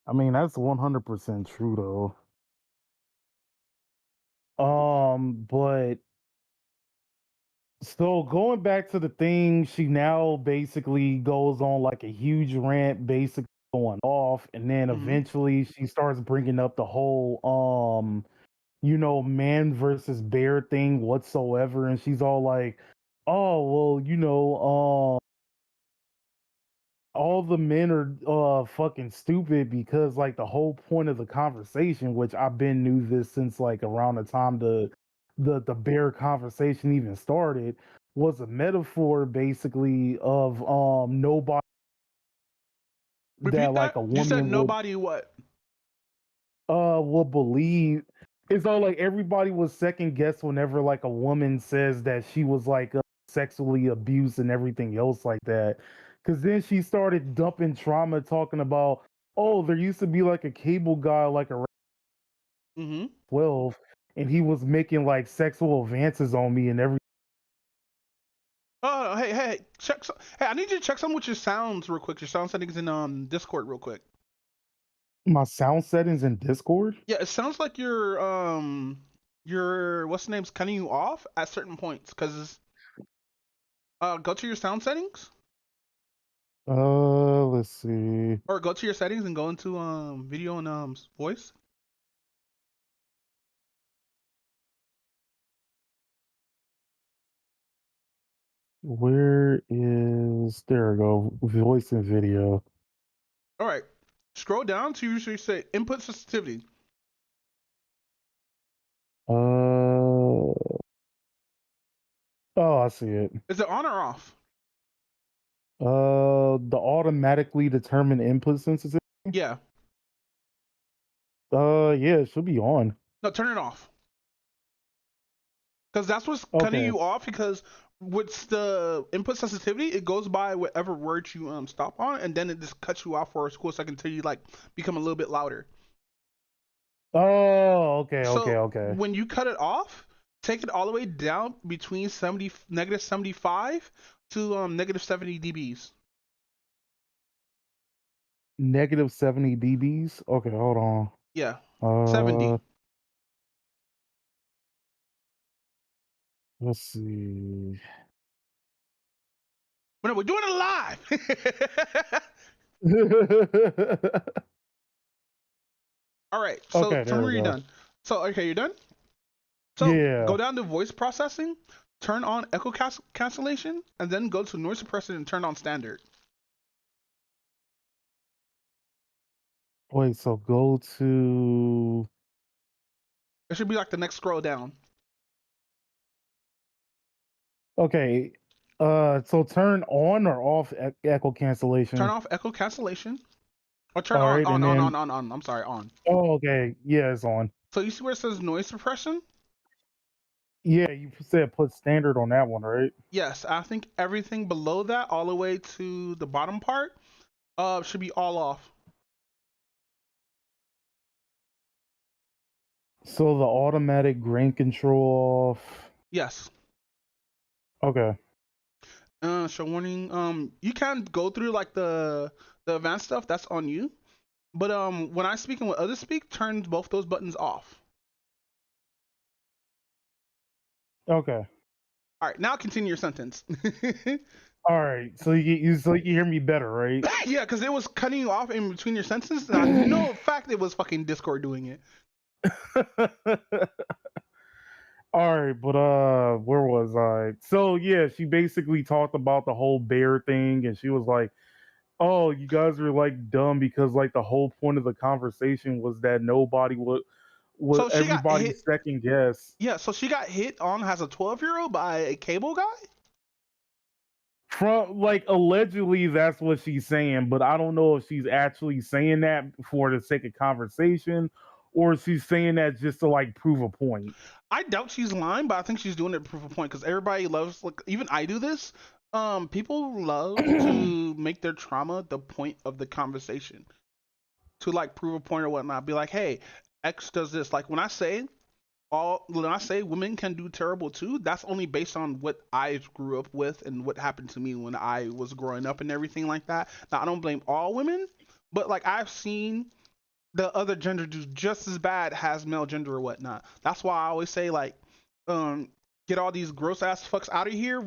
I mean, that's 100% true though. But So going back to the thing, she now basically goes on like a huge rant, basically going off, and then eventually she starts bringing up the whole man versus bear thing whatsoever, and she's all like, "Oh, well, all the men are fucking stupid because like the whole point of the conversation, which I've been knew this since like around the time the bear conversation even started, was a metaphor basically of nobody Repeat that like that. a You said woman nobody what? will believe. It's all like everybody was second guess whenever like a woman says that she was like sexually abused and everything else like that. Cause then she started dumping trauma, talking about, oh, there used to be like a cable guy like around 12, and he was making like sexual advances on me and everything. Oh, hey, check. Hey, I need you to check some with your sounds real quick. Your sound settings in Discord real quick. My sound settings in Discord? Yeah, it sounds like your what's the name's cutting you off at certain points. Cause go to your sound settings. Let's see. Or go to your settings and go into video and voice. Where is there we go, voice and video. All right, scroll down to usually say input sensitivity. Oh, I see it. Is it on or off? The automatically determined input sensitivity. Yeah. Yeah, it should be on. No, turn it off. Because that's what's cutting Okay. you off. Because with the input sensitivity, it goes by whatever word you stop on, and then it just cuts you off for a cool second until you like become a little bit louder. Oh, okay, So okay. when you cut it off, take it all the way down between negative 75 to negative 70 dBs. Negative 70 dBs. Okay, hold on. Yeah. 70. Let's see. But no, we're doing it live. All right. So Okay, tell there me we when you're go. done. So okay, you're done. So Yeah. go down to voice processing, turn on echo cancellation, and then go to noise suppressor and turn on standard. Wait, so go to. It should be like the next scroll down. Okay. So turn on or off echo cancellation. Turn off echo cancellation. Or turn All on, right, on, and on, then. on, on, on. I'm sorry, on. Oh, okay. Yeah, it's on. So you see where it says noise suppression? Yeah, you said put standard on that one, right? Yes, I think everything below that, all the way to the bottom part, should be all off. So the automatic grain control off. Yes. Okay. Show warning. You can go through like the advanced stuff. That's on you. But when I speak and when others speak, turn both those buttons off. Okay. All right, now continue your sentence. All right. So you hear me better, right? Yeah, because it was cutting you off in between your sentences, and I know fact it was fucking Discord doing it. All right, but where was I? So yeah, she basically talked about the whole bear thing, and she was like, "Oh, you guys are like dumb because like the whole point of the conversation was that nobody would So she got everybody hit. second guess." Yeah, so she got hit on as a 12-year-old by a cable guy. From like allegedly, that's what she's saying, but I don't know if she's actually saying that for the sake of conversation, or she's saying that just to like prove a point. I doubt she's lying, but I think she's doing it to prove a point because everybody loves, like, even I do this. People love to make their trauma the point of the conversation to like prove a point or whatnot. Be like, hey, X does this. Like when I say women can do terrible too, that's only based on what I grew up with and what happened to me when I was growing up and everything like that. Now I don't blame all women, but like I've seen the other gender do just as bad as male gender or whatnot. That's why I always say like get all these gross ass fucks out of here,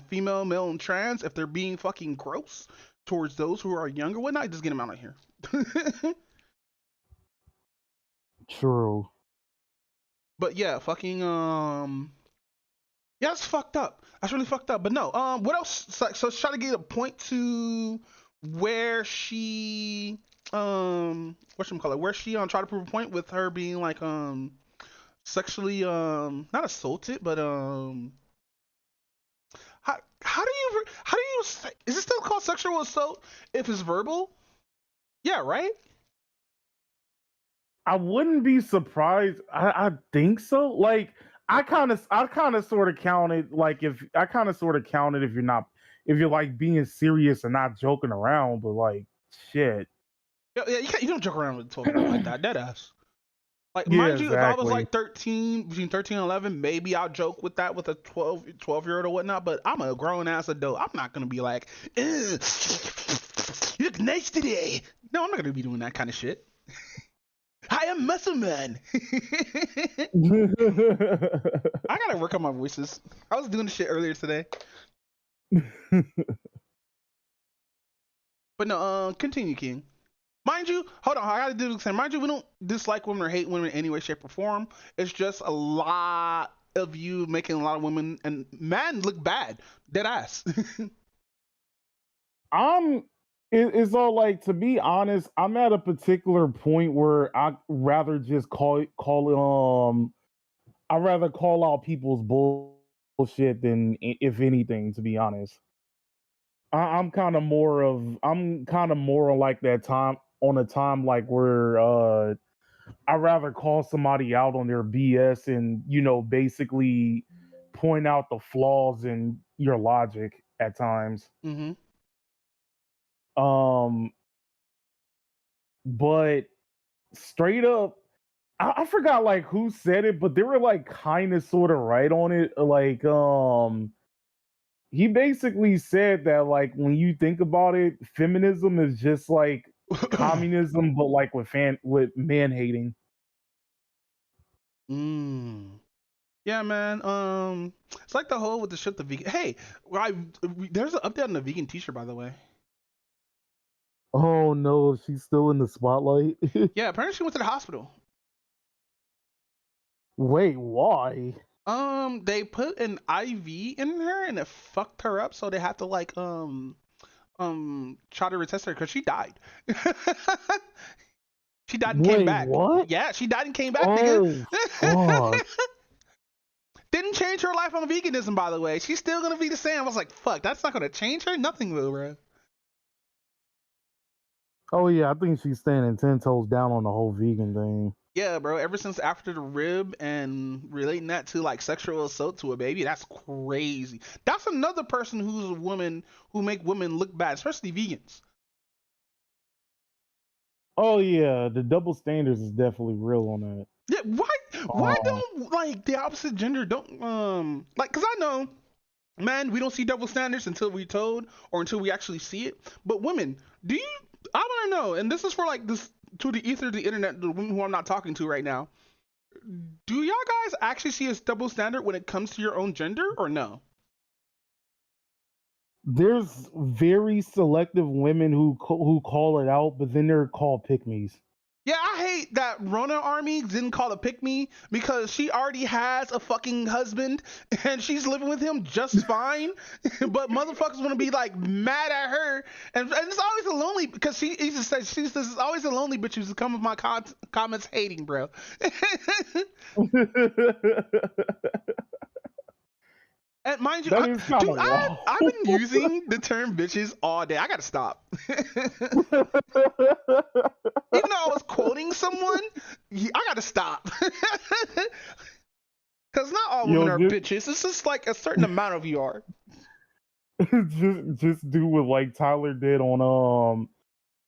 female, male, and trans, if they're being fucking gross towards those who are younger, whatnot, just get them out of here. True. But yeah, fucking yeah, that's fucked up. That's really fucked up. But no, what else? So try to get a point to where she whatchamacallit, where she try to prove a point with her being like sexually not assaulted, but how do you say, is it still called sexual assault if it's verbal? Yeah, right? I wouldn't be surprised. I think so. Like I kind of sort of counted like if you're like being serious and not joking around, but like shit. Yeah, you don't joke around with 12 like that. Dead ass. Like, Yeah, mind you, if I was exactly. like 13, between 13 and 11, maybe I'll joke with that with a 12-year-old or whatnot, but I'm a grown ass adult. I'm not going to be like, you look nice today. No, I'm not going to be doing that kind of shit. I am Muscle Man. I got to work on my voices. I was doing this shit earlier today. But no, continue, King. Mind you, hold on, I gotta do the same. Mind you, we don't dislike women or hate women in any way, shape, or form. It's just a lot of you making a lot of women and men look bad. Dead ass. It's all like, to be honest, I'm at a particular point where I'd rather just call out people's bullshit than, if anything, to be honest. I'm kind of more like that time on a time like where I'd rather call somebody out on their BS and, you know, basically point out the flaws in your logic at times. Mm-hmm. But straight up, I forgot like who said it, but they were like kind of sort of right on it. Like, he basically said that like when you think about it, feminism is just like communism, but like with man hating. Yeah, man. It's like the whole with the shit the vegan. Hey, there's an update on the vegan t-shirt, by the way. Oh no, she's still in the spotlight. Yeah, apparently she went to the hospital. Wait, why? They put an IV in her and it fucked her up, so they have to like try to retest her because she died. She died and came back. What? Yeah, she died and came back, nigga. Fuck. Didn't change her life on veganism, by the way. She's still gonna be the same. I was like, fuck, that's not gonna change her. Nothing will, bro. Oh yeah, I think she's standing 10 toes down on the whole vegan thing. Yeah, bro. Ever since after the rib and relating that to like sexual assault to a baby, that's crazy. That's another person who's a woman who make women look bad, especially vegans. Oh yeah, the double standards is definitely real on that. Yeah, why don't like the opposite gender don't like, cause I know, man, we don't see double standards until we're told or until we actually see it. But women, I want to know, and this is for like this to the ether, the internet, the women who I'm not talking to right now. Do y'all guys actually see a double standard when it comes to your own gender, or no? There's very selective women who call it out, but then they're called pick-me's. Yeah, I hate that Rona Army didn't call a pick-me because she already has a fucking husband and she's living with him just fine. But motherfuckers want to be like mad at her, and it's always a lonely, because she just says this is always a lonely bitch who's come with my comments hating, bro. And mind you, dude, I've been using the term bitches all day. I gotta stop. Even though I was quoting someone, I gotta stop. Because not all women are bitches. It's just like a certain amount of you are. just do what like Tyler did on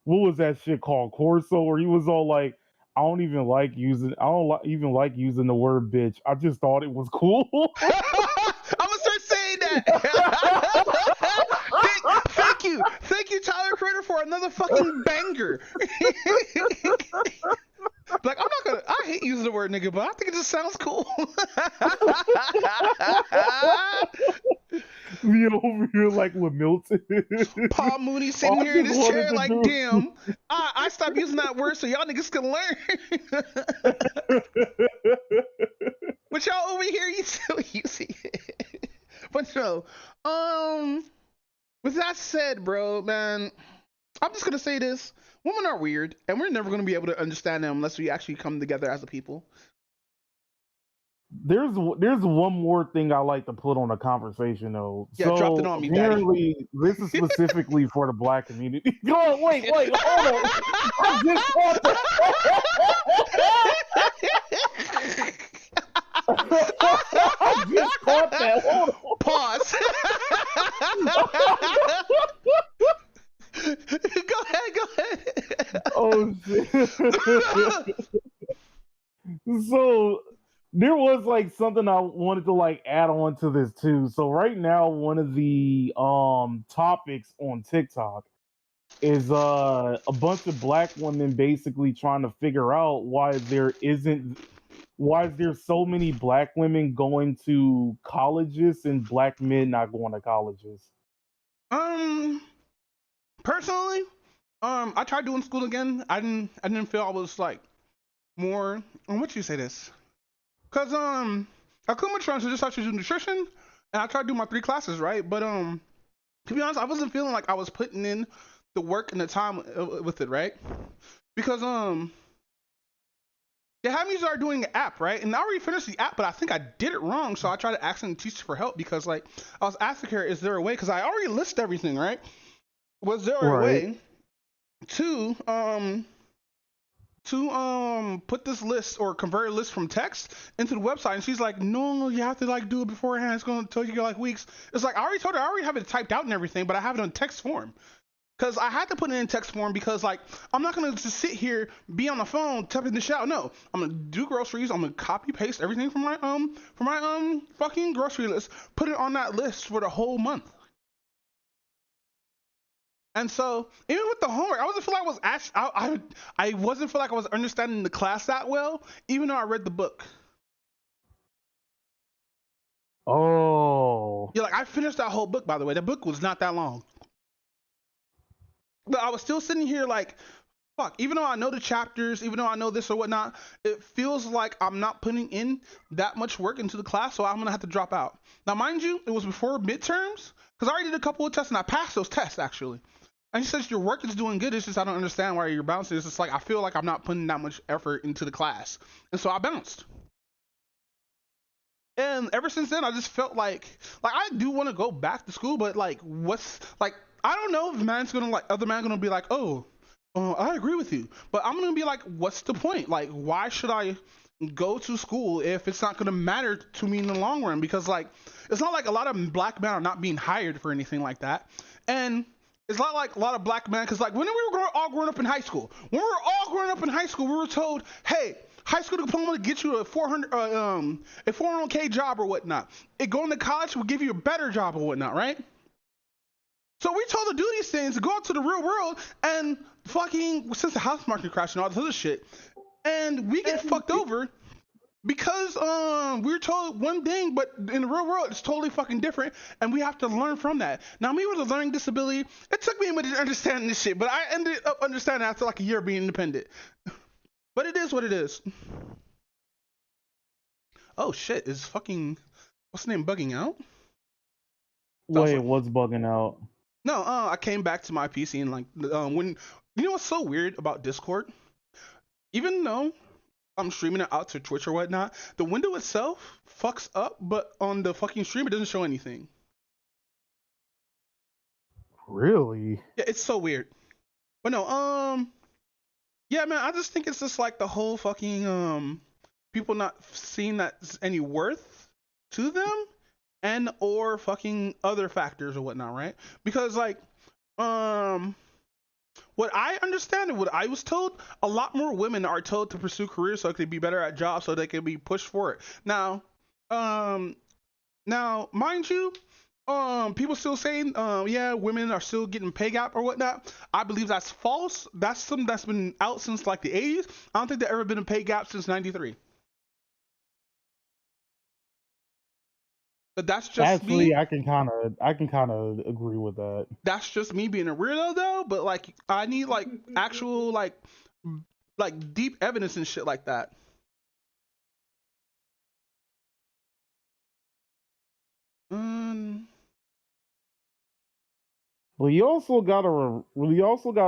what was that shit called, Corso, where he was all like, I don't even like using the word bitch. I just thought it was cool. I'm gonna start saying that. Thank you, Tyler Critter, for another fucking banger. Like, I hate using the word nigga, but I think it just sounds cool. Me over here like with Milton. Paul Mooney sitting here in just his wanted chair to like, do- damn, I stopped using that word so y'all niggas can learn. But y'all over here, you still using it. But no, with that said, bro, man, I'm just gonna say this: women are weird, and we're never gonna be able to understand them unless we actually come together as a people. There's one more thing I like to put on a conversation though. Yeah, drop it on me, daddy. Apparently, this is specifically for the black community. Go on, wait, hold on. I just caught that. I just caught that. Hold on. Pause. Go ahead. Oh shit. So there was like something I wanted to like add on to this too. So right now, one of the topics on TikTok is a bunch of black women basically trying to figure out why is there so many black women going to colleges and black men not going to colleges? Personally, I tried doing school again. I didn't feel I was like more. What you say this? Cause I quit my trans, so just started to do nutrition, and I tried to do my 3 classes, right? But to be honest, I wasn't feeling like I was putting in the work and the time with it, right? Because they had me start doing an app, right? And I already finished the app, but I think I did it wrong, so I tried to ask the teacher for help because like I was asking her, is there a way? Because I already listed everything, right? Was there a way to put this list or convert a list from text into the website? And she's like, no, you have to like do it beforehand. It's going to take you like weeks. It's like I already told her I already have it typed out and everything, but I have it in text form. Because I had to put it in text form because like I'm not gonna just sit here, be on the phone, typing this out. No, I'm gonna do groceries. I'm gonna copy paste everything from my fucking grocery list, put it on that list for the whole month. And so even with the homework, I wasn't feel like I was I wasn't feel like I was understanding the class that well, even though I read the book. Oh. Yeah, like I finished that whole book, by the way. The book was not that long. But I was still sitting here like, fuck, even though I know the chapters, even though I know this or whatnot, it feels like I'm not putting in that much work into the class, so I'm going to have to drop out. Now, mind you, it was before midterms, because I already did a couple of tests, and I passed those tests, actually. And she says, your work is doing good, it's just I don't understand why you're bouncing. It's just like, I feel like I'm not putting that much effort into the class. And so I bounced. And ever since then, I just felt like I do want to go back to school, but like, what's, like, I don't know if other man's gonna be like, oh, I agree with you. But I'm gonna be like, what's the point? Like, why should I go to school if it's not gonna matter to me in the long run? Because like, it's not like a lot of black men are not being hired for anything like that. And it's not like a lot of black men, because like when we were all growing up in high school, we were told, hey, high school diploma to get you a 401k job or whatnot. Going to college will give you a better job or whatnot, right? So we told to do these things, to go out to the real world, and fucking, since the house market crashed and all this other shit, and we get fucked over because we were told one thing, but in the real world it's totally fucking different, and we have to learn from that. Now, me with a learning disability, it took me a minute to understand this shit, but I ended up understanding after like a year being independent. But it is what it is. Oh shit, is fucking, what's the name, bugging out? Wait, what's bugging out? No, I came back to my PC and like, when, you know what's so weird about Discord? Even though I'm streaming it out to Twitch or whatnot, the window itself fucks up, but on the fucking stream, it doesn't show anything. Really? Yeah, it's so weird. But no, yeah, man, I just think it's just like the whole fucking, people not seeing that's any worth to them, and or fucking other factors or whatnot, right? Because like, what I understand and what I was told, a lot more women are told to pursue careers so they can be better at jobs, so they can be pushed for it. Now, mind you, people still saying, yeah, women are still getting pay gap or whatnot. I believe that's false. That's something that's been out since like the 80s. I don't think there's ever been a pay gap since '93. But that's just Actually, me. I can kind of agree with that. That's just me being a weirdo though. But like, I need like actual like deep evidence and shit like that. Well, you also gotta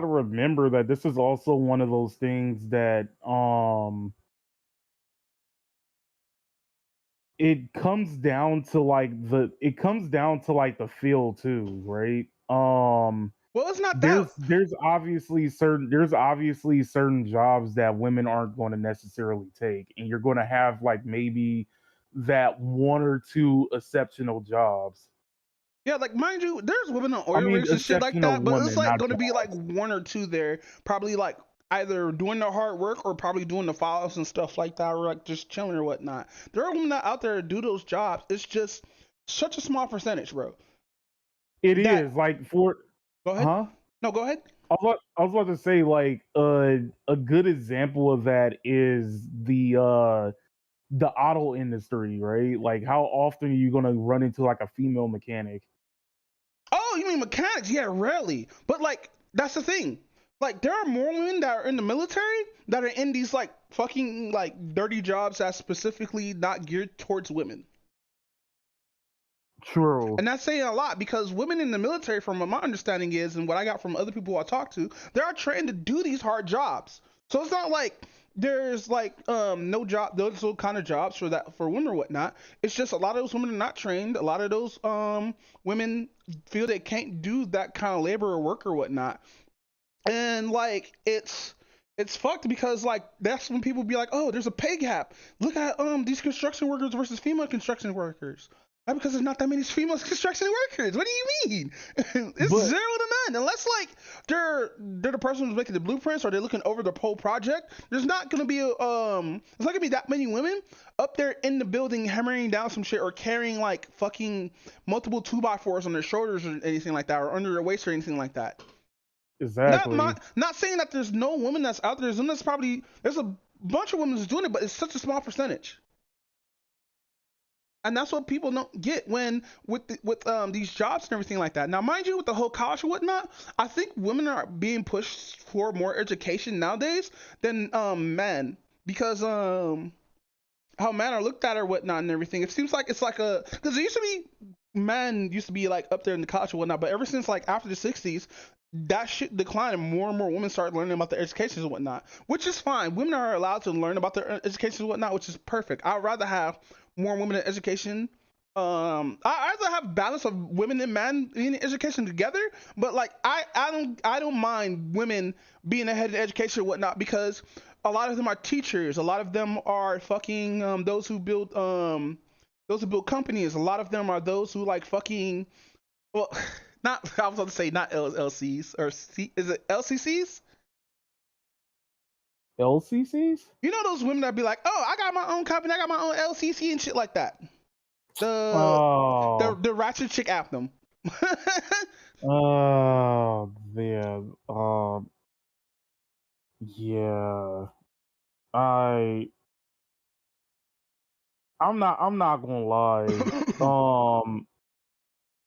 remember that this is also one of those things that it comes down to like the feel too, right? Well, it's not that. There's obviously certain jobs that women aren't going to necessarily take, and you're going to have like maybe that one or two exceptional jobs. Yeah, like mind you, there's women on I oil mean, rigs and shit like that, exceptional but it's women, like not going to be like jobs. one or two there, probably like either doing the hard work or probably doing the files and stuff like that, or like just chilling or whatnot. There are women out there that do those jobs. It's just such a small percentage, bro. It is like for. Go ahead. Huh? No, go ahead. I was about to say like a good example of that is the auto industry, right? Like how often are you gonna run into like a female mechanic? Oh, you mean mechanics? Yeah, rarely. But like that's the thing. Like there are more women that are in the military that are in these like fucking like dirty jobs that's specifically not geared towards women. True. And that's saying a lot because women in the military, from what my understanding is, and what I got from other people I talk to, they are trained to do these hard jobs. So it's not like there's like no job, those kind of jobs for women or whatnot. It's just a lot of those women are not trained. A lot of those women feel they can't do that kind of labor or work or whatnot. And like it's fucked because like that's when people be like, oh, there's a pay gap. Look at these construction workers versus female construction workers. Not because there's not that many female construction workers. What do you mean? It's 0 to none. Unless like they're the person who's making the blueprints or they're looking over the whole project. There's not gonna be there's not gonna be that many women up there in the building hammering down some shit or carrying like fucking multiple 2x4s on their shoulders or anything like that or under their waist or anything like that. Exactly. Not saying that there's no woman that's out there. There's a bunch of women that's doing it, but it's such a small percentage. And that's what people don't get when with these jobs and everything like that. Now, mind you, with the whole college and whatnot, I think women are being pushed for more education nowadays than men because how men are looked at or whatnot and everything. It seems like it's like because it used to be men used to be like up there in the college and whatnot, but ever since like after the 60s, that shit declined and more women started learning about their education and whatnot, which is fine. Women are allowed to learn about their education and whatnot, which is perfect. I'd rather have more women in education. I'd rather have balance of women and men in education together, but like I don't mind women being ahead in education and whatnot because a lot of them are teachers, a lot of them are fucking those who build companies, a lot of them are those who like fucking well not I was about to say not LLCs or is it LCCs? LCCs? You know those women that be like, oh, I got my own company, I got my own LCC and shit like that. The ratchet chick anthem. Oh, yeah. Yeah. I'm not gonna lie.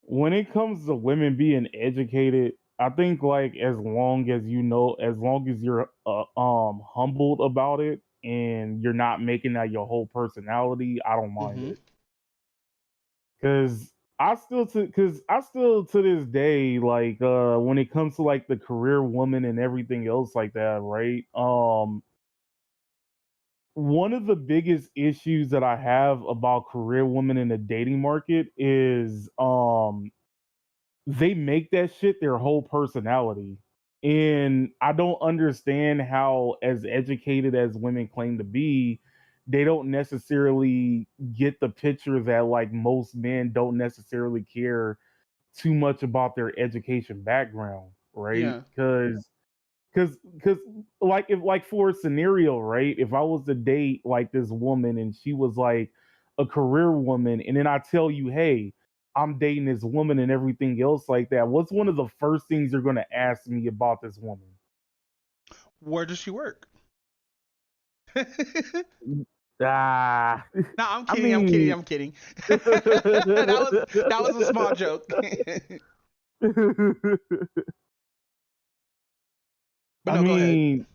When it comes to women being educated, I think like as long as you're humbled about it and you're not making that your whole personality, I don't mind it. Cause I still to this day like when it comes to like the career woman and everything else like that, right? One of the biggest issues that I have about career women in the dating market is they make that shit their whole personality. And I don't understand how, as educated as women claim to be, they don't necessarily get the picture that like most men don't necessarily care too much about their education background, right? Yeah. Because like if like for a scenario, right? If I was to date like this woman and she was like a career woman, and then I tell you, hey, I'm dating this woman and everything else like that, what's one of the first things you're gonna ask me about this woman? Where does she work? Ah, No, I'm I kidding. I'm mean- kidding. I'm kidding. that was a small joke. But I no, go ahead. mean,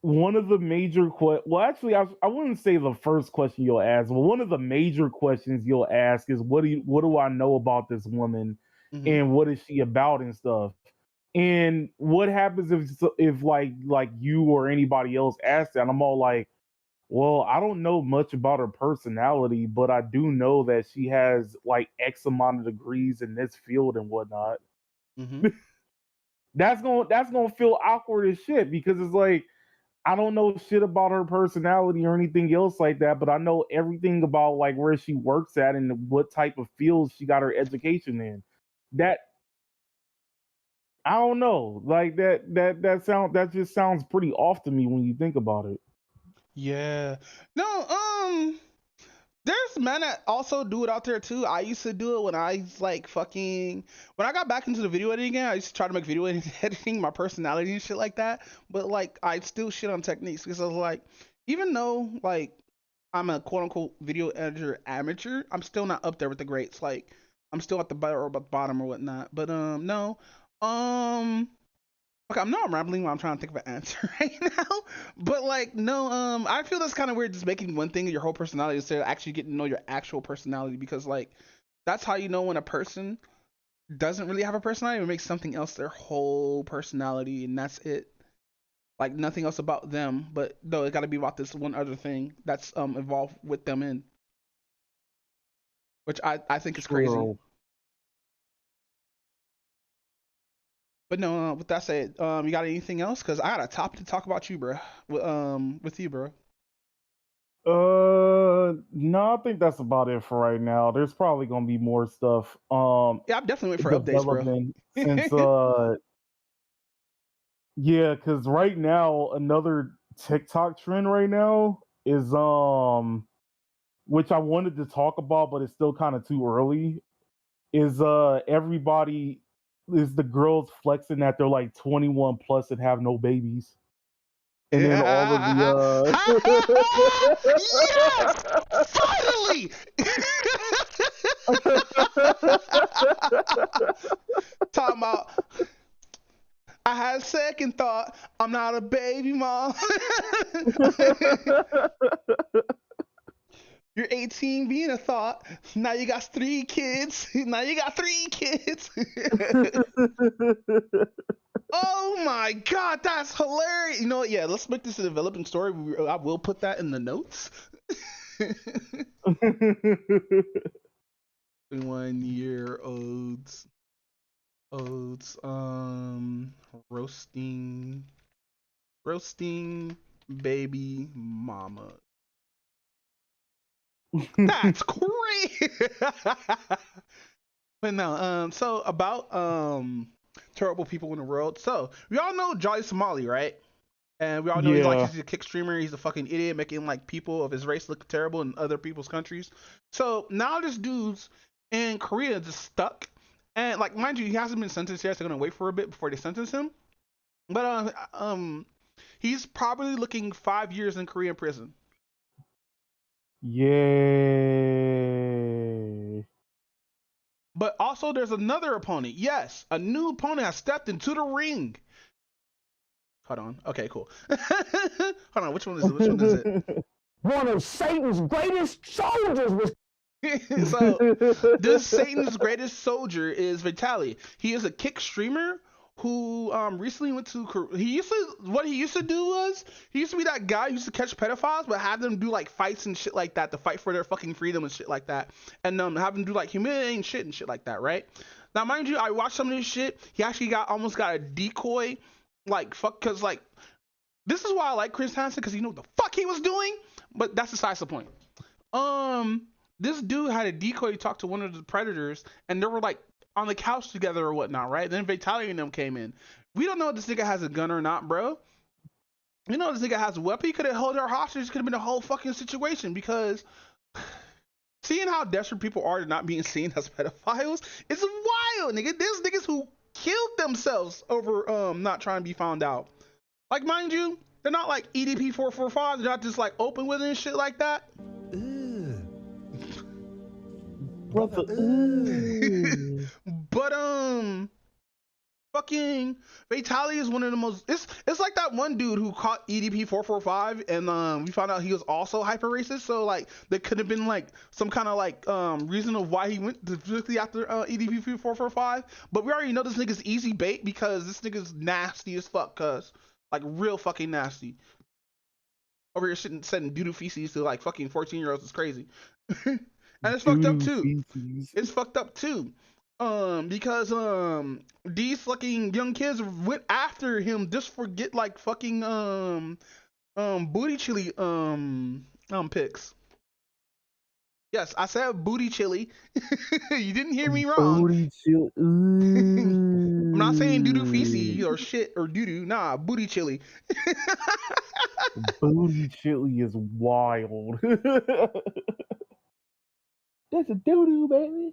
one of the major well, actually, I wouldn't say the first question you'll ask, but one of the major questions you'll ask is, what do I know about this woman, Mhm. and what is she about and stuff. And what happens if like you or anybody else asks that? I'm all like, well, I don't know much about her personality, but I do know that she has like X amount of degrees in this field and whatnot. Mhm. That's gonna feel awkward as shit, because it's like, I don't know shit about her personality or anything else like that, but I know everything about like where she works at and what type of fields she got her education in. That I don't know, like that just sounds pretty off to me when you think about it. Yeah. No, there's men that also do it out there too. I used to do it when I was like when I got back into the video editing again. I used to try to make video editing my personality and shit like that. But like I still shit on techniques, because I was like, even though like I'm a quote unquote video editor amateur, I'm still not up there with the greats. Like I'm still at the bottom or whatnot. But no. Okay, I'm rambling while I'm trying to think of an answer right now. But like, no, I feel that's kind of weird, just making one thing your whole personality instead of actually getting to know your actual personality, because like that's how you know when a person doesn't really have a personality or makes something else their whole personality, and that's it. Like nothing else about them, but no, it got to be about this one other thing that's involved with them in, which I think is crazy. True. But no, with that said, you got anything else? Because I got a topic to talk about you, bro. With you, bro. No, I think that's about it for right now. There's probably gonna be more stuff. Yeah, I'm definitely waiting for updates, bro. Since yeah, because right now another TikTok trend right now is which I wanted to talk about, but it's still kind of too early. Is everybody is the girls flexing that they're like 21 plus and have no babies. And then all of the yes! Finally! Talking about, I had a second thought. I'm not a baby mom. You're 18 being a thought. Now you got 3 kids. Now you got 3 kids. Oh my god, that's hilarious. You know what? Yeah, let's make this a developing story. I will put that in the notes. 21-year-olds. Roasting baby mama. That's great. But no, so about terrible people in the world. So we all know Jolly Somali, right? And we all know he's a kick streamer. He's a fucking idiot, making like people of his race look terrible in other people's countries. So now this dude's in Korea just stuck. And like, mind you, he hasn't been sentenced yet. So they're gonna wait for a bit before they sentence him. But he's probably looking 5 years in Korean prison. Yay. But also there's another opponent. Yes, a new opponent has stepped into the ring. Hold on. Okay, cool. Hold on. Which one is it? One of Satan's greatest soldiers was. So this Satan's greatest soldier is Vitaly. He is a kick streamer who recently went to what he used to do was he used to be that guy who used to catch pedophiles but have them do like fights and shit like that to fight for their fucking freedom and shit like that, and have them do like humiliating shit and shit like that, right? Now mind you, I watched some of this shit. He actually almost got a decoy, like fuck, because like this is why I like Chris Hansen, because he knew what the fuck he was doing. But that's besides the point. This dude had a decoy to talk to one of the predators, and they were like on the couch together or whatnot, right? Then Vitaly and them came in. We don't know if this nigga has a gun or not, bro. You know, this nigga has a weapon. He could have held her hostage. Could have been a whole fucking situation, because seeing how desperate people are to not being seen as pedophiles, it's wild, nigga. There's niggas who killed themselves over not trying to be found out. Like, mind you, They're not like EDP 445. They're not just like open with it and shit like that. Brother, But fucking Fatality is one of the most. It's like that one dude who caught EDP 445, and we found out he was also hyper racist. So like there could have been like some kind of like reason of why he went specifically after EDP 445. But we already know this nigga's easy bait because this nigga's nasty as fuck, cuz like real fucking nasty. Over here sending doo-doo feces to like fucking 14-year-olds is crazy. And it's fucked up too. It's fucked up too. Because these fucking young kids went after him just for get like fucking booty chili pics. Yes, I said booty chili. You didn't hear me wrong. Booty chili. I'm not saying doo-doo feces or shit or doo-doo. Nah, booty chili. Booty chili is wild. That's a doo-doo, baby.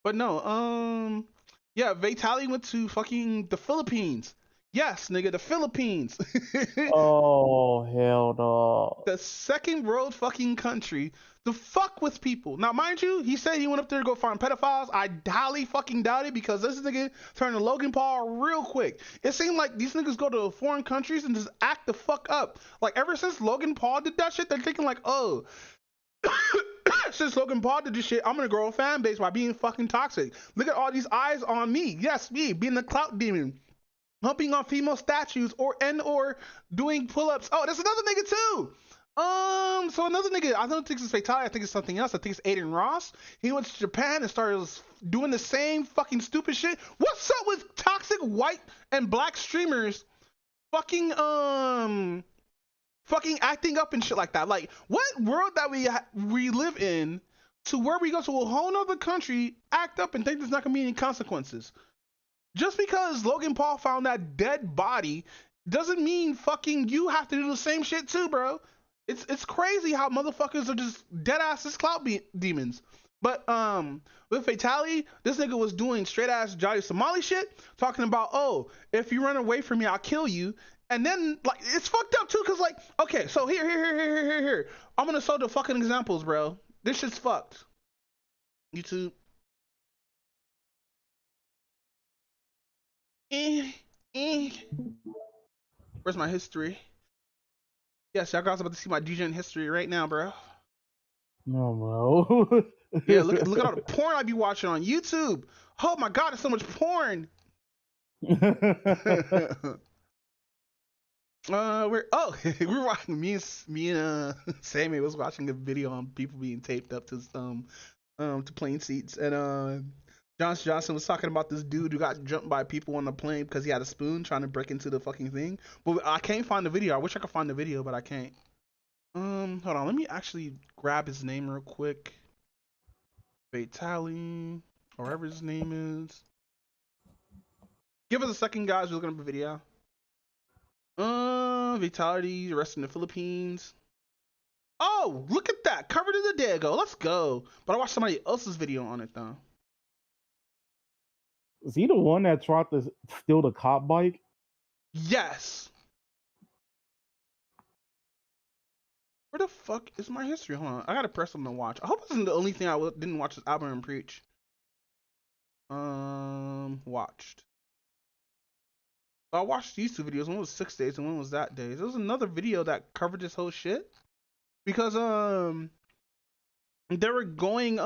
But no, yeah, Fatality went to fucking the Philippines. Yes, nigga, the Philippines. Oh, hell no. The second world fucking country to fuck with people. Now, mind you, he said he went up there to go find pedophiles. I highly fucking doubt it because this nigga turned to Logan Paul real quick. It seemed like these niggas go to foreign countries and just act the fuck up. Like, ever since Logan Paul did that shit, they're thinking like, oh, since Logan Paul did this shit, I'm gonna grow a fan base by being fucking toxic. Look at all these eyes on me. Yes, me, being the clout demon. Humping on female statues or doing pull-ups. Oh, there's another nigga too. So another nigga, I don't think it's Fatality, I think it's something else. I think it's Aiden Ross. He went to Japan and started doing the same fucking stupid shit. What's up with toxic white and black streamers fucking acting up and shit like that? Like, what world that we live in to where we go to a whole nother country, act up and think there's not gonna be any consequences? Just because Logan Paul found that dead body doesn't mean fucking you have to do the same shit too, bro. It's crazy how motherfuckers are just dead asses clout demons. But with Fatality, this nigga was doing straight ass Johnny Somali shit, talking about, oh, if you run away from me, I'll kill you. And then like it's fucked up too, cause like, okay, so here. I'm gonna show the fucking examples, bro. This shit's fucked. YouTube. Where's my history? Yes, y'all guys about to see my DJing history right now, bro. No, bro. Yeah, look at all the porn I be watching on YouTube. Oh my god, there's so much porn. We're watching me and Sammy was watching a video on people being taped up to plane seats, and Johnson was talking about this dude who got jumped by people on the plane because he had a spoon trying to break into the fucking thing. But I can't find the video. I wish I could find the video, but I can't. Hold on. Let me actually grab his name real quick. Fatality, or whatever his name is. Give us a second, guys. We're looking up a video. Fatality, arrested in the Philippines. Oh, look at that. Covered in the Dago. Let's go. But I watched somebody else's video on it, though. Is he the one that tried to steal the cop bike? Yes. Where the fuck is my history? Hold on. I gotta press something to watch. I hope this isn't the only thing I didn't watch this album and preach. Watched. I watched these two videos. One was 6 days and one was that day. There was another video that covered this whole shit. Because they were going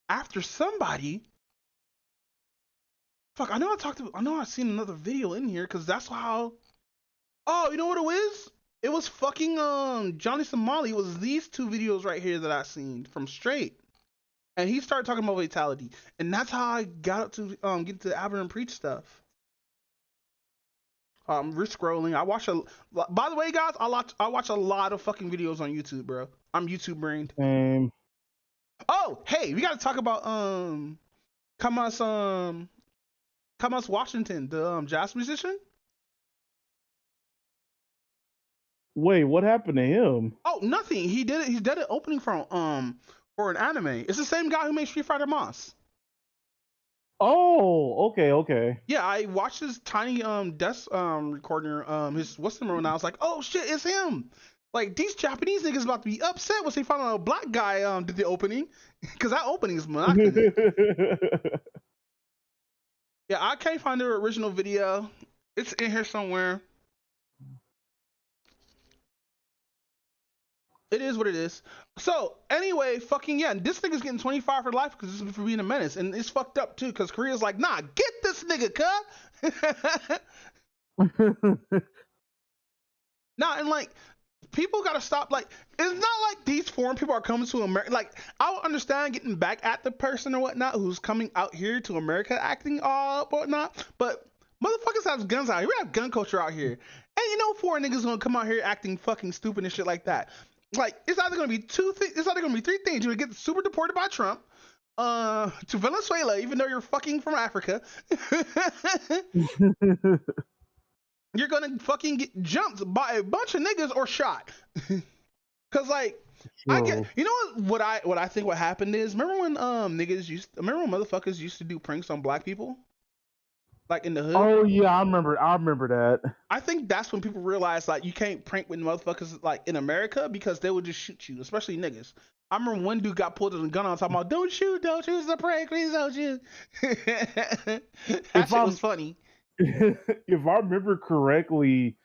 after somebody. Fuck, I know I've seen another video in here because that's how. Oh, you know what it was? It was fucking Johnny Somali. It was these two videos right here that I seen from Straight. And he started talking about Fatality. And that's how I got up to get to the Albert and Preach stuff. We're scrolling. By the way, guys, I watch a lot of fucking videos on YouTube, bro. I'm YouTube brained. Oh, hey, we gotta talk about Kamas Washington, the jazz musician. Wait, what happened to him? Oh, nothing. He did it opening for for an anime. It's the same guy who made Street Fighter Moss. Oh, okay. Yeah, I watched his tiny desk recorder, his what's the name, and I was like, oh shit, it's him. Like, these Japanese niggas about to be upset once they find out a black guy did the opening, because that opening is monotonous. Yeah, I can't find their original video. It's in here somewhere. It is what it is. So anyway, fucking yeah, this nigga's getting 25 for life because this is for being a menace, and it's fucked up too because Korea's like, nah, get this nigga, cut. Nah, and like, people gotta stop. Like, it's not like these foreign people are coming to America. Like, I would understand getting back at the person or whatnot who's coming out here to America acting up or whatnot, but motherfuckers have guns out here. We have gun culture out here, and you know, foreign niggas gonna come out here acting fucking stupid and shit like that. Like, it's either gonna be it's either gonna be three things. You're gonna get super deported by Trump, to Venezuela, even though you're fucking from Africa. You're gonna fucking get jumped by a bunch of niggas or shot. Cause like, I get, you know what I think what happened is, remember when remember when motherfuckers used to do pranks on black people? Like in the hood. Oh yeah, I remember that. I think that's when people realized like you can't prank with motherfuckers like in America because they would just shoot you, especially niggas. I remember one dude got pulled with a gun on talking about don't shoot, it's a prank, please don't shoot. That shit was funny. If I remember correctly,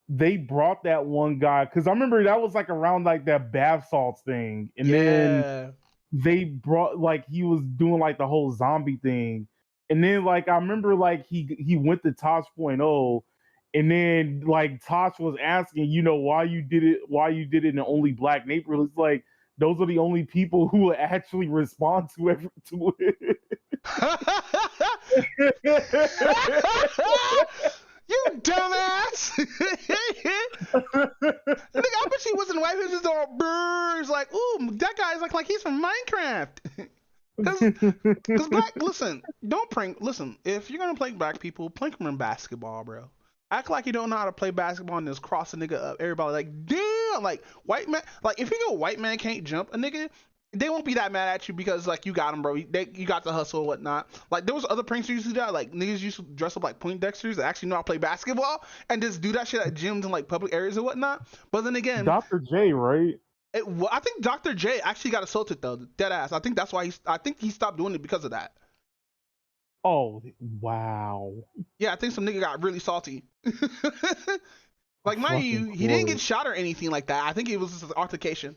they brought that one guy because I remember that was like around like that bath salts thing, and then they brought like he was doing like the whole zombie thing. And then, like, I remember, like, he went to Tosh 0.0, and then, like, Tosh was asking, you know, why you did it in the only black neighborhood. It's like, those are the only people who will actually respond to it. You dumbass! Nigga, I bet she wasn't white. He was just all birds. Like, ooh, that guy's like he's from Minecraft. Cause black, listen, don't prank. Listen, if you're gonna play black people, prank them in basketball, bro. Act like you don't know how to play basketball and just cross a nigga up. Everybody like, damn, like white man. Like if you go white man can't jump a nigga, they won't be that mad at you because like you got him, bro. You got the hustle and whatnot. Like there was other pranks you used to do that. Like niggas used to dress up like Poindexters that actually know how to play basketball and just do that shit at gyms and like public areas and whatnot. But then again, Dr. J, right? I think Dr. J actually got assaulted though, dead ass. I think that's why I think he stopped doing it because of that. Oh wow. Yeah, I think some nigga got really salty. Like mind you, he didn't get shot or anything like that. I think it was just an altercation.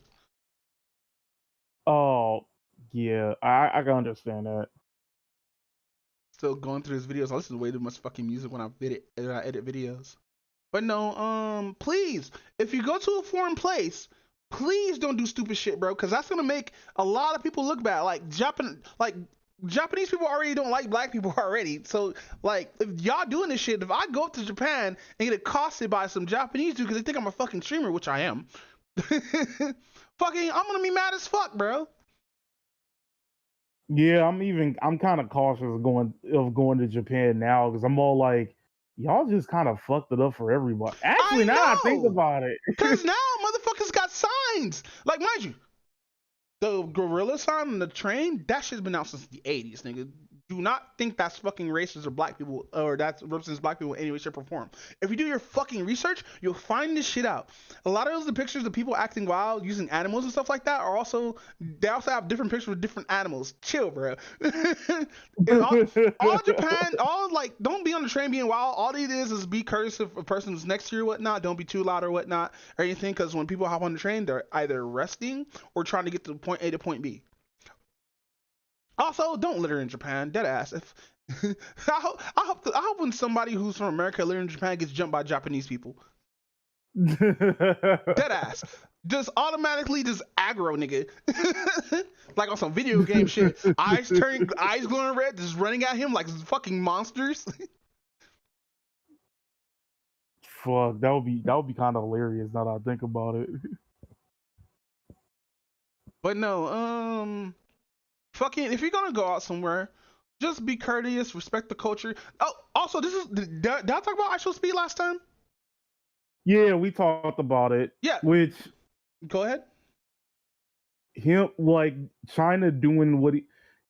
Oh yeah, I can understand that. Still going through his videos. I listen to way too much fucking music when I edit videos. But no, please, if you go to a foreign place, please don't do stupid shit, bro, because that's gonna make a lot of people look bad. Like Japanese people already don't like black people already. So like, if y'all doing this shit, if I go up to Japan and get accosted by some Japanese dude because they think I'm a fucking streamer, which I am, I'm gonna be mad as fuck, bro. Yeah, I'm kind of cautious of going to Japan now because I'm all like, y'all just kind of fucked it up for everybody. Actually, now I think about it, because now motherfuckers got signs. Like, mind you, the gorilla sign on the train, that shit's been out since the 80s, nigga. Do not think that's fucking racist or black people, or that represents black people in any way, shape, or form. If you do your fucking research, you'll find this shit out. A lot of those pictures of people acting wild using animals and stuff like that are also, they also have different pictures with different animals. Chill, bro. all Japan, don't be on the train being wild. All it is be courteous if a person's next to you or whatnot. Don't be too loud or whatnot or anything, because when people hop on the train, they're either resting or trying to get to point A to point B. Also, don't litter in Japan, dead ass. If I hope when somebody who's from America litter in Japan gets jumped by Japanese people. Dead ass. Just automatically just aggro, nigga. Like on some video game shit. Eyes glowing red, just running at him like fucking monsters. Fuck, that would be kind of hilarious now that I think about it. But no, fucking, if you're gonna go out somewhere, just be courteous, respect the culture. Oh, also, did I talk about actual speed last time? Yeah, we talked about it. Yeah. Which, go ahead. him like China doing what he,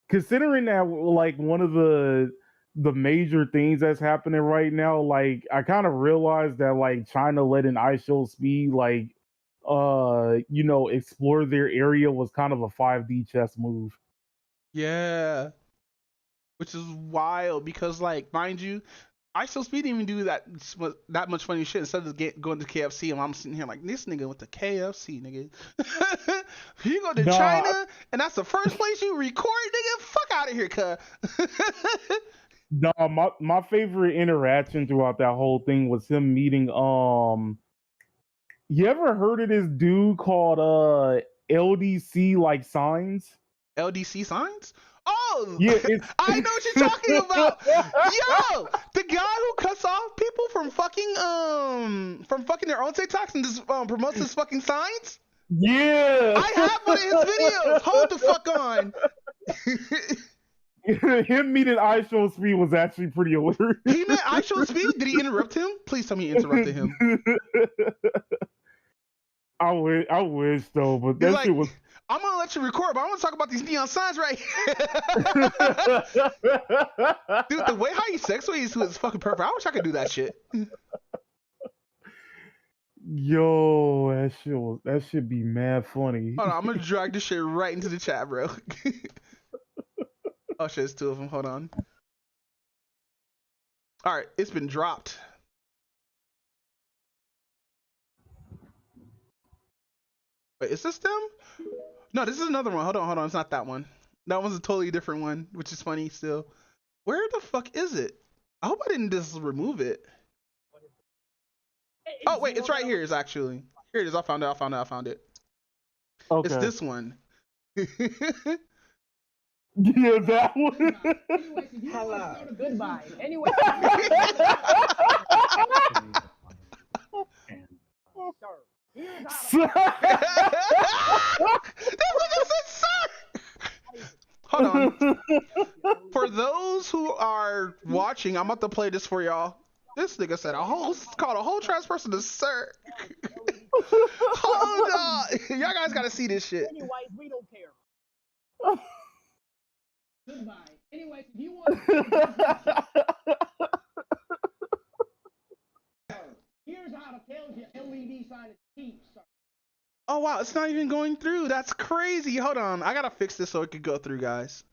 considering that like one of the major things that's happening right now, like I kind of realized that like China letting IShowSpeed like explore their area was kind of a 5D chess move. Yeah, which is wild because, like, mind you, IShowSpeed didn't even do that much funny shit. Instead of going to KFC, and I'm sitting here like, this nigga went to KFC, nigga. You go to China, and that's the first place you record, nigga. Fuck out of here, cuz. No, my favorite interaction throughout that whole thing was him meeting you ever heard of this dude called LDC like signs? LDC signs? Oh, yeah, I know what you're talking about. Yo, the guy who cuts off people from fucking their own TikToks and just promotes his fucking signs. Yeah, I have one of his videos. Hold the fuck on. Him meeting IShowSpeed was actually pretty hilarious. He met IShowSpeed? Did he interrupt him? Please tell me he interrupted him. I wish though, but that shit was. I'm gonna let you record, but I want to talk about these neon signs right here. Dude, the way how he sexuates is fucking perfect. I wish I could do that shit. Yo, that should be mad funny. Hold on, I'm gonna drag this shit right into the chat, bro. Oh shit, it's two of them. Hold on. All right, it's been dropped. Wait, is this them? No, this is another one. Hold on. It's not that one. That one's a totally different one, which is funny still. Where the fuck is it? I hope I didn't just remove it. Oh, wait, it's right here. It's actually. Here it is. I found it. Okay. It's this one. Yeah, that one. Hello. Goodbye. Anyway. Hold on. For those who are watching, I'm about to play this for y'all. This nigga said called a whole trans person a sir. Hold on. Y'all guys gotta see this shit. Anyways, we don't care. Goodbye. Anyways, if you want here's how to tell you LED sign is cheap, sir. Oh wow, it's not even going through. That's crazy. Hold on. I gotta fix this so it could go through, guys.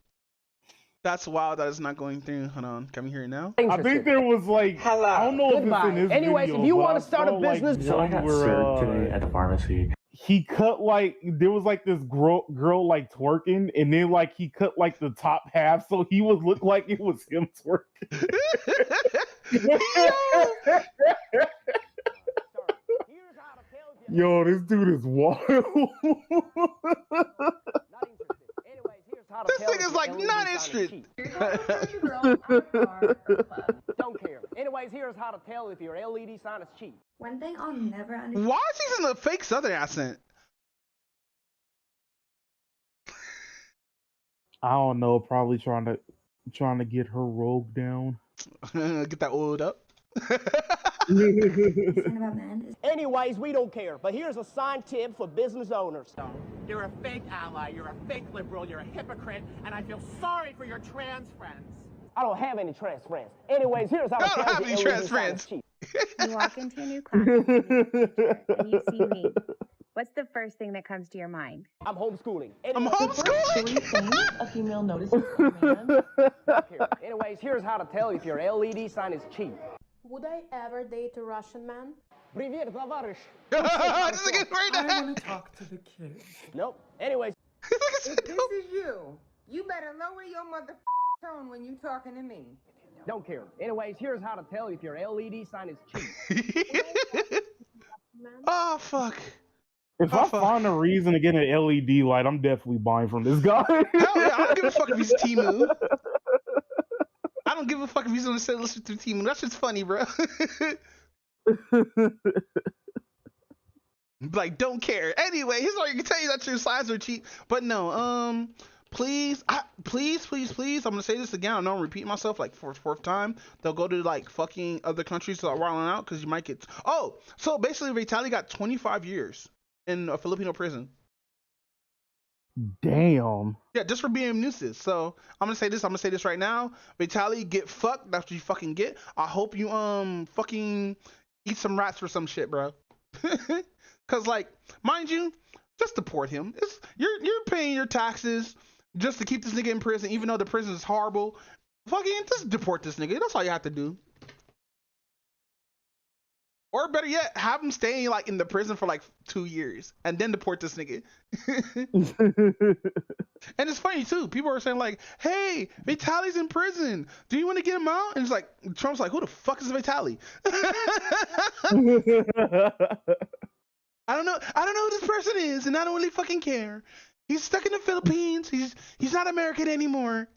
That's wild that it's not going through. Hold on. Can we hear it now? I think there was like, hello. I don't know Goodbye. if it's in this Anyways, video, if you but want I to start a saw, like, business, one I got where, served today at the pharmacy. He cut like, there was like this girl like twerking, and then like he cut like the top half so he would look like it was him twerking. Yo, this dude is wild. This thing is like not interested. Don't care. Anyways, here's how to tell if your LED sign is cheap. One thing I'll never understand. Why is he in a fake Southern accent? I don't know, probably trying to get her rogue down. Get that oiled up. Anyways, we don't care. But here's a sign tip for business owners. You're a fake ally, you're a fake liberal, you're a hypocrite, and I feel sorry for your trans friends. I don't have any trans friends. Anyways, here's how to tell have any trans friends. You walk into a new class and you see me. What's the first thing that comes to your mind? I'm homeschooling. I'm homeschooling? 3 things a female notices from a man. Anyways, here's how to tell if your LED sign is cheap. Would I ever date a Russian man? Привет, товарищ. I want to talk to the kids. Nope. Anyways. If this is you, you better lower your tone when you talking to me. Don't care. Anyways, here's how to tell if your LED sign is cheap. Oh, fuck. If I find a reason to get an LED light, I'm definitely buying from this guy. Hell yeah, I don't give a fuck if he's Temu. I don't give a fuck if he's gonna say listen to Temu. That's just funny, bro. Like, don't care. Anyway, here's what you can tell you that your signs are cheap. But no, please, please, I'm gonna say this again. I know I'm repeating myself like for the 4th time. They'll go to like fucking other countries to wilding out because you might get. Oh, so basically, Vitaly got 25 years in a Filipino prison. Damn. Yeah, just for being a nuisance. So I'm gonna say this right now. Vitaly, get fucked. That's what you fucking get. I hope you fucking eat some rats for some shit, bro. Cause like, mind you, just deport him. You're paying your taxes just to keep this nigga in prison, even though the prison is horrible. Fucking just deport this nigga. That's all you have to do. Or better yet, have him stay like in the prison for like 2 years and then deport this nigga. And it's funny too. People are saying like, "Hey, Vitaly's in prison. Do you want to get him out?" And it's like Trump's like, "Who the fuck is Vitaly?" I don't know who this person is, and I don't really fucking care. He's stuck in the Philippines. He's not American anymore.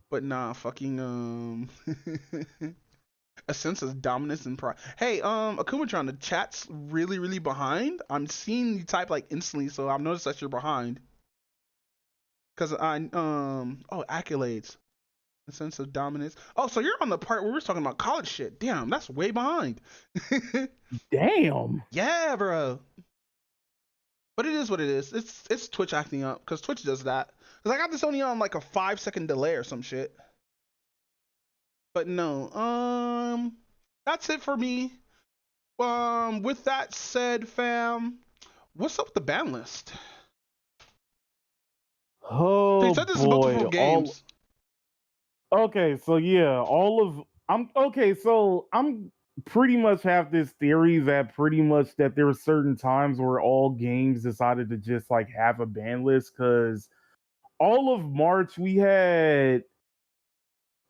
But nah, fucking a sense of dominance and pride. Hey, Akumatron, the chat's really, really behind. I'm seeing you type like instantly, so I've noticed that you're behind. Cause accolades. A sense of dominance. Oh, so you're on the part where we're talking about college shit. Damn, that's way behind. Damn. Yeah, bro. But it is what it is. It's Twitch acting up, cause Twitch does that. Cause I got this only on like a 5-second delay or some shit. But no, that's it for me. With that said, fam, what's up with the ban list? Oh They said this is boy. multiple games. Okay, so yeah, I'm pretty much have this theory that pretty much that there were certain times where all games decided to just like have a ban list, because all of March we had,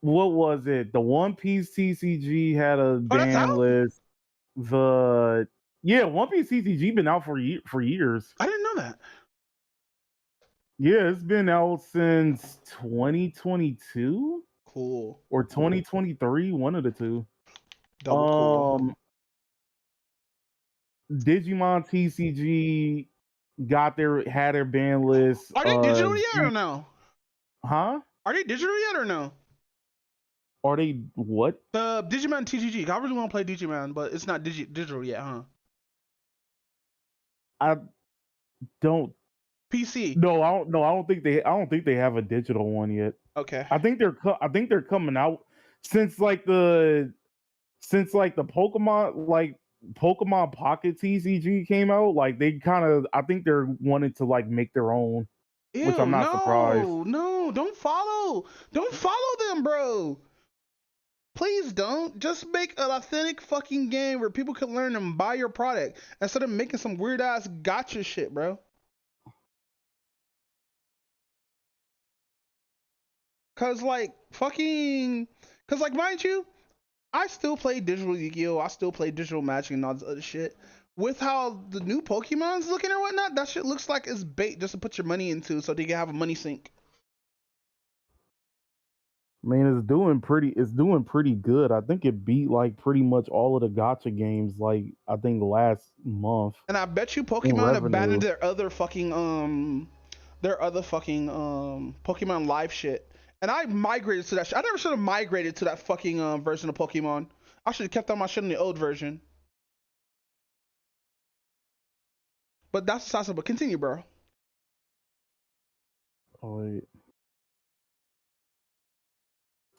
what was it? The One Piece TCG had a ban list. One Piece TCG been out for years. I didn't know that. Yeah, it's been out since 2022. Cool. Or 2023, one of the two. Double cool. Digimon TCG had their ban list. Are they digital yet or no? Huh? Are they digital yet or no? Are they what? The Digimon TCG. I really want to play Digimon, but it's not digital yet, huh? I don't. PC. No, I don't. No, I don't think they have a digital one yet. Okay. I think they're coming out since the Pokemon Pocket TCG came out. Like I think they're wanting to like make their own. Ew, which I'm not surprised. No, don't follow them, bro. Please don't. Just make an authentic fucking game where people can learn and buy your product instead of making some weird ass gotcha shit, bro. Cause like mind you, I still play digital Yu-Gi-Oh! I still play digital Magic and all this other shit. With how the new Pokemon's looking or whatnot, that shit looks like it's bait just to put your money into so they can have a money sink. Man, it's doing pretty good. I think it beat like pretty much all of the gacha games, like I think last month. And I bet you Pokemon abandoned their other fucking Pokemon Live shit. And I migrated to that shit. I never should have migrated to that fucking version of Pokemon. I should have kept all my shit in the old version. But that's awesome. But continue, bro. Oh, wait.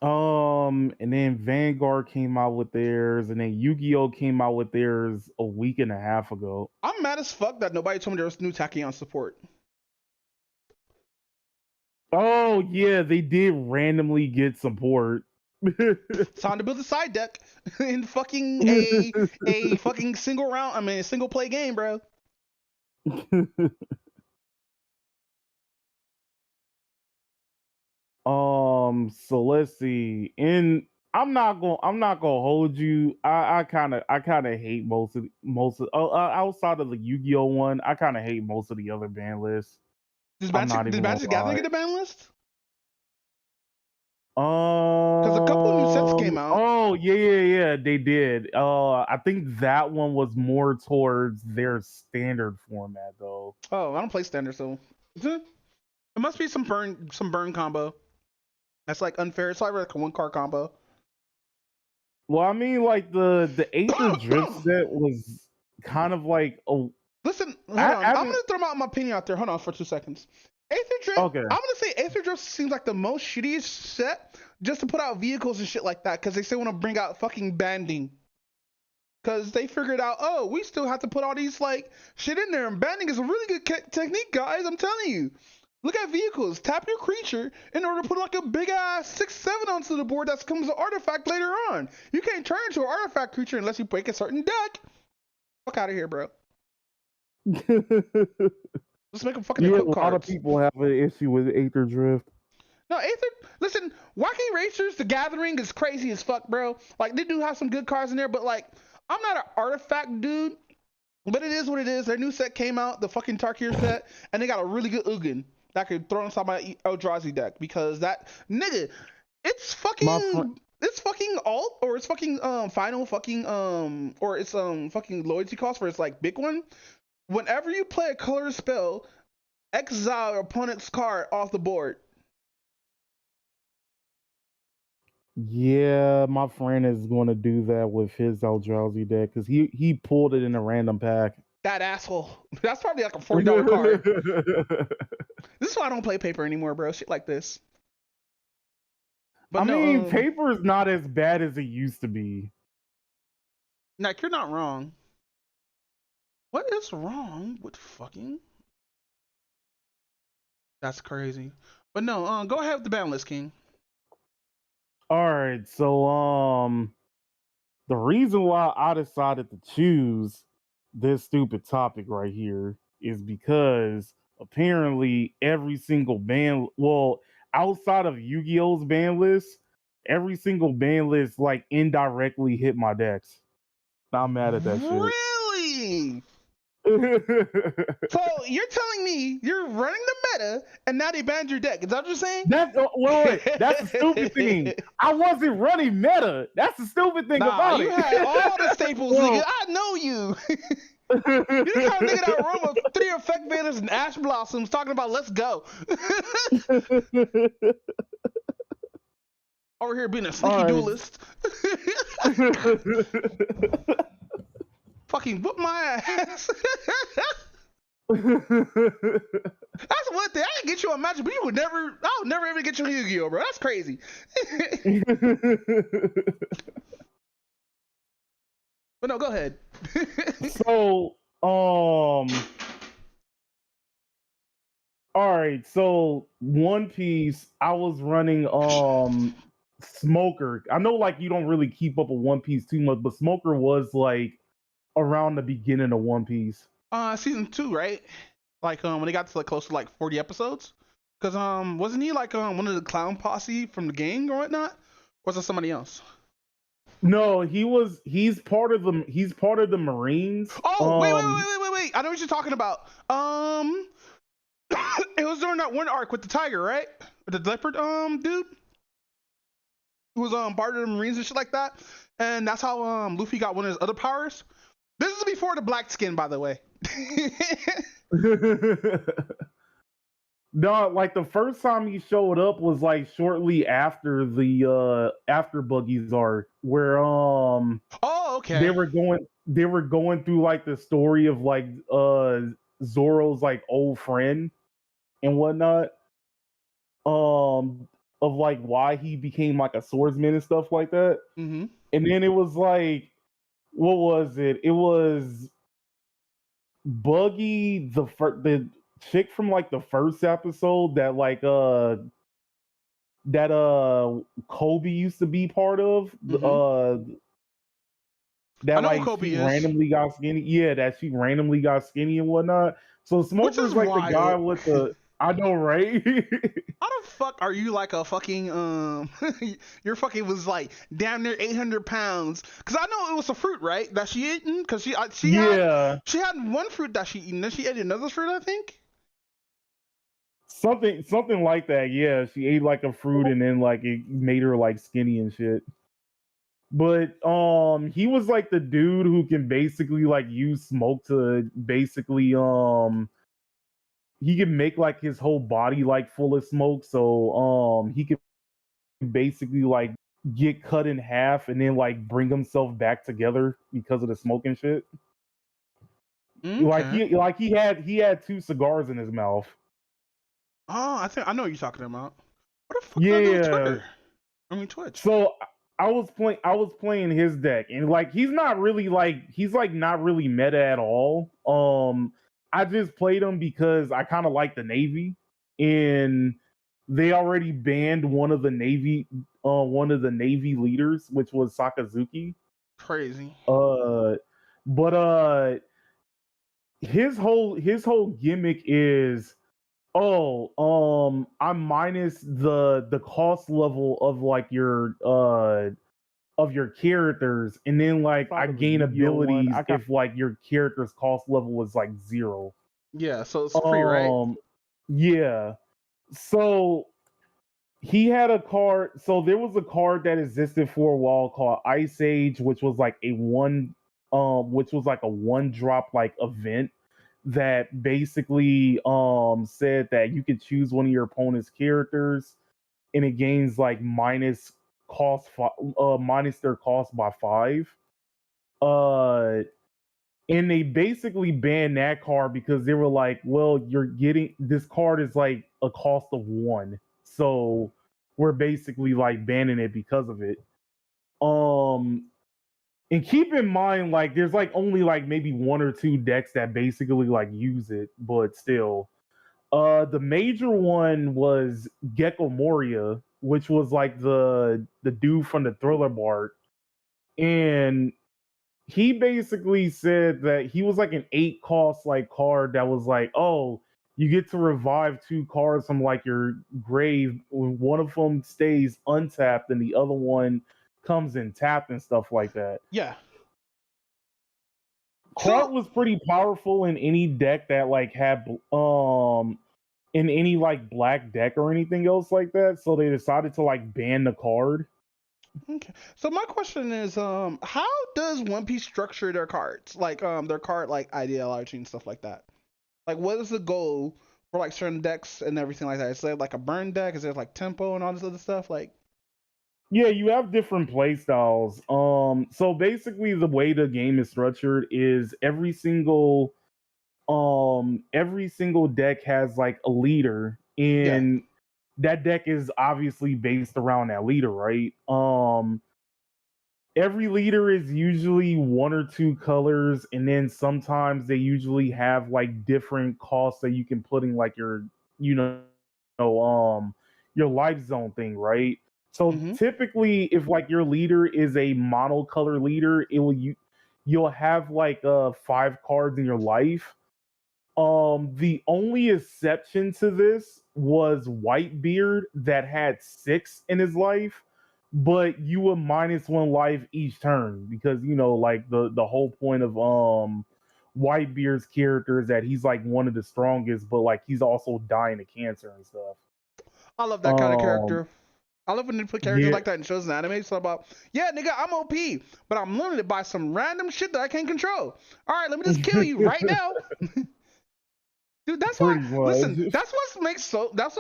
And then Vanguard came out with theirs, and then Yu-Gi-Oh came out with theirs a week and a half ago. I'm mad as fuck that nobody told me there was new Tachyon support. Oh yeah, they did randomly get support. Time to build a side deck in fucking a fucking single play game, bro. So let's see. I'm not gonna hold you. I kind of hate most of outside of the Yu-Gi-Oh one. I kind of hate most of the other ban lists. Did Magic Gathering get a ban list? Because a couple of new sets came out. Oh yeah, they did. I think that one was more towards their standard format though. Oh, I don't play standard, so it must be some burn combo. That's like unfair. It's like a 1-card combo. Well, I mean, like the Aether Drift set was kind of like a. Listen, hold on. I'm gonna throw my opinion out there. Hold on for 2 seconds. Aether Drift. Okay. I'm gonna say Aether Drift seems like the most shittiest set just to put out vehicles and shit like that because they still want to bring out fucking banding. Because they figured out, oh, we still have to put all these like shit in there, and banding is a really good technique, guys. I'm telling you. Look at vehicles. Tap your creature in order to put like a big ass 6/7 onto the board that becomes an artifact later on. You can't turn into an artifact creature unless you break a certain deck. Fuck out of here, bro. Let's make them fucking Yeah, a equip lot of cards. people have an issue with Aether Drift. No, Aether. Listen, Wacky Racers, The Gathering is crazy as fuck, bro. Like they do have some good cards in there, but like I'm not an artifact dude. But it is what it is. Their new set came out, the fucking Tarkir set, and they got a really good Ugin that I could throw inside my Eldrazi deck because that nigga, it's fucking alt or it's fucking final fucking or it's fucking loyalty cost for its like big one. Whenever you play a color spell, exile your opponent's card off the board. Yeah, my friend is going to do that with his Eldrazi deck because he pulled it in a random pack. That asshole. That's probably like a $40 card. This is why I don't play paper anymore, bro. Shit like this. But I mean, paper is not as bad as it used to be. Like, you're not wrong. What is wrong with fucking? That's crazy. But no, go ahead with the ban list, King. All right, so the reason why I decided to choose this stupid topic right here is because apparently every single ban, well, outside of Yu-Gi-Oh's ban list, every single ban list like indirectly hit my decks. I'm mad at that shit. Really? So you're telling me you're running the meta and now they banned your deck? Is that what you're saying? That's wait, that's the stupid thing. I wasn't running meta. That's the stupid thing about you it. had all the staples, nigga. I know you. You're the kind of nigga that roam with 3 effect banners and ash blossoms talking about let's go. Over here being a sneaky duelist. Fucking whoop my ass. That's one thing. I can get you a match, but I would never even get you a Yu-Gi-Oh, bro. That's crazy. But no, go ahead. So, all right. So One Piece, I was running Smoker. I know like you don't really keep up with One Piece too much, but Smoker was like around the beginning of One Piece. Season 2, right? Like when they got to like close to like 40 episodes. Cause wasn't he like one of the clown posse from the gang or whatnot? Or was it somebody else? No, he's part of the Marines. Oh, wait. I know what you're talking about. It was during that one arc with the tiger, right? The leopard dude. Who was part of the Marines and shit like that. And that's how Luffy got one of his other powers. This is before the black skin, by the way. No, like the first time he showed up was like shortly after the after Buggy's arc, where they were going through like the story of like Zoro's like old friend and whatnot. Of like why he became like a swordsman and stuff like that. Mm-hmm. And then it was like, what was it? It was Buggy, the chick from like the first episode that like Kobe used to be part of. That like she randomly got skinny. Yeah, that she randomly got skinny and whatnot. So Smoker's like the guy with the I know, right? How the fuck are you like a fucking your fucking was like damn near 800 pounds? Because I know it was a fruit, right? That she eaten? Because she had one fruit that she eaten, then she ate another fruit, I think. Something like that. Yeah, she ate like a fruit and then like it made her like skinny and shit. But he was like the dude who can basically like use smoke to basically he can make like his whole body like full of smoke, so he can basically like get cut in half and then like bring himself back together because of the smoking shit. Like he had 2 cigars in his mouth. Oh, I think I know what you're talking about. What the fuck did I do with Twitter? I mean Twitch. So I was playing his deck, and like he's not really not really meta at all. I just played him because I kind of like the Navy, and they already banned one of the Navy leaders, which was Sakazuki. Crazy. But his whole gimmick is, I'm minus the cost level of like your characters, and then like I gain abilities if like your character's cost level is like 0. Yeah, so it's free, right? Yeah. So he had a card. So there was a card that existed for a while called Ice Age, which was like a 1-drop like event that basically said that you could choose one of your opponent's characters and it gains like minus their cost by 5. And they basically banned that card because they were like, well, you're getting this card is like a cost of 1. So we're basically like banning it because of it. And keep in mind, like, there's like only like maybe 1 or 2 decks that basically like use it, but still. The major one was Gecko Moria, which was like the dude from the Thriller Bard. And he basically said that he was like an 8 cost like card that was like, oh, you get to revive 2 cards from like your grave when one of them stays untapped and the other one comes in tapped and stuff like that. Yeah. Card was pretty powerful in any deck that like had in any like black deck or anything else like that. So they decided to like ban the card. Okay. So my question is, how does One Piece structure their cards? Like their card like ideology and stuff like that. Like what is the goal for like certain decks and everything like that? Is there like a burn deck? Is there like tempo and all this other stuff? Like yeah, you have different play styles. So basically the way the game is structured is every single deck has like a leader, and that deck is obviously based around that leader, right? Every leader is usually 1 or 2 colors, and then sometimes they usually have like different costs that you can put in like your your life zone thing, right? So typically, if like your leader is a monocolor leader, you'll have like 5 cards in your life. The only exception to this was Whitebeard that had 6 in his life, but you would -1 life each turn because like the whole point of Whitebeard's character is that he's like one of the strongest, but like he's also dying of cancer and stuff. I love that kind of character. I love when they put characters like that in shows and anime. So about, yeah, nigga, I'm OP, but I'm limited by some random shit that I can't control. All right, let me just kill you right now. Dude, that's why. Listen, that's what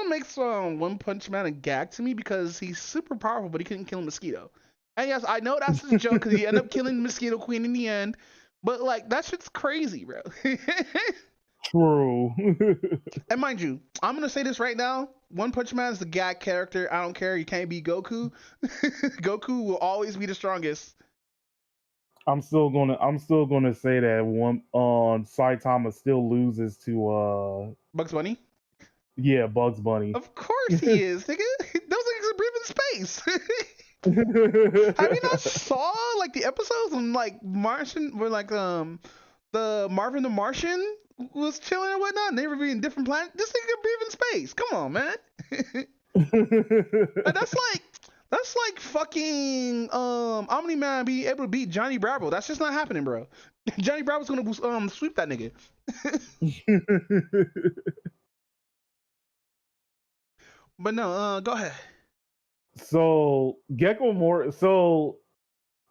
makes One Punch Man a gag to me, because he's super powerful, but he couldn't kill a mosquito. And yes, I know that's a joke because he ended up killing Mosquito Queen in the end. But like that shit's crazy, bro. True. And mind you, I'm gonna say this right now: One Punch Man is the gag character. I don't care. You can't beat Goku. Goku will always be the strongest. I'm still gonna say that one Saitama still loses to Bugs Bunny. Yeah, Bugs Bunny. Of course he is, nigga. Those niggas are breathing space. Have you not saw like the episodes on like Martian, where like the Marvin the Martian was chilling and whatnot, and they were being different planets? This nigga breathing space. Come on, man. That's like fucking Omni-Man be able to beat Johnny Bravo. That's just not happening, bro. Johnny Bravo's gonna sweep that nigga. But no, go ahead. So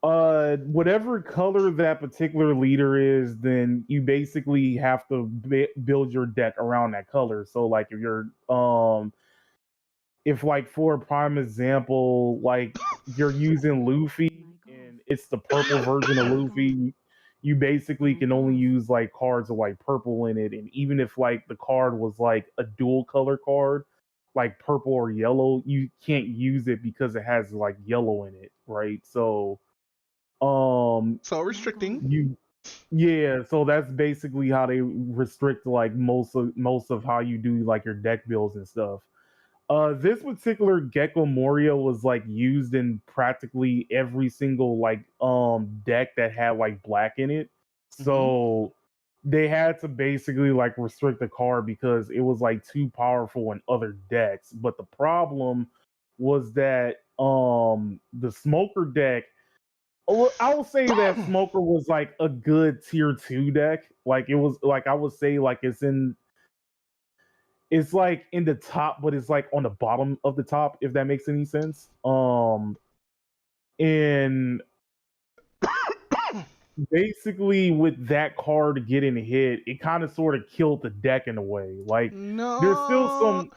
whatever color that particular leader is, then you basically have to build your deck around that color. So like if if like for a prime example, like you're using Luffy and it's the purple version of Luffy, you basically can only use like cards with like purple in it. And even if like the card was like a dual color card, like purple or yellow, you can't use it because it has like yellow in it, right? So so restricting. Yeah, so that's basically how they restrict like most of how you do like your deck builds and stuff. This particular Gecko Moria was like used in practically every single like deck that had like black in it. So they had to basically like restrict the card because it was like too powerful in other decks. But the problem was that the Smoker deck, I will say that Smoker was like a good tier 2 deck. Like it was like I would say like it's like in the top, but it's like on the bottom of the top, if that makes any sense. And basically with that card getting hit, it kind of sort of killed the deck in a way. Like there's still some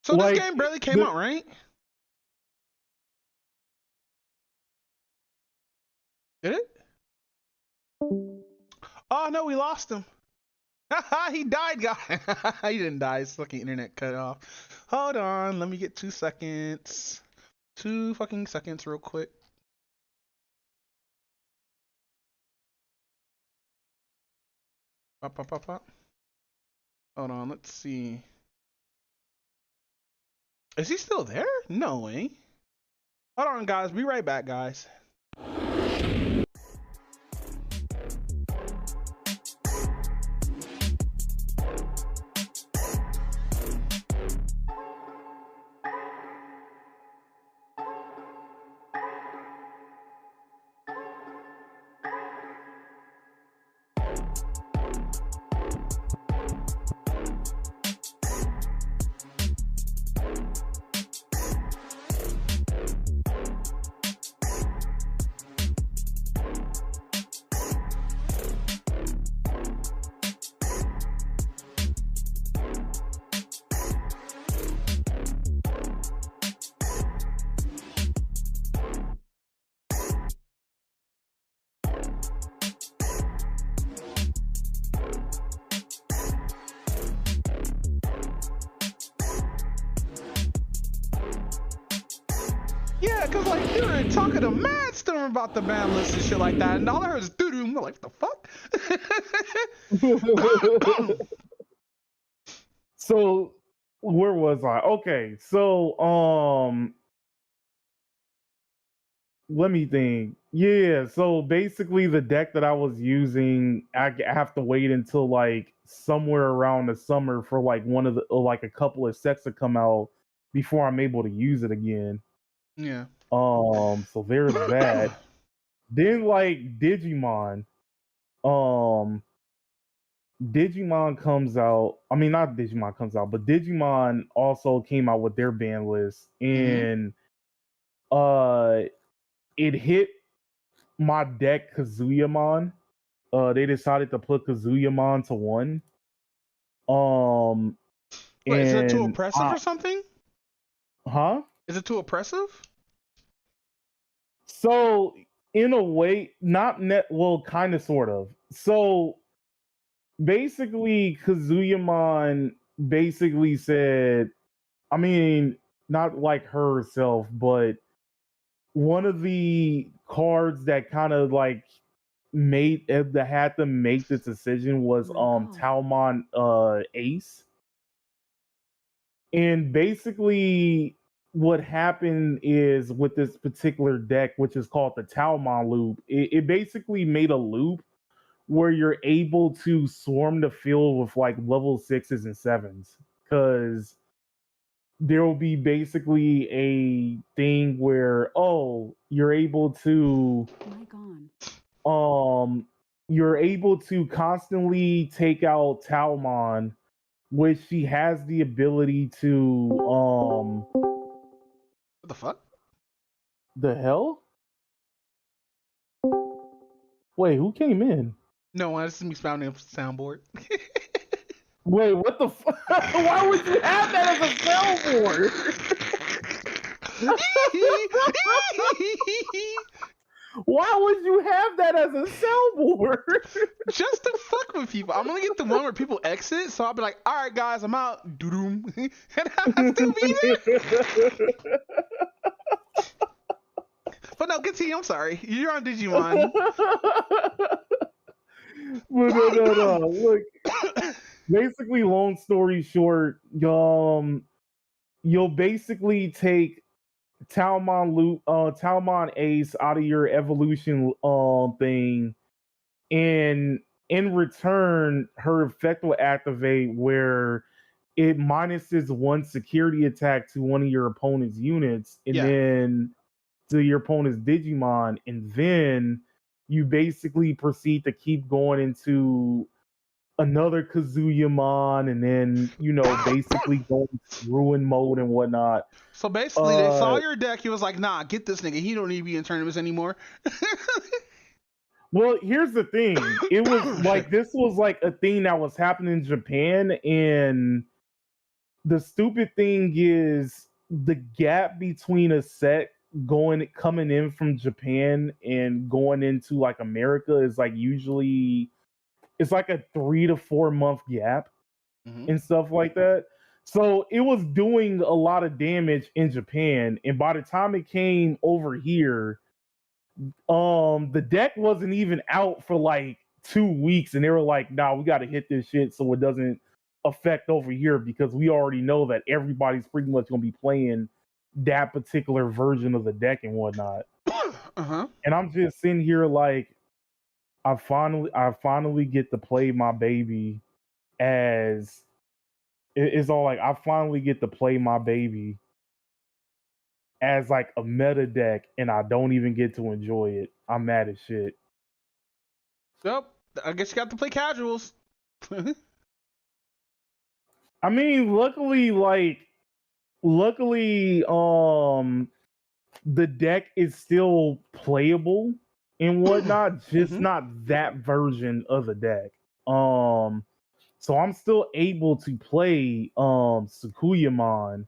So like, this game barely came out, right? Did it? Oh no, we lost him. He died, guy. He didn't die. His fucking internet cut off. Hold on, let me get 2 seconds. 2 fucking seconds, real quick. Pop. Hold on, let's see. Is he still there? No way. Hold on, guys. Be right back, guys. Yeah, cause like they were talking to Mad Storm about the ban list and shit like that, and all I heard is doo-doo. I'm like, the fuck? So where was I? Okay, so let me think. Yeah, so basically the deck that I was using, I have to wait until like somewhere around the summer for like one of the like a couple of sets to come out before I'm able to use it again. Yeah. So there's that. Then like Digimon comes out. I mean, not Digimon comes out, but Digimon also came out with their ban list, and it hit my deck Kazuyamon. They decided to put Kazuyamon to 1. Wait, is it too oppressive or something? Huh? Is it too oppressive? So in a way, not net. Well, kind of, sort of. So basically, Kazuyamon basically said, I mean, not like herself, but one of the cards that kind of like that had to make this decision was Talmon Ace. And basically what happened is with this particular deck, which is called the Talmon loop, it basically made a loop where you're able to swarm the field with like level 6s and 7s, because there will be basically a thing where you're able to you're able to constantly take out Talmon, which she has the ability to What the fuck? The hell? Wait, who came in? No, this is me spouting a soundboard. Wait, what the fuck? Why would you have that as a soundboard? Why would you have that as a soundboard? Just to fuck with people. I'm gonna get the one where people exit, so I'll be like, all right, guys, I'm out. Doo-doom. And I'll still be there. But no, continue. I'm sorry. You're on Digimon. No. Look, basically, long story short, you'll basically take Talmon Ace out of your evolution thing, and in return, her effect will activate where it minuses one security attack to one of your opponent's units, and then to your opponent's Digimon, and then you basically proceed to keep going into another Kazuyamon, and then basically going ruin mode and whatnot. So basically, they saw your deck. He was like, "Nah, get this nigga. He don't need to be in tournaments anymore." Well, here's the thing. It was like this was like a thing that was happening in Japan, and the stupid thing is the gap between a set coming in from Japan and going into like America is like usually it's like a 3 to 4 month gap and stuff like that. So it was doing a lot of damage in Japan, and by the time it came over here, the deck wasn't even out for like 2 weeks, and they were like, "Nah, we got to hit this shit so it doesn't affect over here because we already know that everybody's pretty much gonna be playing that particular version of the deck and whatnot." And I'm just sitting here like, I finally get to play my baby as it's all like I finally get to play my baby as like a meta deck, and I don't even get to enjoy it. I'm mad as shit. Yep, I guess you got to play casuals. I mean, luckily, the deck is still playable and whatnot, just not that version of the deck. So I'm still able to play Sakuyamon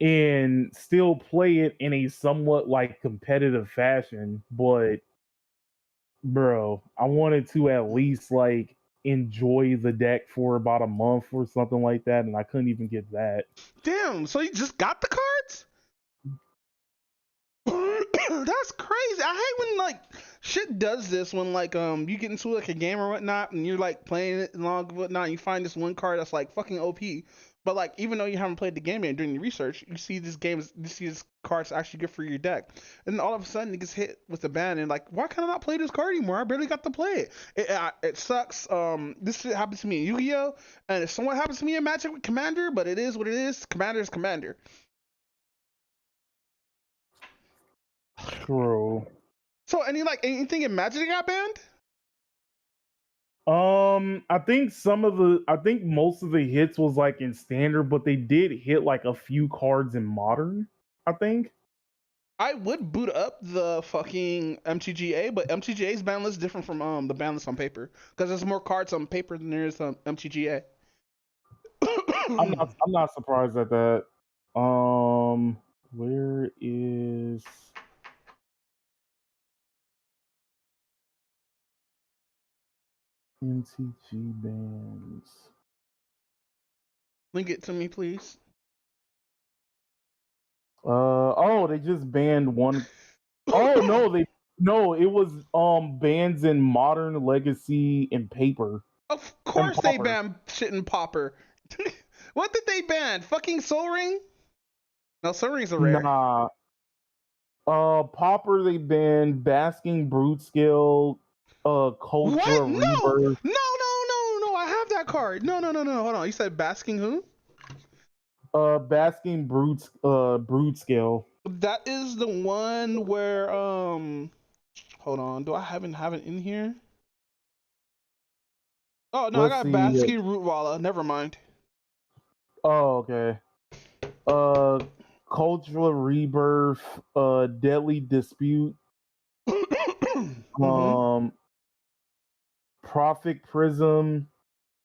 and still play it in a somewhat like competitive fashion, but bro, I wanted to at least like enjoy the deck for about a month or something like that, and I couldn't even get that. Damn, so you just got the cards? That's crazy. I hate when like shit does this, when like you get into like a game or whatnot and you're like playing it and all whatnot, and you find this one card that's like fucking OP. But like even though you haven't played the game yet, doing your research, you see this card's actually good for your deck. And then all of a sudden it gets hit with a ban, and like, why can I not play this card anymore? I barely got to play it. It sucks. This shit happened to me in Yu-Gi-Oh! And it somewhat happens to me in Magic with Commander, but it is what it is. Commander is Commander. True. So anything in Magic got banned? I think most of the hits was like in standard, but they did hit like a few cards in modern, I think. I would boot up the fucking MTGA, but MTGA's ban list is different from the ban list on paper, because there's more cards on paper than there is MTGA. I'm not surprised at that. Where is MTG bans? Link it to me, please. They just banned one. Oh no, it was bans in modern, legacy, and paper. Of course they banned shit in Pauper. What did they ban? Fucking Soul Ring? No, Soul Ring's a rare. Nah. Pauper they banned, Basking Brute Skill, Culture Rebirth. No, I have that card. No, hold on. You said Basking who? Basking Brute Skill. That is the one where hold on, do I have it in here? Oh no, I got Basking Rootwalla. Never mind. Oh, okay. Cultural Rebirth, Deadly Dispute, Prophet Prism,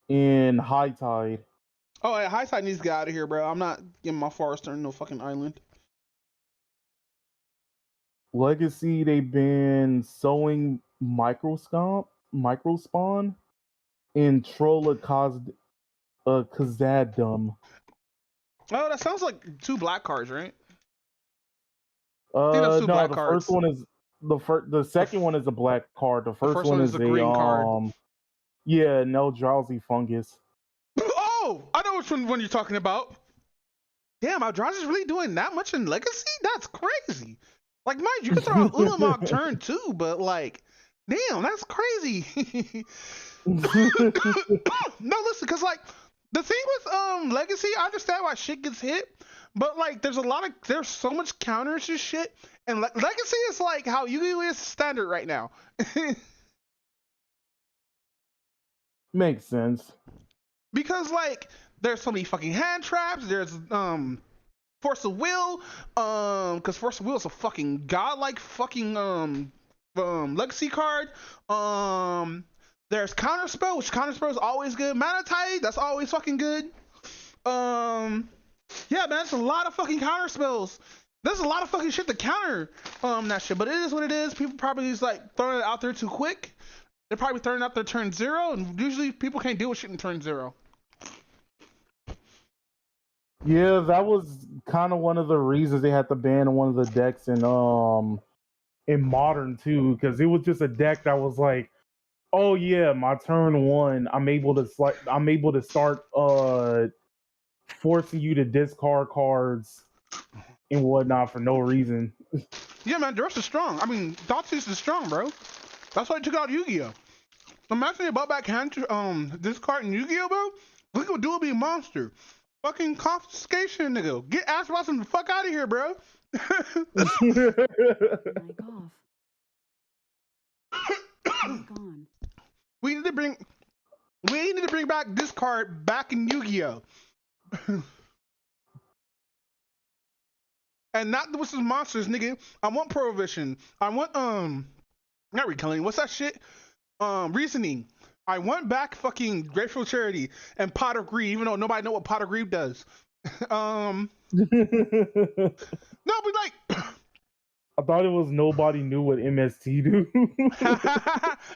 in High Tide. Oh, yeah, High Tide needs to get out of here, bro. I'm not getting my forester in no fucking island. Legacy, they've been sowing microspawn in Trolla Kazadum. Oh, that sounds like 2 black cards, right? I think that's 2 No, black the cards. first one is the second one is a black card. The first one is a green card. Yeah, no drowsy fungus. Oh, I know which one you're talking about. Damn, Eldrazi's really doing that much in Legacy? That's crazy. Like, mind you can throw out Ulamog turn 2, but like, damn, that's crazy. No, listen, because like the thing with Legacy, I understand why shit gets hit, but like there's so much counters to shit, and Legacy is like how Yu-Gi-Oh is standard right now. Makes sense. Because like there's so many fucking hand traps, there's Force of Will, because Force of Will is a fucking godlike fucking legacy card. There's Counterspell, which Counterspell is always good. Mana Tide, that's always fucking good. Yeah, man, there's a lot of fucking counterspells. There's a lot of fucking shit to counter that shit, but it is what it is. People probably just like throwing it out there too quick. They're probably throwing out their turn 0, and usually people can't deal with shit in turn 0. Yeah, that was kind of one of the reasons they had to ban one of the decks in Modern too, because it was just a deck that was like, oh yeah, my turn 1, I'm able to start forcing you to discard cards and whatnot for no reason. Yeah, man, Durst is strong. I mean, Thoughtseize is strong, bro. That's why he took out Yu-Gi-Oh. Imagine they brought back this card in Yu-Gi-Oh, bro. Look what do be a monster. Fucking confiscation, nigga. Get Ash Watson the fuck out of here, bro. We need to bring back this card back in Yu-Gi-Oh. And not with some monsters, nigga. I want Prohibition. I want not Reclaim. What's that shit? Reasoning. I want back fucking Grateful Charity and Pot of Greed, even though nobody know what Pot of Greed does. No, but like I thought it was nobody knew what MST do.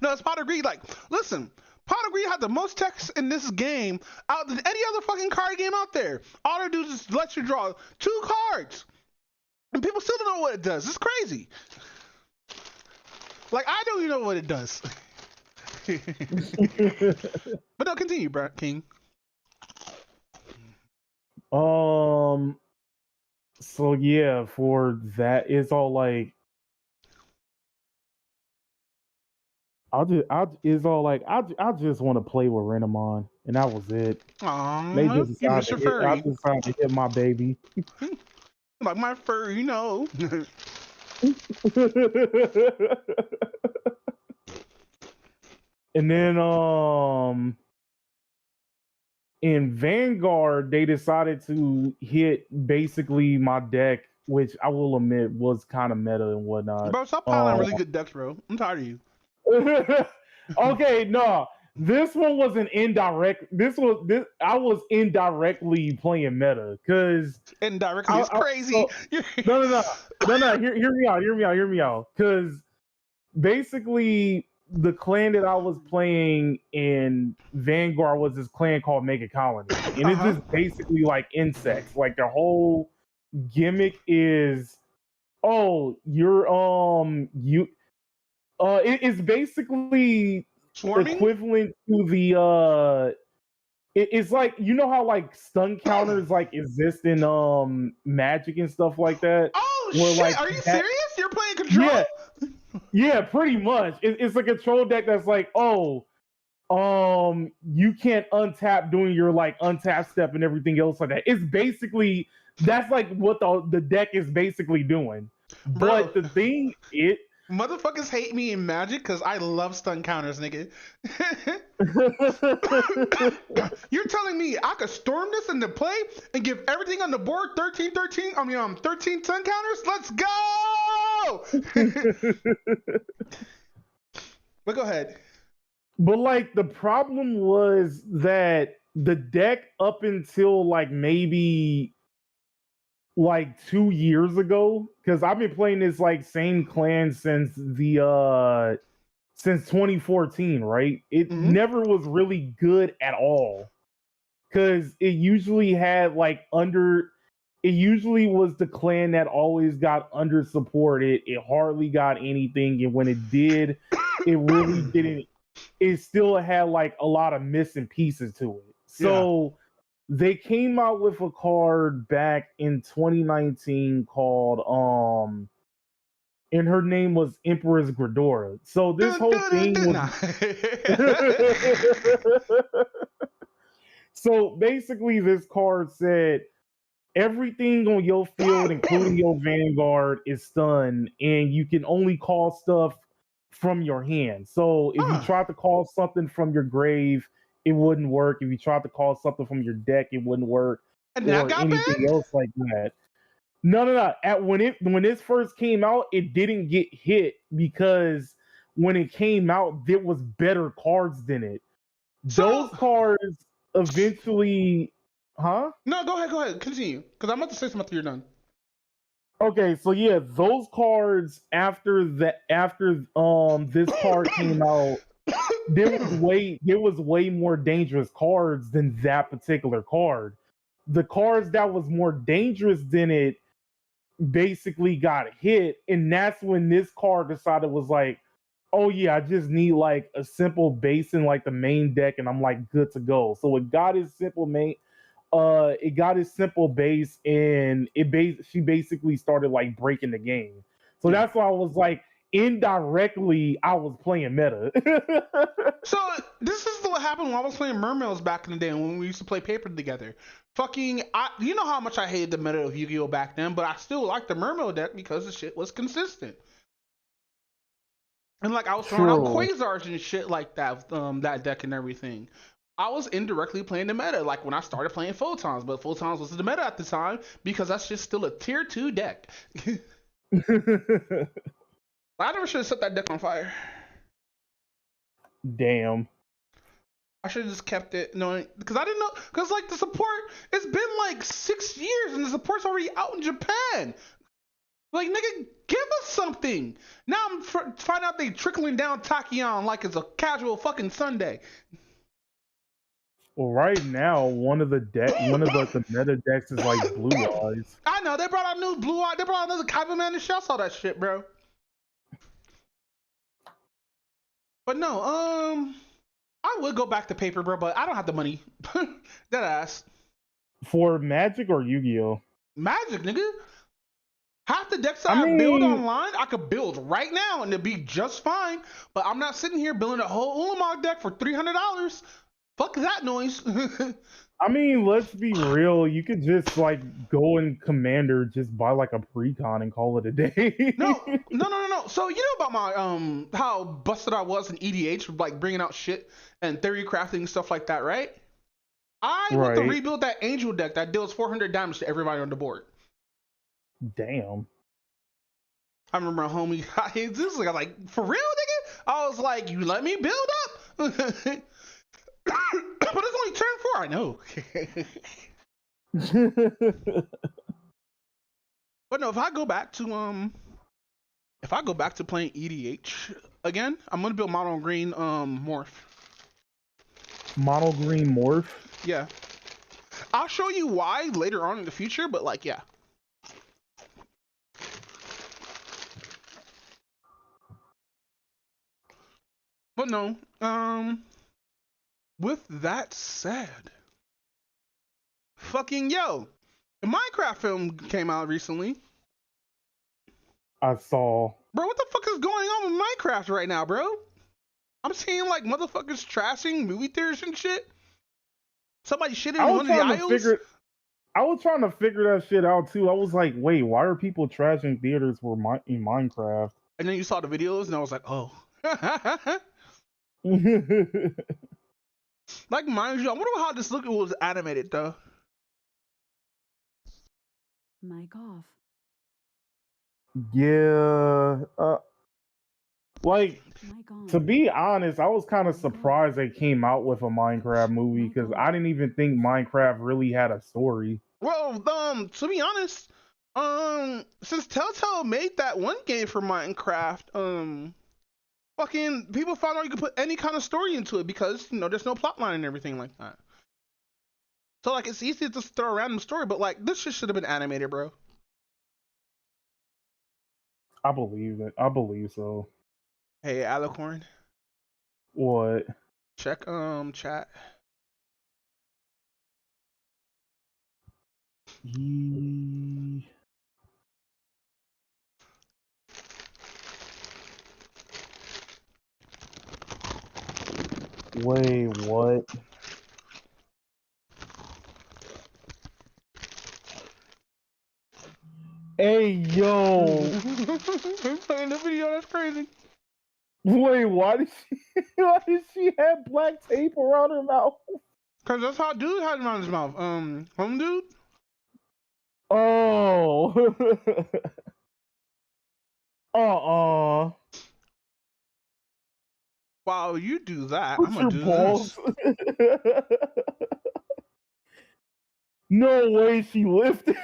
no, it's Pot of Greed. Like, listen, Pot of Greed had the most text in this game out than any other fucking card game out there. All they do is just let you draw 2 cards. And people still don't know what it does. It's crazy. Like, I don't even know what it does. But no, continue, Brad King. So yeah, for that, it's all like I just want to play with Renamon, and that was it. Aww, they just you Mr. Furry. I decided to hit my baby. Like my fur, you know. And then in Vanguard, they decided to hit basically my deck, which I will admit was kind of meta and whatnot. Bro, stop piling really good decks, bro. I'm tired of you. Okay, no. This one was an indirect. I was indirectly playing meta because indirectly is crazy. No. Hear me out. Because basically, the clan that I was playing in Vanguard was this clan called Mega Colony, and it's just basically like insects. Like their whole gimmick is, it's basically Swarming? Equivalent to the it's like, you know how like stun counters like exist in Magic and stuff like that. Oh where, shit! like, Are you serious? You're playing control? Yeah, yeah, pretty much. It's a control deck that's like, you can't untap doing your like untap step and everything else like that. It's basically that's like what the deck is basically doing. Bro. But the thing motherfuckers hate me in Magic because I love stun counters, nigga. You're telling me I could storm this into play and give everything on the board 13 stun counters? Let's go! But go ahead. But like the problem was that the deck up until like maybe like 2 years ago, because I've been playing this like same clan since 2014, right? It never was really good at all. Because it usually had like it usually was the clan that always got under supported. It hardly got anything, and when it did, it really didn't. It still had like a lot of missing pieces to it. So they came out with a card back in 2019 called and her name was Empress Gridora. So this whole thing was so basically this card said everything on your field, including your Vanguard, is stunned, and you can only call stuff from your hand. So if you tried to call something from your grave, it wouldn't work. If you tried to call something from your deck, it wouldn't work. And or anything else like that. No. When this first came out, it didn't get hit because when it came out, there was better cards than it. Those cards eventually, huh? No, go ahead, continue. Because I'm about to say something after you're done. Okay, so yeah, those cards after this card came out, there was way more dangerous cards than that particular card. The cards that was more dangerous than it basically got hit, and that's when this card decided was like, oh yeah, I just need like a simple base in like the main deck, and I'm like good to go. So it got its simple base, and she basically started like breaking the game. So that's why I was like, indirectly, I was playing meta. So this is what happened when I was playing Mermails back in the day when we used to play paper together. You know how much I hated the meta of Yu-Gi-Oh back then, but I still liked the Mermail deck because the shit was consistent. And like I was throwing out Quasars and shit like that, that deck and everything. I was indirectly playing the meta, like when I started playing Photons, but Photons was the meta at the time because that's just still a tier 2 deck. I never should have set that deck on fire. Damn. I should have just kept it, knowing because I didn't know, because like the support, it's been like 6 years and the support's already out in Japan. Like, nigga, give us something. Now I'm find out they trickling down Tachyon like it's a casual fucking Sunday. Well, right now, one of the meta decks is like Blue Eyes. I know, they brought out new Blue Eye, they brought out another Kaiba Man and Shell, all that shit, bro. But no, I would go back to paper, bro, but I don't have the money. That ass. For Magic or Yu-Gi-Oh? Magic, nigga. Half the decks I build online, I could build right now and it'd be just fine. But I'm not sitting here building a whole Ulamog deck for $300. Fuck that noise. I mean, let's be real. You could just like go in Commander, just buy like a precon and call it a day. No. So you know about my how busted I was in EDH with like bringing out shit and theory crafting and stuff like that, right? I went to rebuild that Angel deck that deals 400 damage to everybody on the board. Damn. I remember a homie, this was like, for real, nigga? I was like, you let me build up? But it's only turn 4, I know. But no, if I go back to playing EDH again, I'm gonna build mono green morph. Mono green morph? Yeah. I'll show you why later on in the future, but like, yeah. But no, with that said, fucking yo, the Minecraft film came out recently. I saw. Bro, what the fuck is going on with Minecraft right now, bro? I'm seeing like motherfuckers trashing movie theaters and shit. Somebody shitting in one of the aisles. I was trying to figure that shit out too. I was like, wait, why are people trashing theaters in Minecraft? And then you saw the videos and I was like, oh. Like, mind you, I wonder how this was animated though. Mic off. Yeah. Like, to be honest, I was kind of surprised they came out with a Minecraft movie because I didn't even think Minecraft really had a story. Well, to be honest, since Telltale made that one game for Minecraft, fucking people found out you could put any kind of story into it because there's no plot line and everything like that. So like it's easy to just throw a random story, but like this shit should have been animated, bro. I believe it. I believe so. Hey, Alicorn. What? Check chat. Wait, what? Hey, yo. I'm playing the video. That's crazy. Wait, why did she have black tape around her mouth? Cause that's how dude had it around his mouth. Home dude. Oh. While you do that, Put I'm gonna your do balls. this. No way she lifted.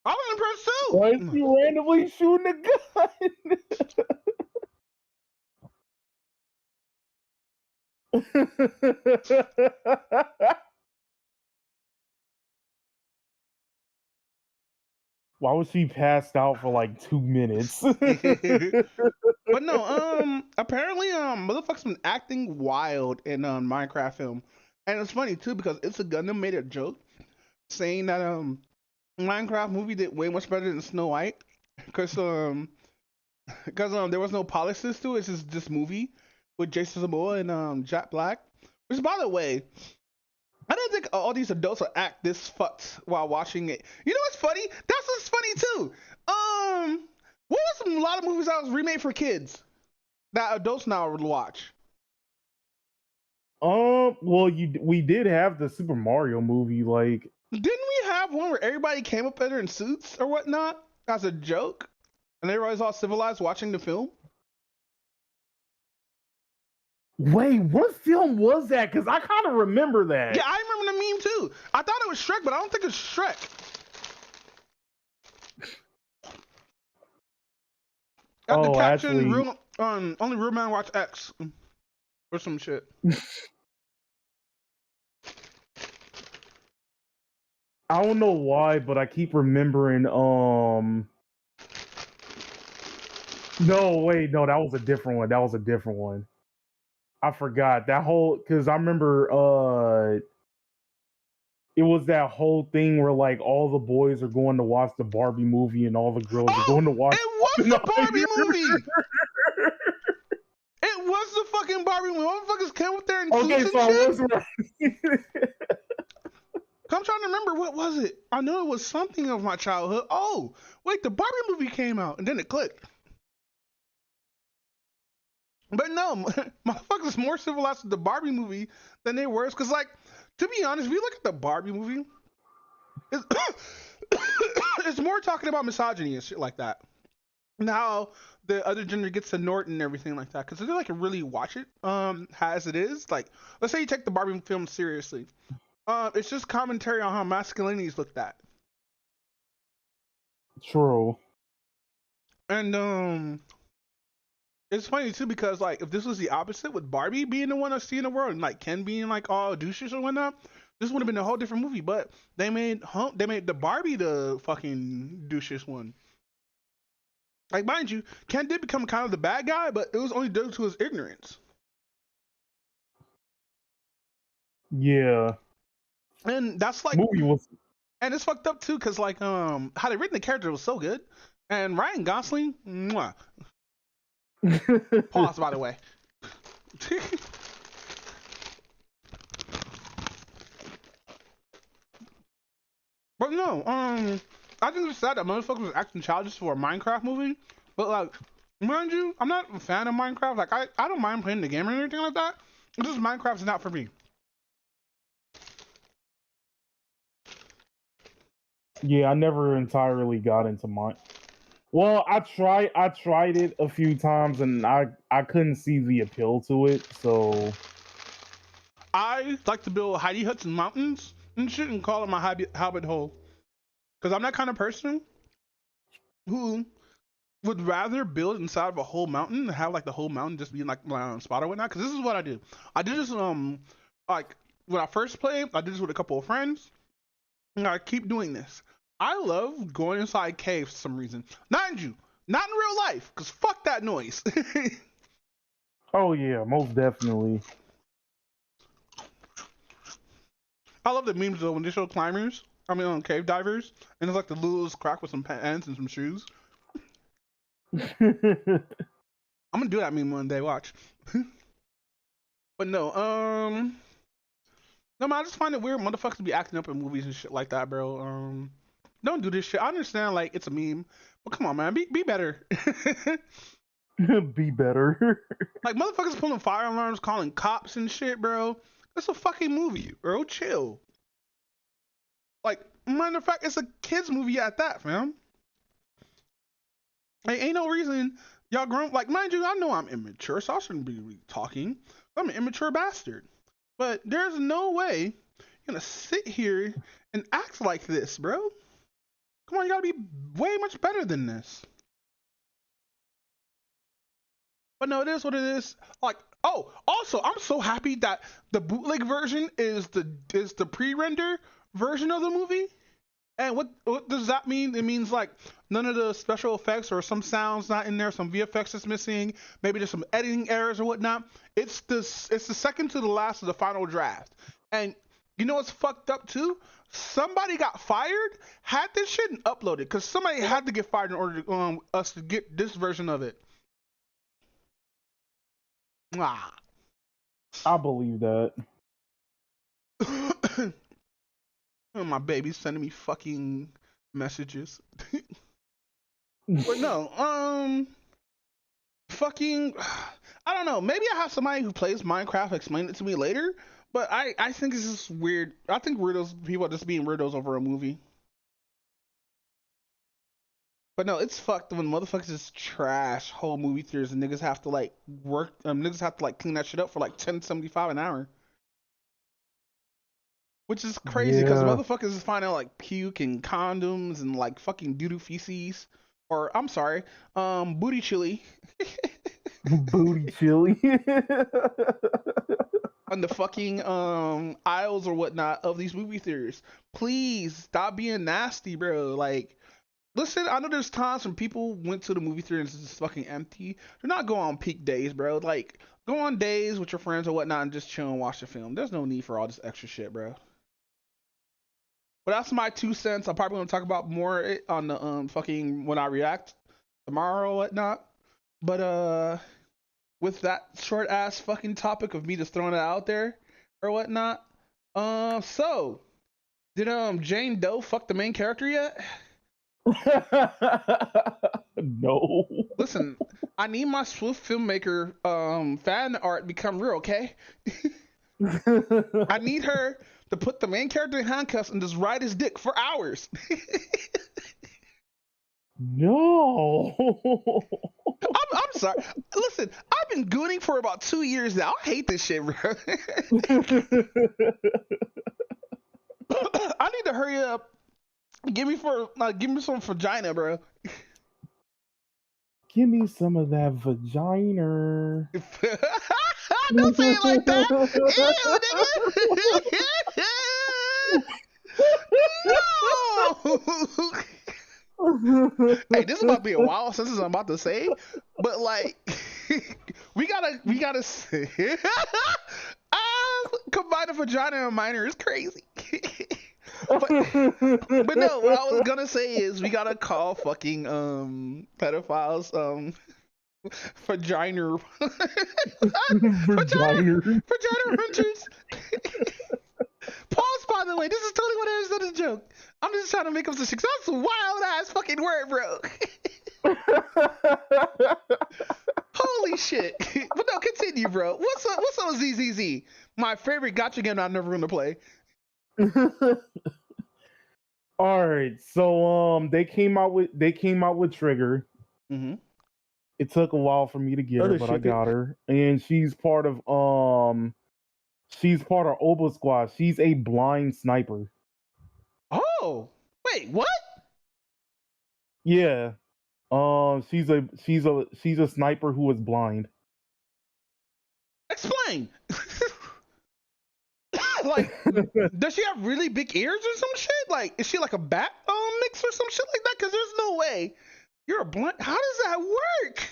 I was impressed too. Why is she randomly shooting a gun? Why was she passed out for like 2 minutes? But no, apparently, motherfuckers been acting wild in Minecraft film, and it's funny too because It's a Gundam made a joke saying that Minecraft movie did way much better than Snow White because there was no politics to it. It's just this movie with Jason Momoa and Jack Black. Which, by the way, I don't think all these adults will act this fucked while watching it. You know what's funny? That's what's funny too. What was a lot of movies that was remade for kids that adults now would watch? Well, we did have the Super Mario movie, like. Didn't we have one where everybody came up there in suits or whatnot as a joke, and everybody's all civilized watching the film? Wait, what film was that? Because I kind of remember that. Yeah, I remember the meme too. I thought it was Shrek, but I don't think it's Shrek. Oh, caption, actually, only real man watch X or some shit. I don't know why, but I keep remembering. No, wait, no, that was a different one. That was a different one. I forgot that whole because I remember. It was that whole thing where like all the boys are going to watch the Barbie movie and all the girls are going to watch. It was the Barbie movie. It was the fucking Barbie movie. Motherfuckers came up there and okay, so I was right. I'm trying to remember, what was it? I know it was something of my childhood. Oh, wait, the Barbie movie came out, and then it clicked. But no, motherfuckers more civilized with the Barbie movie than they were. Because, like, to be honest, if you look at the Barbie movie, it's more talking about misogyny and shit like that. Now the other gender gets to Norton and everything like that. Because if you like really watch it, as it is, like, let's say you take the Barbie film seriously. It's just commentary on how masculinity is looked at. True. And it's funny too because like if this was the opposite with Barbie being the one that's seeing the world and like Ken being like all douches or whatnot, this would have been a whole different movie. But they made the Barbie the fucking douches one. Like, mind you, Ken did become kind of the bad guy, but it was only due to his ignorance. Yeah. And that's like movie was, and it's fucked up too, cause like how they written the character was so good, and Ryan Gosling, mwah. Pause, by the way. But no, I think it's sad that motherfuckers was acting childish for a Minecraft movie. But like, mind you, I'm not a fan of Minecraft. Like, I don't mind playing the game or anything like that. It's just Minecraft's not for me. Yeah, I never entirely got into Well, I tried it a few times and I couldn't see the appeal to it. So I like to build hidey huts in mountains and shit and call it my hobbit hole. Because I'm that kind of person who would rather build inside of a whole mountain and have like the whole mountain just be like my own spot or whatnot. Because this is what I do. I did this like when I first played, I did this with a couple of friends. And I keep doing this. I love going inside caves for some reason. Mind you, not in real life, because fuck that noise. oh yeah, most definitely. I love the memes though when they show climbers. I mean, cave divers, and it's like the littlest crack with some pants and some shoes. I'm gonna do that meme one day. Watch. But no, no man, I just find it weird motherfuckers be acting up in movies and shit like that, bro. Don't do this shit. I understand like it's a meme, but come on, man, be better. Be better. Like motherfuckers pulling fire alarms, calling cops and shit, bro. That's a fucking movie, bro. Chill. Like, matter of fact, it's a kids movie at that, fam. Like, ain't no reason y'all grown. Like, mind you, I know I'm immature, so I shouldn't be talking. I'm an immature bastard. But there's no way you're gonna sit here and act like this, bro. Come on, you gotta be way much better than this. But no, it is what it is. Like, oh, also, I'm so happy that the bootleg version is the pre-render version of the movie. And what does that mean? It means like none of the special effects or some sounds not in there, some VFX is missing, maybe there's some editing errors or whatnot. It's the second to the last of the final draft. And you know what's fucked up too? Somebody got fired, had this shit and uploaded, because somebody had to get fired in order to us to get this version of it. Ah. I believe that. Oh, my baby's sending me fucking messages. But no, fucking, I don't know. Maybe I have somebody who plays Minecraft explain it to me later. But I think it's just weird. I think people are just being weirdos over a movie. But no, it's fucked when motherfuckers just trash whole movie theaters and niggas have to like niggas have to like clean that shit up for like $10.75 an hour. Which is crazy because motherfuckers is finding like puke and condoms and like fucking doo-doo feces. Or I'm sorry, booty chili. Booty chili. On the fucking aisles or whatnot of these movie theaters. Please stop being nasty, bro. Like, listen, I know there's times when people went to the movie theater and it's just fucking empty. Do not go on peak days, bro. Like, go on days with your friends or whatnot and just chill and watch the film. There's no need for all this extra shit, bro. But that's my 2 cents. I'm probably gonna talk about more on the fucking when I react tomorrow or whatnot. But with that short ass fucking topic of me just throwing it out there or whatnot. So did Jane Doe fuck the main character yet? No. Listen, I need my Swift filmmaker fan art become real, okay? I need her to put the main character in handcuffs and just ride his dick for hours. No. I'm sorry. Listen, I've been gooning for about 2 years now. I hate this shit, bro. I need to hurry up. Give me some vagina, bro. Give me some of that vagina. Don't say it like that. Ew, nigga. No. Hey, this is about to be a wild sentence I'm about to say, but like, we gotta say, combine a vagina and minor is crazy. but no, what I was gonna say is we gotta call fucking pedophiles vagina hunters. Pause, by the way, this is totally what I was a joke. I'm just trying to make up some success. That's a wild ass fucking word, bro. Holy shit. But no, continue, bro. What's up ZZZ? My favorite gotcha game I'm never gonna play. All right, so they came out with Trigger. Mm-hmm. It took a while for me to get her, but I got her, and she's part of Oba Squad. She's a blind sniper. Oh, wait, what? Yeah, she's a sniper who is blind. Explain. Like, does she have really big ears or some shit? Like, is she like a bat mix or some shit like that? Because there's no way you're a blind. How does that work?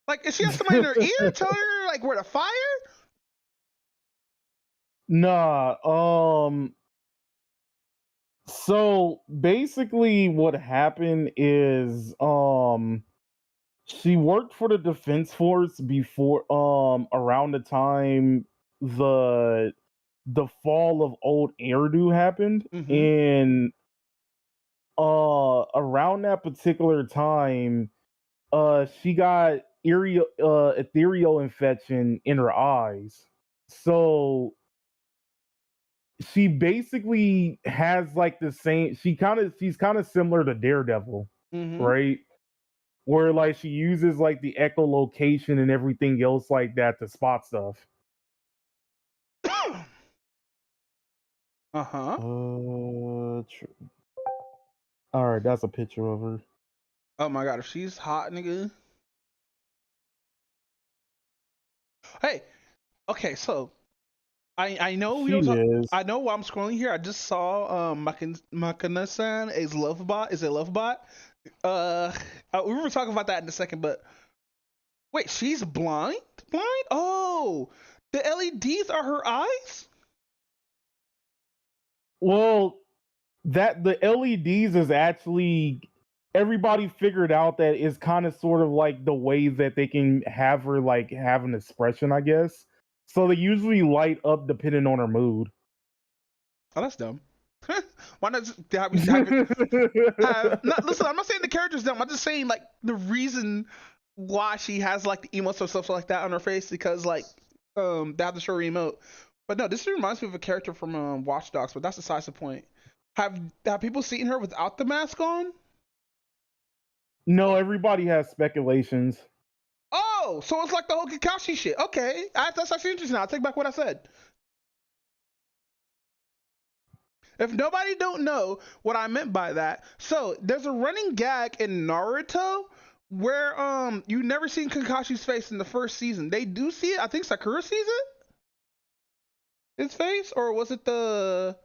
Like, is she have somebody in her ear telling her like where to fire? Nah. So basically, what happened is she worked for the Defense Force before around the time the fall of old Eridu happened, and around that particular time she got ethereal infection in her eyes. So she basically has like the same, she's kind of similar to Daredevil, right? Where like she uses like the echolocation and everything else like that to spot stuff. All right, that's a picture of her. Oh my god, if she's hot, nigga. Hey, okay, so I know we don't I know while I'm scrolling here, I just saw Makana-san is Lovebot. Is it Lovebot? We were talking about that in a second, but wait, she's blind? Blind? Oh, the LEDs are her eyes? Well, that the LEDs is actually, everybody figured out that is kind of sort of like the way that they can have her like have an expression, I guess. So they usually light up depending on her mood. Oh, that's dumb. Why not just have listen, I'm not saying the character's dumb. I'm just saying like the reason why she has like the emotes or stuff like that on her face, because like they have to show her emote. But no, this reminds me of a character from Watch Dogs, but that's besides the point. Have people seen her without the mask on? No, everybody has speculations. Oh, so it's like the whole Kakashi shit. Okay, that's actually interesting. I'll take back what I said. If nobody don't know what I meant by that, so there's a running gag in Naruto where you never seen Kakashi's face in the first season. They do see it. I think Sakura sees it. His face, or was it the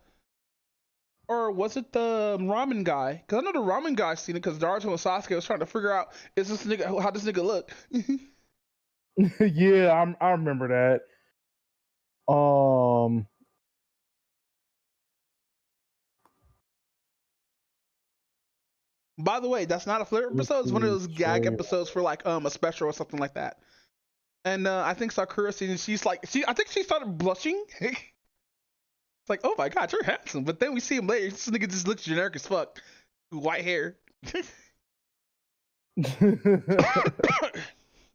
ramen guy? Because I know the ramen guy seen it because Naruto and Sasuke was trying to figure out is this nigga how this nigga look. Yeah, I remember that. By the way, that's not a flirt episode. It's one of those gag episodes for like a special or something like that. And I think Sakura seen it. She's like, I think she started blushing. It's like, oh my god, you're handsome. But then we see him later. This nigga just looks generic as fuck. White hair.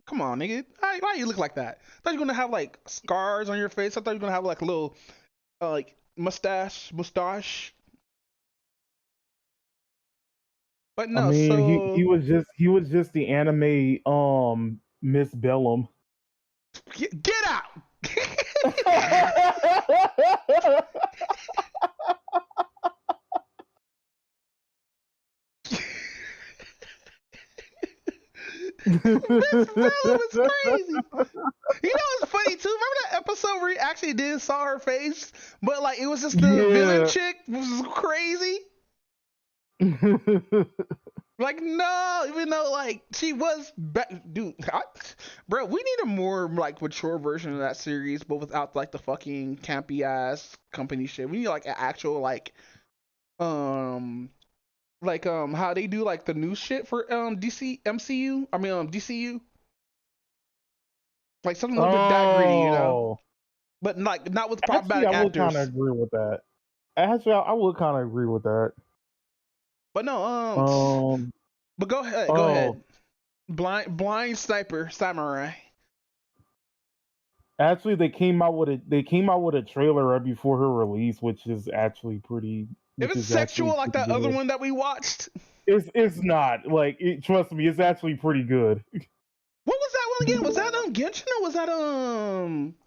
Come on, nigga. Why you look like that? I thought you were gonna have like scars on your face. I thought you were gonna have like a little like mustache. But no, I mean, so he was just the anime Miss Bellum. Get out! Miss Bellum is crazy. You know what's funny too? Remember that episode where he actually did saw her face, but like it was just the villain chick was crazy. Like no, even though like she was, dude, bro, we need a more like mature version of that series, but without like the fucking campy ass company shit. We need like an actual like how they do like the new shit for DCU. Like something a little bit that gritty, you know. But like not with problematic I would actors. kind of agree with that. Actually, I would kind of agree with that. But no, but go ahead, go ahead. Blind sniper samurai. Actually, they came out with a trailer right before her release, which is actually pretty If which it's is actually sexual like that pretty other good. one that we watched. It's not like trust me, it's actually pretty good. What was that one again? Was that Genshin or was that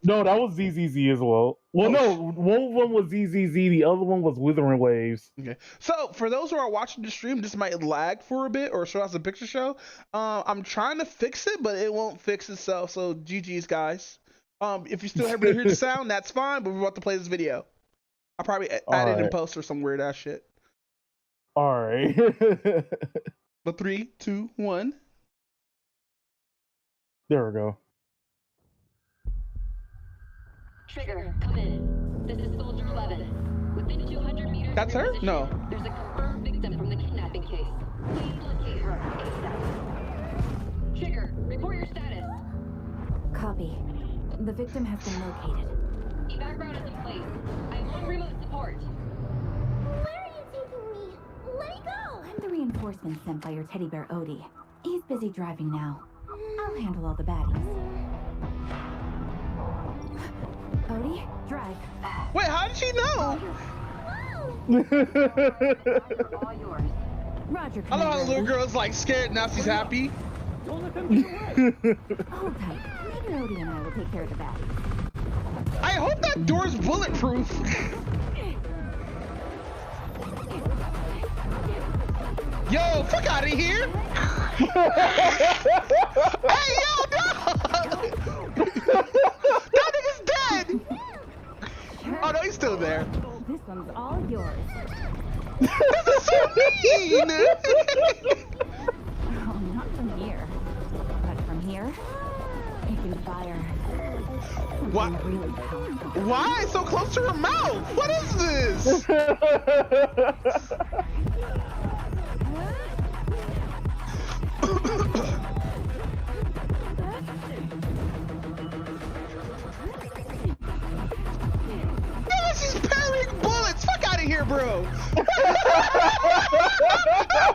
No, that was ZZZ as well. Well, no, one of them was ZZZ, the other one was Withering Waves. Okay. So for those who are watching the stream, this might lag for a bit or show us a picture show. I'm trying to fix it, but it won't fix itself. So GG's guys. If you still able to hear the sound, that's fine. But we're about to play this video. I'll probably add it in post or some weird ass shit. All right. But 3, 2, 1. There we go. Trigger, come in. This is Soldier 11. Within 200 meters. That's her? No. There's a confirmed victim from the kidnapping case. Please locate her ASAP. Trigger, report your status. Copy. The victim has been located. Evac route is in place. I'm on remote support. Where are you taking me? Let me go! I'm the reinforcement sent by your teddy bear Odie. He's busy driving now. I'll handle all the baddies. Odie, drive. Wait, how did she know? All yours. Roger. I love how the little girl's like scared, now she's happy. Hold tight. Maybe Odie and I will take care of the baddies. I hope that door's bulletproof. Yo, fuck out of here! Hey, yo, no! That nigga's dead! Oh, no, he's still there. This one's all yours. This is so mean! Oh, not from here. But from here, it can fire. What? Really powerful. Why so close to her mouth? What is this? Yeah, she's parrying bullets. Fuck out of here, bro.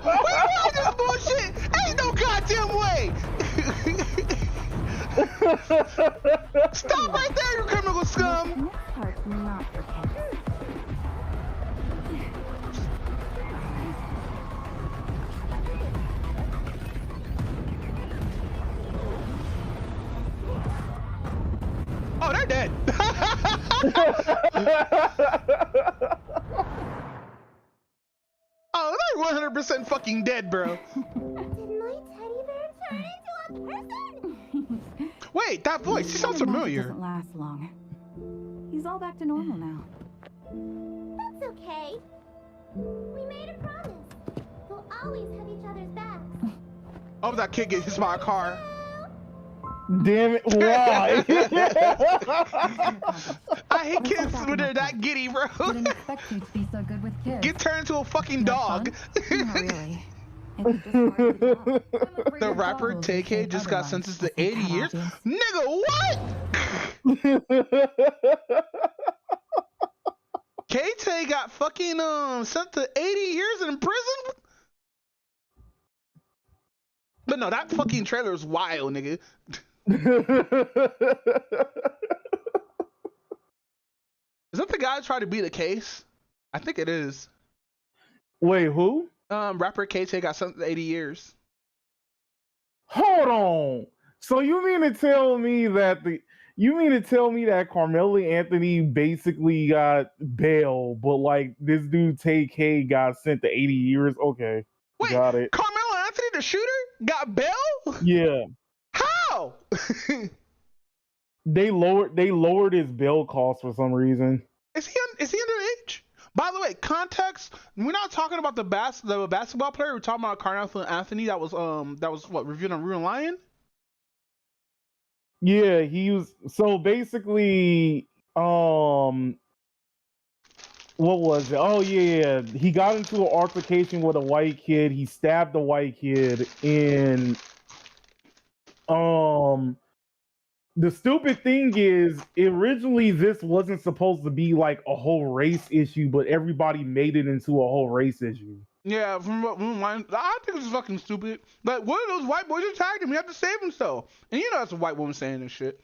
Where this bullshit? Ain't no goddamn way. Stop right there, you criminal scum. This part's not for kids. Oh, they're dead. Oh, they're 100% fucking dead, bro. Did my teddy bear turn into a person? Wait, that voice, he sounds That magic familiar. doesn't last long. He's all back to normal now. That's okay. We made a promise. We'll always have each other's backs. I hope that kid gets hit by a car. Damn it, why? I hate kids when they're that giddy, bro. Didn't expect you to be so good with kids. Get turned into a fucking dog. Not really. It was just part of the job. The rapper TK just got sentenced to 80 years? Nigga, what? KT got fucking sent to 80 years in prison? But no, that fucking trailer is wild, nigga. Is that the guy who tried to beat a case? I think it is. Wait, who? Rapper KT got sent to 80 years. Hold on. So you mean to tell me that Carmelo Anthony basically got bail, but like this dude TK got sent to 80 years? Okay. Wait, got it. Carmelo Anthony, the shooter, got bail? Yeah. How? They lowered his bail cost for some reason. Is he underage? By the way, context, we're not talking about the basketball player. We're talking about Carmelo Anthony that was what, reviewed on Real Lion? Yeah, he was so basically what was it? Oh yeah, he got into an altercation with a white kid. He stabbed the white kid, and the stupid thing is, originally this wasn't supposed to be like a whole race issue, but everybody made it into a whole race issue. Yeah, I think it's fucking stupid. Like, what are those white boys attacked him? He had to save himself. And you know that's a white woman saying this shit.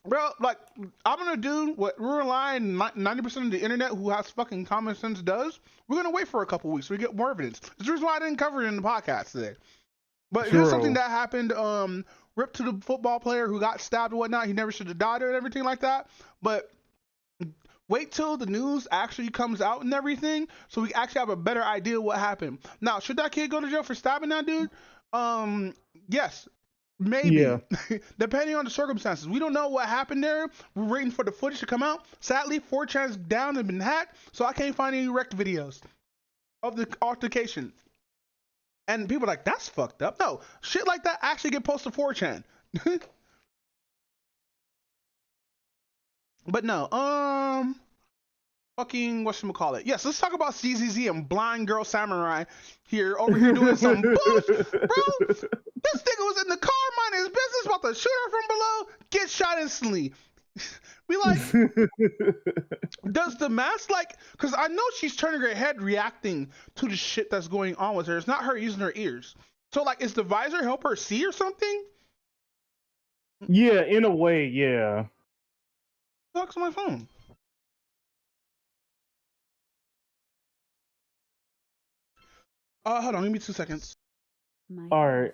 Bro, like, I'm gonna do what rural line 90% of the internet who has fucking common sense does. We're gonna wait for a couple weeks so we get more evidence. That's the reason why I didn't cover it in the podcast today. But here's something that happened. Rip to the football player who got stabbed and whatnot. He never should have died or everything like that. But wait till the news actually comes out and everything, so we actually have a better idea what happened. Now, should that kid go to jail for stabbing that dude? Yes. Maybe. Yeah. Depending on the circumstances. We don't know what happened there. We're waiting for the footage to come out. Sadly, 4chan's down and been hacked, so I can't find any wrecked videos of the altercation. And people are like, that's fucked up. No, shit like that actually get posted to 4chan. But no, fucking whatchamacallit. Yes, let's talk about CZZ and Blind Girl Samurai here, over here doing some bullshit. Bro, this nigga was in the car minding his business, about to shoot her from below, get shot instantly. We like, does the mask, like, because I know she's turning her head reacting to the shit that's going on with her. It's not her using her ears. So, like, is the visor help her see or something? Yeah, in a way, yeah. Fuck's my phone? Hold on, give me 2 seconds. All right.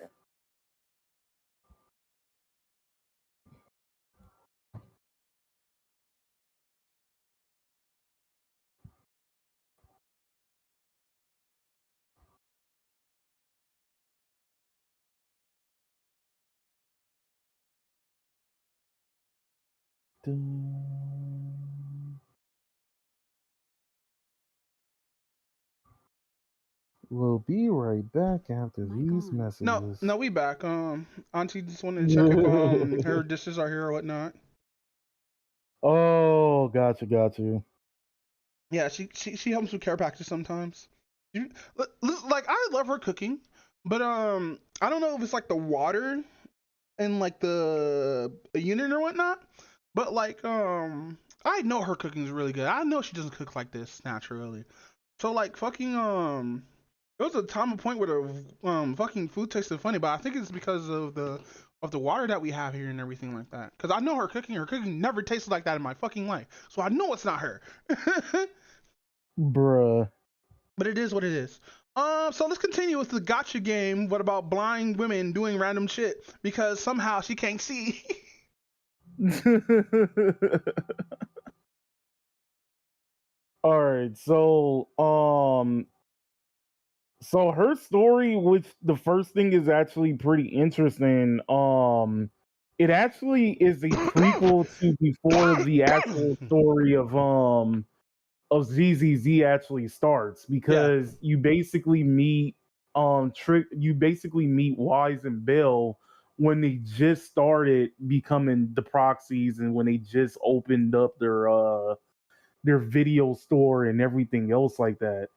We'll be right back after these messages. No, we back. Auntie just wanted to check if her dishes are here or whatnot. Oh, got you. Yeah, she helps with care packages sometimes. Like, I love her cooking, but I don't know if it's like the water and like the unit or whatnot. But like I know her cooking is really good. I know she doesn't cook like this naturally. So like fucking there was a point where the fucking food tasted funny, but I think it's because of the water that we have here and everything like that. Because I know her cooking never tasted like that in my fucking life. So I know it's not her. Bruh. But it is what it is. So let's continue with the gotcha game. What about blind women doing random shit because somehow she can't see? All right, so so her story, which the first thing is actually pretty interesting. It actually is a prequel to before the actual story of ZZZ actually starts, because you basically meet Wise and Bill when they just started becoming the proxies and when they just opened up their video store and everything else like that.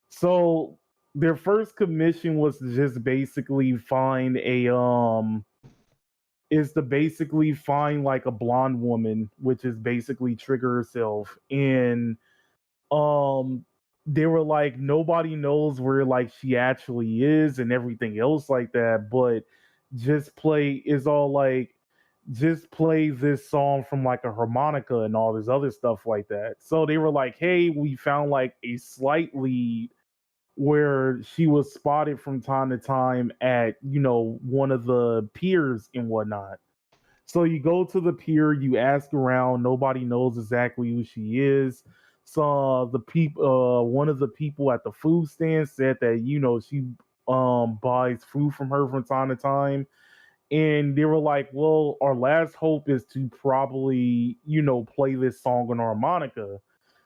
So their first commission was to just basically find like a blonde woman, which is basically Trigger herself. And they were like, nobody knows where like she actually is and everything else like that, but just play this song from like a harmonica and all this other stuff like that. So they were like, hey, we found like a slight lead where she was spotted from time to time at, one of the piers and whatnot. So you go to the pier, you ask around, nobody knows exactly who she is. So one of the people at the food stand said that, she buys food from her from time to time. And they were like, well, our last hope is to probably, play this song on harmonica.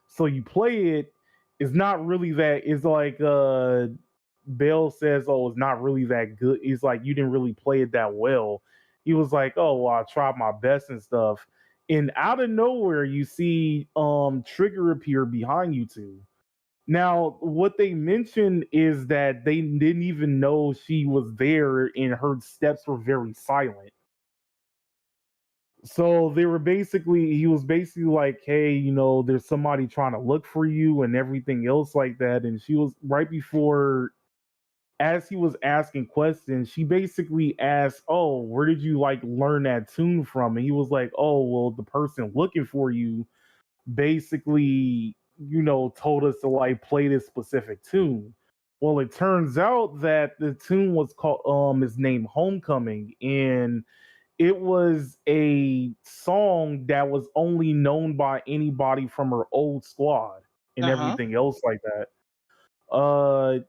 So you play it. It's not really that. It's like Bell says, oh, it's not really that good. It's like, you didn't really play it that well. He was like, oh, well, I tried my best and stuff. And out of nowhere, you see Trigger appear behind you two. Now, what they mentioned is that they didn't even know she was there and her steps were very silent. So he was basically like, hey, there's somebody trying to look for you and everything else like that. And she was right before as he was asking questions, she basically asked, "Oh, where did you like learn that tune from?" And he was like, "Oh, well, the person looking for you basically, told us to like play this specific tune." Well, it turns out that the tune was called is named Homecoming, and it was a song that was only known by anybody from her old squad and everything else like that.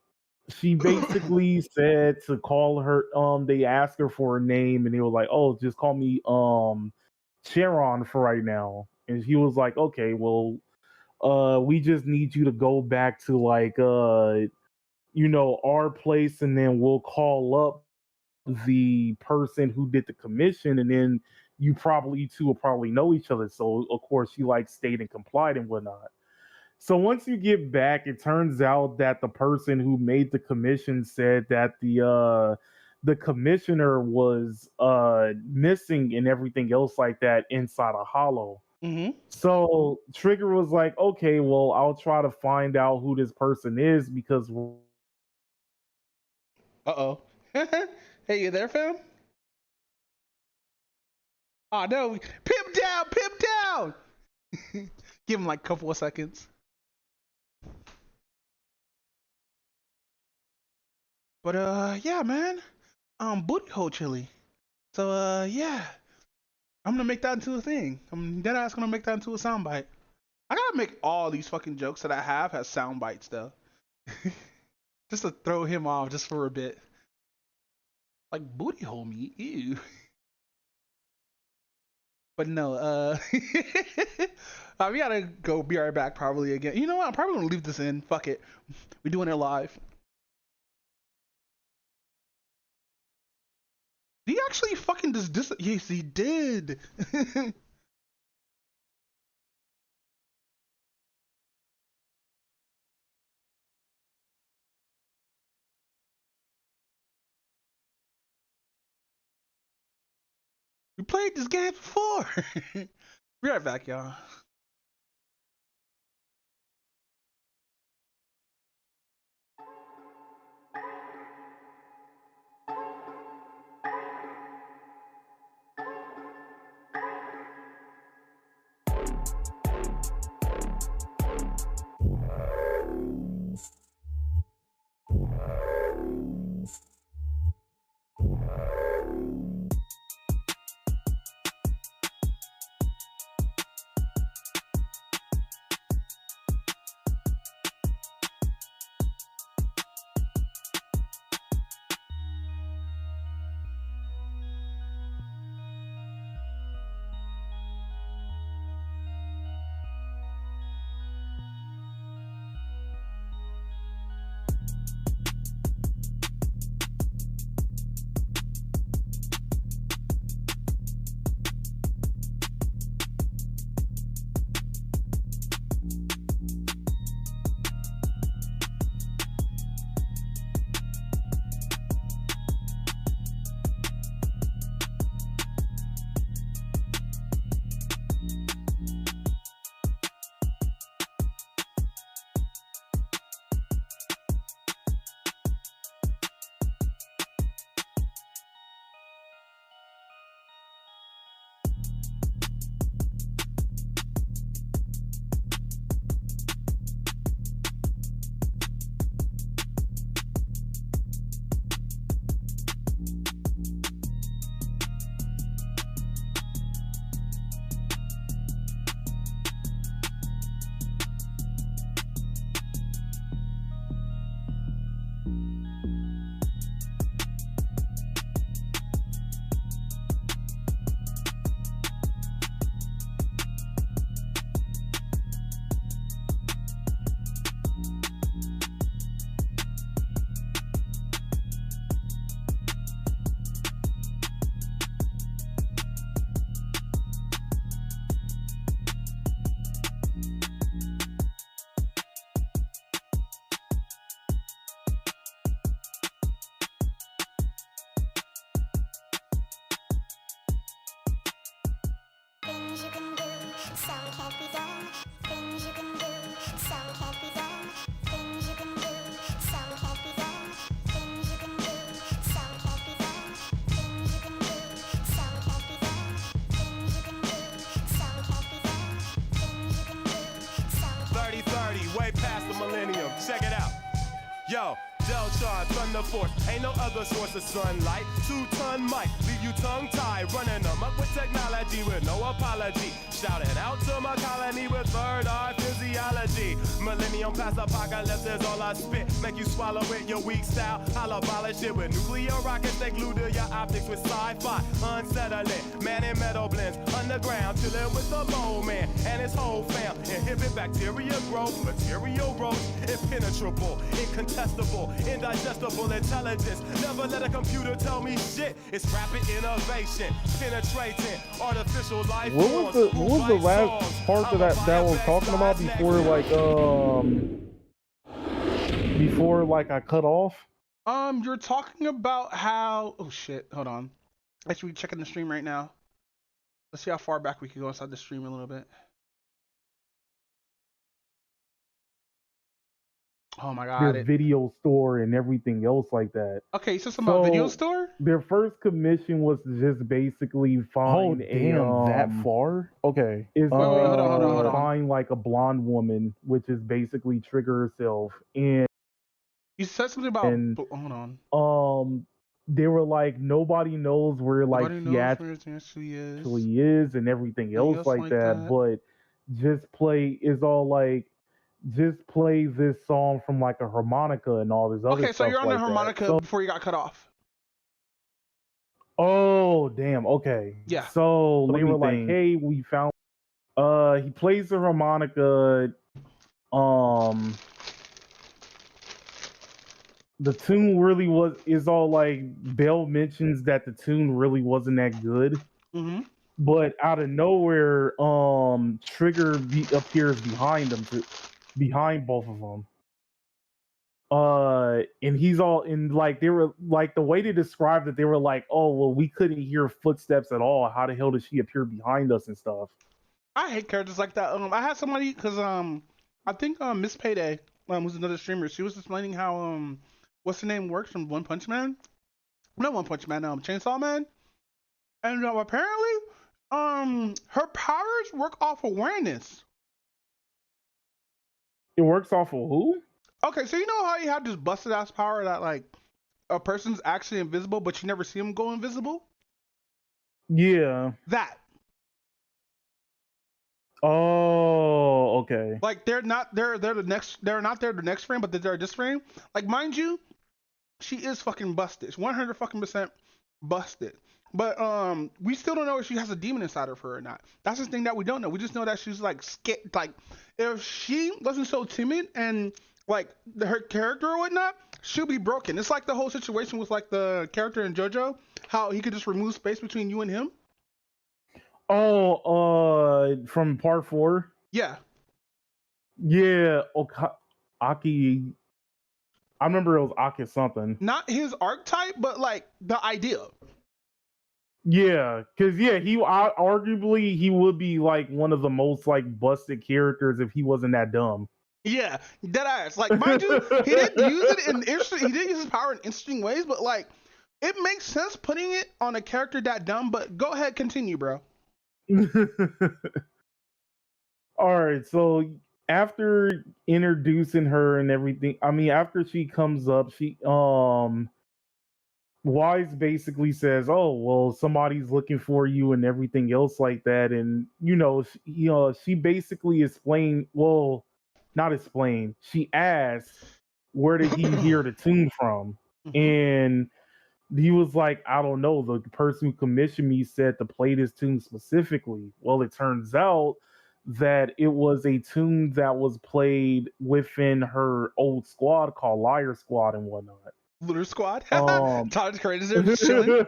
She basically said to call her, they asked her for a name and they were like, "Oh, just call me Sharon for right now." And she was like, "Okay, well, we just need you to go back to like our place, and then we'll call up the person who did the commission, and then you two will probably know each other." So of course she like stayed and complied and whatnot. So once you get back, it turns out that the person who made the commission said that the commissioner was missing and everything else like that inside a hollow. So Trigger was like, "Okay, well, I'll try to find out who this person is because." Uh-oh. Hey, you there, fam? Oh, no. Pimp down! Pimp down! Give him like a couple of seconds. But, yeah, man. Booty hole chili. So, yeah. I'm gonna make that into a thing. I'm dead ass gonna make that into a soundbite. I gotta make all these fucking jokes that I have as sound bites, though. Just to throw him off just for a bit. Like, booty hole me? Ew. But no, we gotta go, be right back probably again. You know what? I'm probably gonna leave this in. Fuck it. We're doing it live. Did he actually fucking just Yes, he did. We played this game before. Be right back, y'all. Check it out. Yo, Deltron, Thunder Force, ain't no other source of sunlight. 2-ton mic, leave you tongue-tied, running amok with technology with no apology. Shouting out to my colony with third eye physiology. Millennium past apocalypse is all I spit. Make you swallow it, your weak style. I'll abolish it with nuclear rockets. They glue to your optics with sci-fi. Unsettling, man in metal blends. Underground, chilling with the mole man and his whole fam. Inhibit bacteria growth, material growth. Impenetrable, incontestable, indigestible intelligence. Never let a computer tell me shit. It's rapid innovation, penetrating artificial life What was the last part that was talking about before I cut off? You're talking about how, oh shit, hold on. Actually, checking the stream right now. Let's see how far back we can go inside the stream a little bit. Oh my god. Their video store and everything else like that. Okay, you said something about video store? Their first commission was to just basically find that far? Okay. Wait, hold on. Find like a blonde woman, which is basically Trigger herself. And you said something about hold on. They were like, nobody knows where she actually is and everything else like that. But just play this song from like a harmonica and all this other stuff. Okay, so you're on the harmonica So, before you got cut off. oh damn, okay. Yeah. So they were like, hey, we found he plays the harmonica. The tune really is all like Bell mentions that the tune really wasn't that good. Mm-hmm. But out of nowhere, Trigger appears behind both of them. And he's all in like they were like the way they described it, they were like, oh well, we couldn't hear footsteps at all. How the hell did she appear behind us and stuff? I hate characters like that. I had somebody because I think Miss Payday who's another streamer. She was explaining how what's the name works from One Punch Man? Not One Punch Man, Chainsaw Man. And apparently, her powers work off awareness. It works off of who? Okay, so you know how you have this busted ass power that like a person's actually invisible, but you never see them go invisible? Yeah. That. Oh, okay. Like they're not there the next frame, but they're this frame. Like mind you, she is fucking busted. 100% busted. But we still don't know if she has a demon inside of her or not. That's the thing that we don't know. We just know that she's like scared. Like if she wasn't so timid and like her character or whatnot, she'll be broken. It's like the whole situation with like the character in JoJo, how he could just remove space between you and him. Oh, from part 4. Yeah. Yeah. Aki. I remember it was Aki something. Not his archetype, but like the idea. Yeah, because arguably he would be like one of the most like busted characters if he wasn't that dumb. Yeah, dead ass. Like mind you, he didn't use it in interesting. He didn't use his power in interesting ways, but like it makes sense putting it on a character that dumb. But go ahead, continue, bro. All right, so after introducing her and everything, I mean, after she comes up, she Wise basically says, "Oh, well, somebody's looking for you and everything else like that." And she basically She asked, "Where did he hear the tune from?" And he was like, "I don't know. The person who commissioned me said to play this tune specifically." Well, it turns out that it was a tune that was played within her old squad called Liar Squad and whatnot. Lunar Squad. Todd's crazy there, just chilling.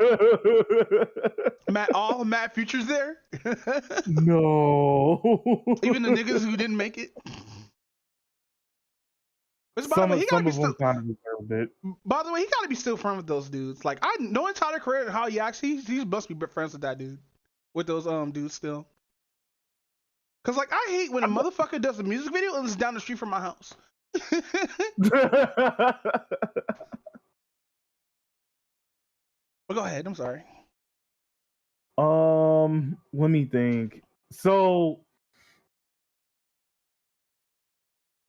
Matt Future's there. No. Even the niggas who didn't make it. Some of them kind of deserved it. By the way, he gotta be still friends with those dudes. Like knowing Tyler Creator and how he acts, he must be friends with that dude. With those dudes still. Cause like I hate when a motherfucker does a music video and it's down the street from my house. But go ahead, I'm sorry. Let me think. So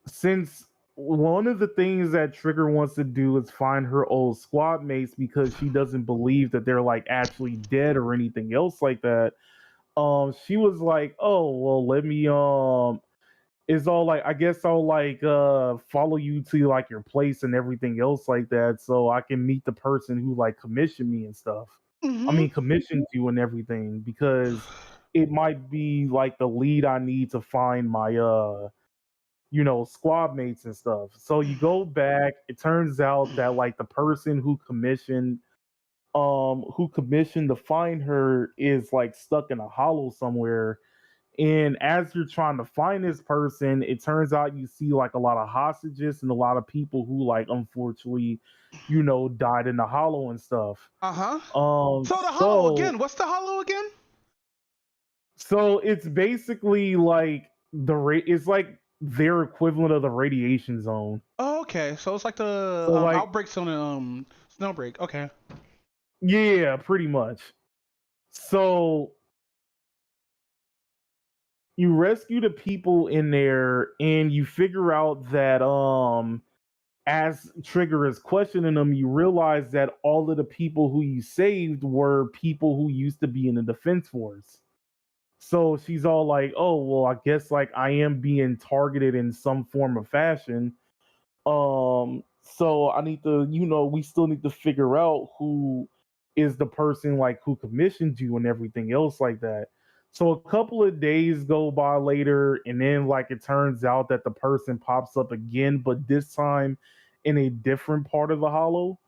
since one of the things that Trigger wants to do is find her old squad mates because she doesn't believe that they're like actually dead or anything else like that. She was like, "Oh, well, let me it's all like I guess I'll like follow you to like your place and everything else like that so I can meet the person who like commissioned me and stuff. I mean commissioned you and everything because it might be like the lead I need to find my squad mates and stuff. So you go back, it turns out that like the person who commissioned to find her is like stuck in a hollow somewhere. And as you're trying to find this person, it turns out you see like a lot of hostages and a lot of people who like unfortunately, died in the hollow and stuff. So the hollow again. What's the hollow again? So it's basically like it's like their equivalent of the radiation zone. Oh, okay. So it's like the outbreak zone in Snowbreak. Okay. Yeah, pretty much. So you rescue the people in there and you figure out that as Trigger is questioning them, you realize that all of the people who you saved were people who used to be in the defense force. So she's all like, "Oh, well, I guess like I am being targeted in some form of fashion. So I need to, we still need to figure out who is the person like who commissioned you and everything else like that." So a couple of days go by later, and then like it turns out that the person pops up again, but this time in a different part of the hollow.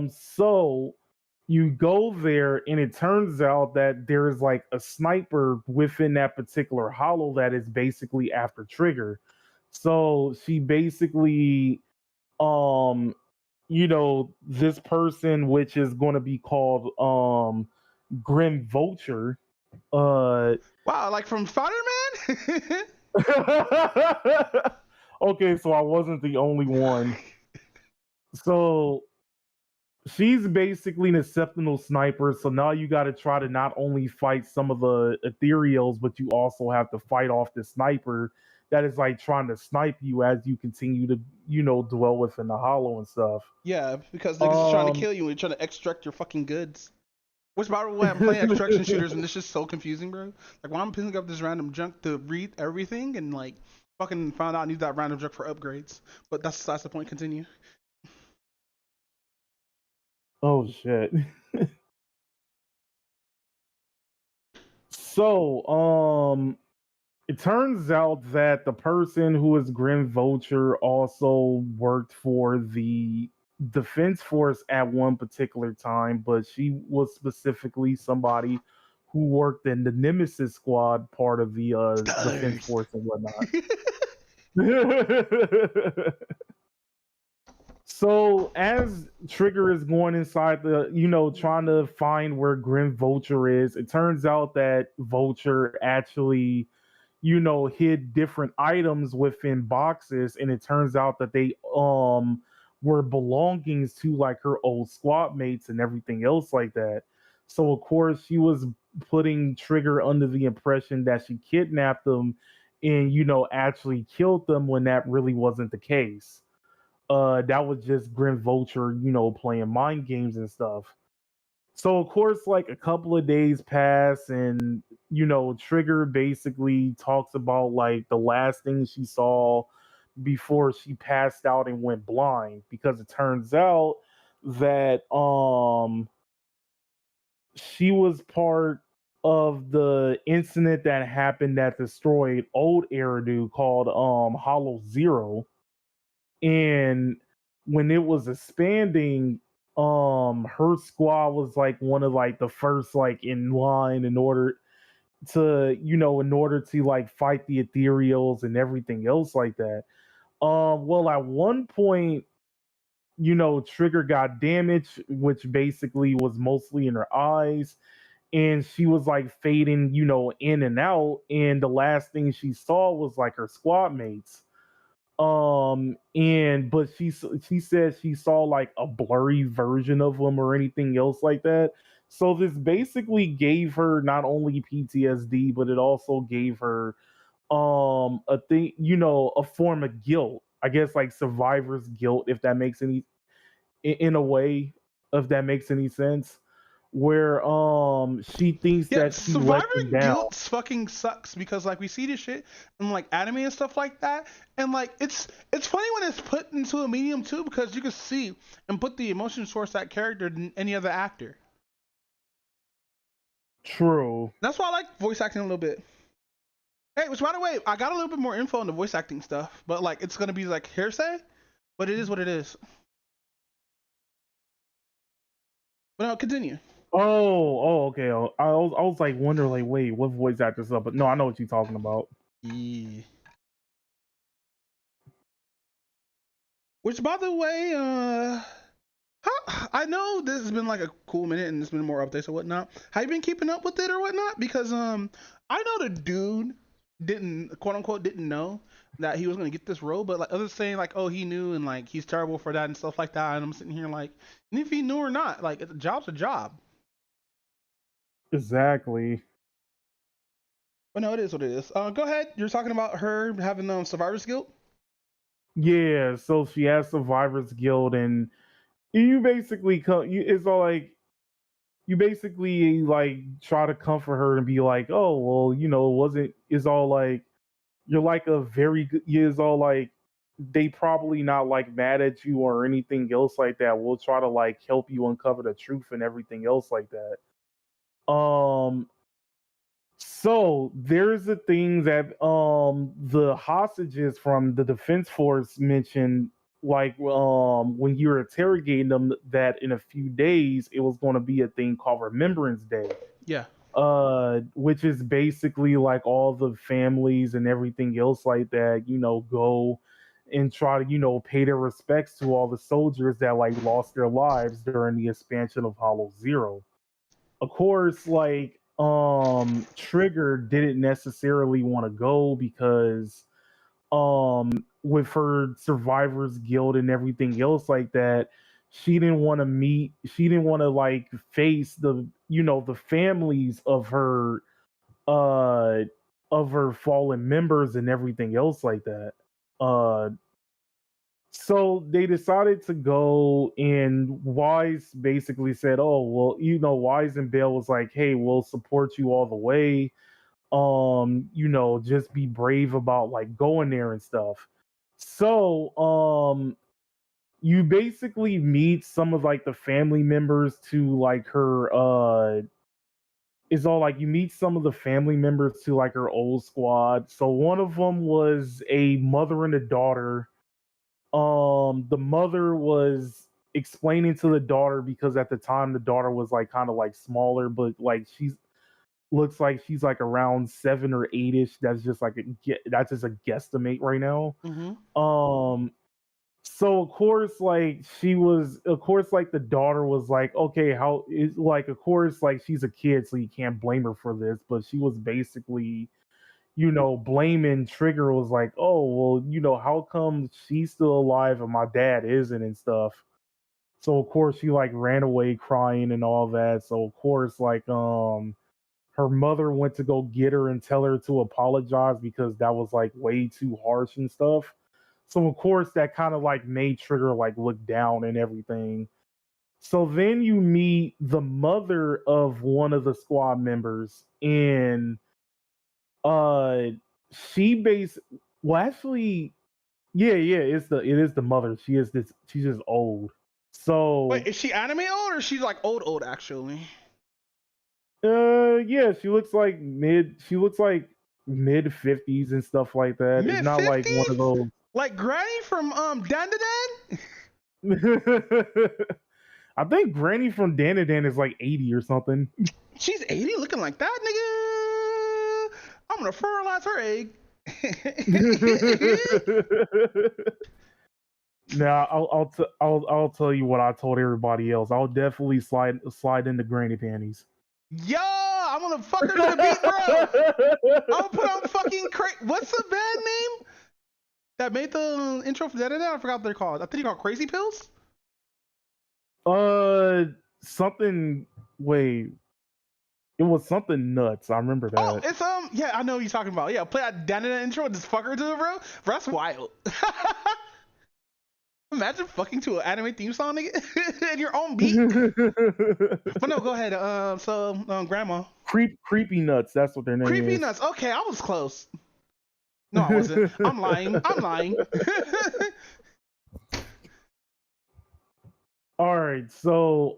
So you go there, and it turns out that there's like a sniper within that particular hollow that is basically after Trigger. So she basically, this person, which is going to be called Grim Vulture. Wow, like from Spider-Man? Okay, so I wasn't the only one. So she's basically an exceptional sniper. So now you got to try to not only fight some of the ethereals, but you also have to fight off the sniper that is like trying to snipe you as you continue to, dwell within the hollow and stuff. Yeah, because niggas is trying to kill you and you're trying to extract your fucking goods. Which, by the way, I'm playing extraction shooters and it's just so confusing, bro. Like, why I'm picking up this random junk to read everything and, like, fucking found out I need that random junk for upgrades. But that's the point. Continue. Oh, shit. So, it turns out that the person who is Grim Vulture also worked for the defense force at one particular time, but she was specifically somebody who worked in the Nemesis Squad part of the defense force and whatnot. So as Trigger is going inside the, trying to find where Grim Vulture is, it turns out that Vulture actually hid different items within boxes, and it turns out that they were belongings to like her old squad mates and everything else like that. So of course she was putting Trigger under the impression that she kidnapped them and actually killed them when that really wasn't the case. That was just Grim Vulture, playing mind games and stuff. So of course, like a couple of days pass, and Trigger basically talks about like the last thing she saw before she passed out and went blind, because it turns out that she was part of the incident that happened that destroyed old Eridu called Hollow Zero. And when it was expanding, her squad was like one of like the first like in line in order to like fight the ethereals and everything else like that. Well, at one point, Trigger got damaged, which basically was mostly in her eyes, and she was like fading, in and out, and the last thing she saw was like her squad mates. But she said she saw like a blurry version of them or anything else like that. So this basically gave her not only PTSD, but it also gave her a thing, a form of guilt, I guess like survivor's guilt, if that makes any in a way, if that makes any sense, where she thinks that she let survivor them down. guilt fucking sucks because like we see this shit in like anime and stuff like that, and like it's funny when it's put into a medium too, because you can see and put the emotion towards that character than any other actor. True. That's why I like voice acting a little bit. Hey, which by the way, I got a little bit more info on the voice acting stuff, but like it's gonna be like hearsay, but it is what it is. But no, continue. Oh, okay. I was like wondering, like, wait, what voice actor stuff? But no, I know what you're talking about. Yeah. Which, by the way, I know this has been like a cool minute and there's been more updates or whatnot. Have you been keeping up with it or whatnot? Because I know the dude didn't, quote unquote, didn't know that he was gonna get this role, but like others saying like, oh, he knew and like he's terrible for that and stuff like that. And I'm sitting here like, and if he knew or not, like a job's a job. Exactly. But no, it is what it is. Go ahead. You're talking about her having survivor's guilt. Yeah, so she has survivor's guilt, and you basically it's all like you basically like try to comfort her and be like, oh well, you know, it wasn't. It's all like you're like a very good. It's all like they probably not like mad at you or anything else like that. We'll try to like help you uncover the truth and everything else like that. So there's a thing that the hostages from the defense force mentioned, like when you're interrogating them, that in a few days it was going to be a thing called Remembrance Day. Yeah. Which is basically like all the families and everything else like that, you know, go and try to, you know, pay their respects to all the soldiers that like lost their lives during the expansion of Hollow Zero. Of course, like Trigger didn't necessarily want to go because with her survivor's guilt and everything else like that, she didn't want to like face the, you know, the families of her fallen members and everything else like that. So they decided to go, and Wise basically said, oh well, you know, Wise and Bale was like, hey, we'll support you all the way. You know, just be brave about like going there and stuff. So you basically meet some of like the family members to like her is all like you meet some of the family members to like her old squad. So one of them was a mother and a daughter. The mother was explaining to the daughter, because at the time the daughter was like kind of like smaller, but like looks like she's like around 7 or 8ish. That's just like that's just a guesstimate right now. Mm-hmm. So of course like the daughter was like, okay, how is, like, of course like she's a kid, so you can't blame her for this, but she was basically, you know, blaming Trigger. Was like, oh well, you know, how come she's still alive and my dad isn't and stuff. So of course she like ran away crying and all that. So of course like her mother went to go get her and tell her to apologize because that was like way too harsh and stuff. So of course that kind of like made Trigger like look down and everything. So then you meet the mother of one of the squad members, and actually, it is the mother. She's just old. So wait, is she anime old or is she like old actually? Yeah, she looks like mid 50s and stuff like that. It's not like one of those like Granny from Dan I think Granny from Dan is like 80 or something. She's 80 looking like that, nigga. I'm gonna fertilize her egg. Now I'll tell you what I told everybody else. I'll definitely slide into Granny panties. Yo, I'm gonna fuck her to the beat, bro. I'm gonna put on fucking what's the band name that made the intro for that? I forgot what they're called. I think they're called Crazy Pills. Something. Wait, it was something nuts. I remember that. Oh, it's yeah, I know what you're talking about. Yeah, play that intro and just fuck her to it, bro. That's wild. Imagine fucking to an anime theme song, nigga, and your own beat. But no, go ahead. Grandma. Creepy Nuts. That's what their name Creepy is. Nuts. Okay, I was close. No, I wasn't. I'm lying. I'm lying. All right, so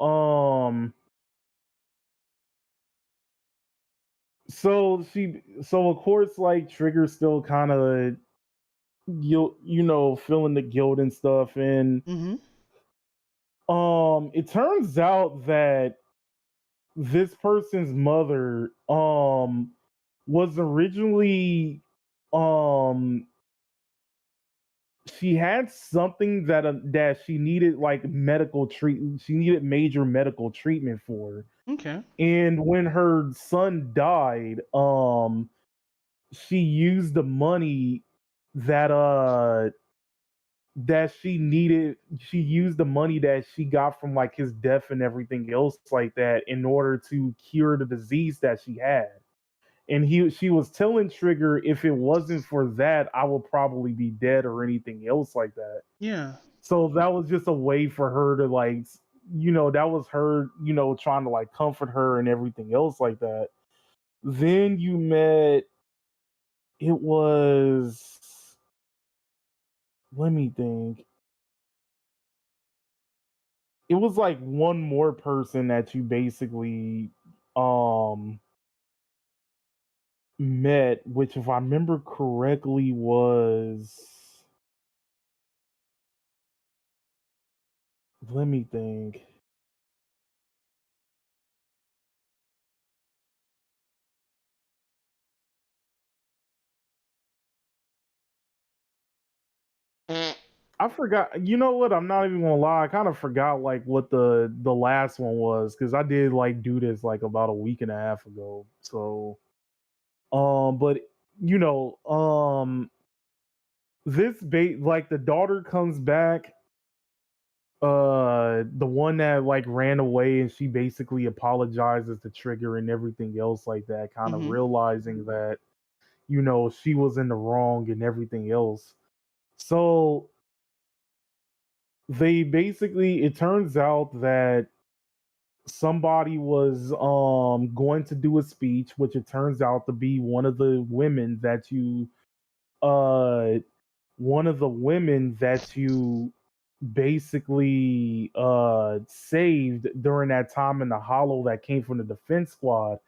of course, like, Trigger's still kind of feeling the guilt and stuff, and it turns out that this person's mother was originally she had something that she needed, like, she needed major medical treatment for. Okay. And when her son died, she used the money that she needed. She used the money that she got from, like, his death and everything else like that in order to cure the disease that she had. And she was telling Trigger, if it wasn't for that, I would probably be dead or anything else like that. Yeah. So that was just a way for her to, like, that was her, trying to, like, comfort her and everything else like that. Then you met, it was, let me think. It was like one more person that you basically met, which, if I remember correctly, was, let me think. I forgot. You know what? I'm not even gonna lie. I kind of forgot, like, what the last one was, because I did, like, do this, like, about a week and a half ago. So, but like, the daughter comes back. The one that, like, ran away, and she basically apologizes to Trigger and everything else like that, kind of realizing that she was in the wrong and everything else. So it turns out that somebody was going to do a speech, which it turns out to be one of the women that you basically saved during that time in the hollow that came from the defense squad.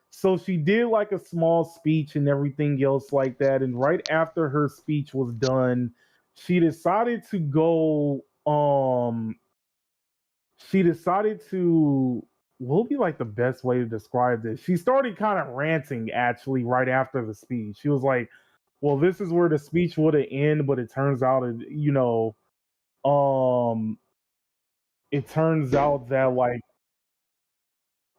So she did, like, a small speech and everything else like that, and right after her speech was done, she decided to go what would be, like, the best way to describe this? She started kind of ranting, actually, right after the speech. She was like, well, this is where the speech would have ended, but it turns out that, like,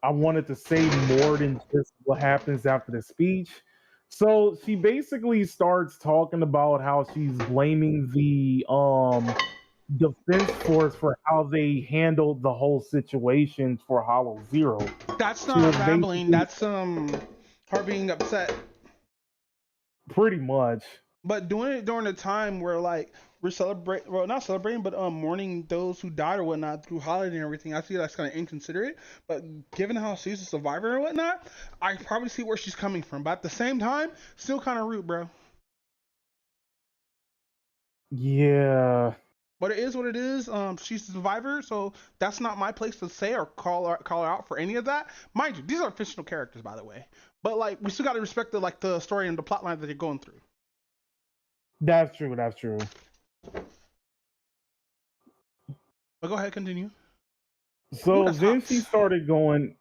I wanted to say more than just what happens after the speech. So she basically starts talking about how she's blaming the defense force for how they handled the whole situation for Hollow Zero. That's not rambling. That's her being upset. Pretty much. But doing it during a time where, like, we're celebrating, well, not celebrating, but mourning those who died or whatnot through holiday and everything. I feel that's kind of inconsiderate. But given how she's a survivor and whatnot, I probably see where she's coming from. But at the same time, still kind of rude, bro. Yeah. But it is what it is. She's a survivor, so that's not my place to say or call her out for any of that. Mind you, these are fictional characters, by the way. But, like, we still got to respect the story and the plot line that they're going through. That's true. That's true. But go ahead, continue. So then she started going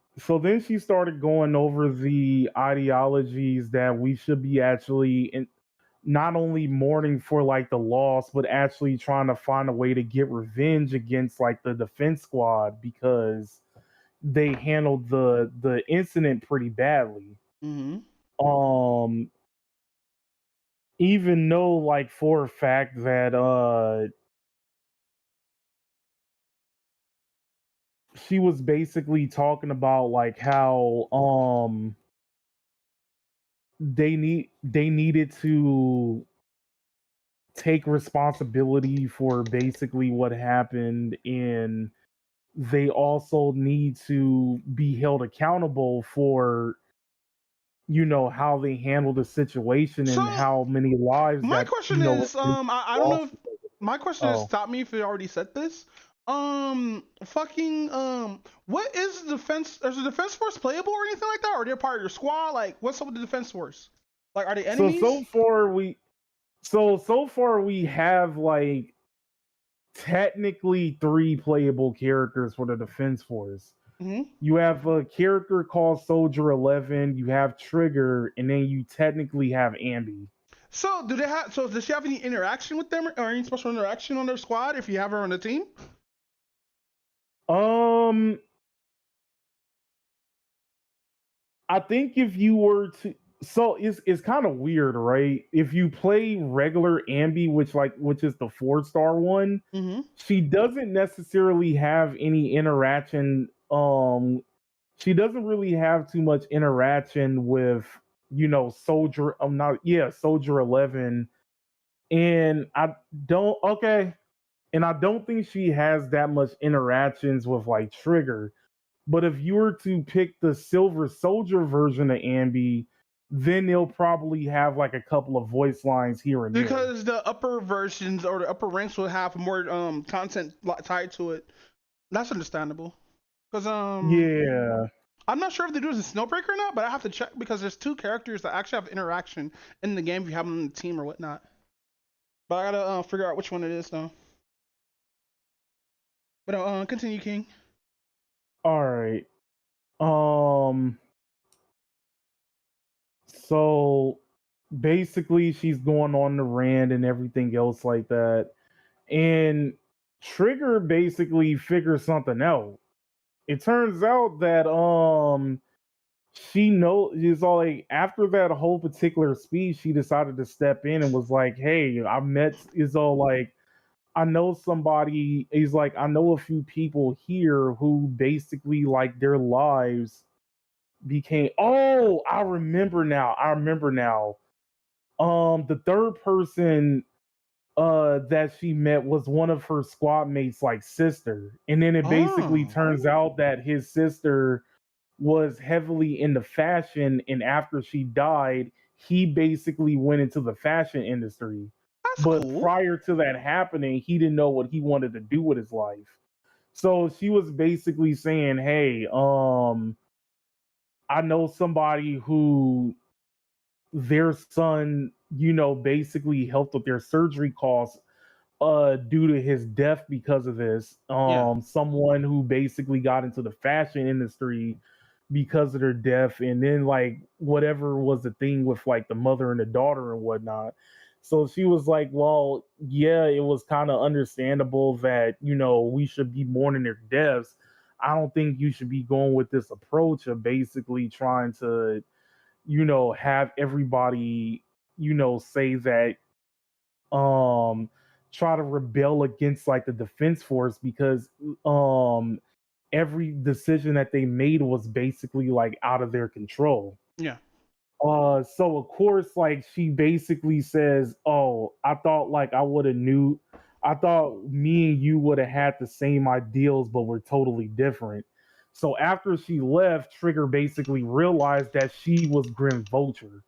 over the ideologies that we should be actually not only mourning for, like, the loss, but actually trying to find a way to get revenge against, like, the defense squad, because they handled the incident pretty badly. Even though, like, for a fact that she was basically talking about, like, how they needed to take responsibility for basically what happened, and they also need to be held accountable for how they handle the situation and how many lives My that question is, I don't know if my question is, Oh. stop me if you already said this. Fucking, what is the defense? Is the defense force playable or anything like that? Or are they part of your squad? Like, what's up with the defense force? Like, are they enemies? So far we have like technically 3 playable characters for the defense force. You have a character called Soldier 11, you have Trigger, and then you technically have Ambi. So do they have? So does she have any interaction with them, or any special interaction on their squad if you have her on the team? I think if you were to, so it's kind of weird, right? If you play regular Ambi, which is the 4-star one, she doesn't necessarily have any interaction. She doesn't really have too much interaction with Soldier. Soldier 11, and I don't think she has that much interactions with like Trigger. But if you were to pick the Silver Soldier version of Ambi, then they'll probably have like a couple of voice lines here and there. Because the upper versions or the upper ranks will have more content tied to it. That's understandable. Because yeah, I'm not sure if they do this in Snowbreaker or not, but I have to check because there's 2 characters that actually have interaction in the game if you have them on the team or whatnot. But I gotta figure out which one it is though. But continue, King. All right. So basically she's going on the rant and everything else like that. And Trigger basically figures something out. It turns out that she is all like, after that whole particular speech, she decided to step in and was like, hey, I know somebody. He's like, I know a few people here who basically like their lives became. Oh, I remember now. The third person that she met was one of her squad mates, like sister, and then it basically turns out that his sister was heavily into fashion, and after she died, he basically went into the fashion industry. But prior to that happening, he didn't know what he wanted to do with his life. So she was basically saying, hey, I know somebody who their son, basically helped with their surgery costs due to his death because of this. Someone who basically got into the fashion industry because of their death, and then like whatever was the thing with like the mother and the daughter and whatnot. So she was like, well, yeah, it was kind of understandable that we should be mourning their deaths. I don't think you should be going with this approach of basically trying to have everybody say that try to rebel against like the defense force, because every decision that they made was basically like out of their control. Yeah. So of course, like she basically says, oh, I thought like I thought me and you would have had the same ideals, but we're totally different. So after she left, Trigger basically realized that she was Grim Vulture.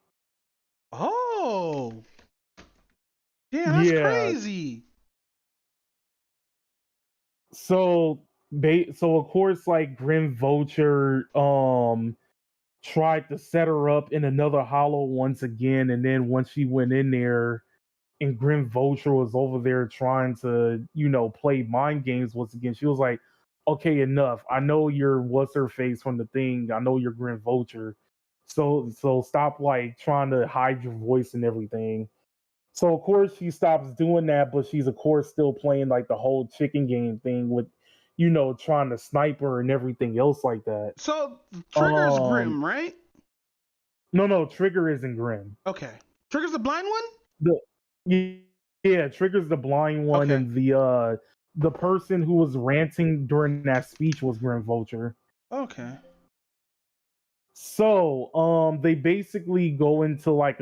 Oh. Yeah, that's crazy. So of course, like Grim Vulture tried to set her up in another hollow once again, and then once she went in there and Grim Vulture was over there trying to, play mind games once again, she was like, okay, enough. I know you're what's her face from the thing. I know you're Grim Vulture. So stop like trying to hide your voice and everything. So of course she stops doing that, but she's of course still playing like the whole chicken game thing with, trying to snipe her and everything else like that. So Trigger's Grim, right? No, Trigger isn't Grim. Okay. Trigger's the blind one? Trigger's the blind one, and the person who was ranting during that speech was Grim Vulture. Okay. So they basically go into like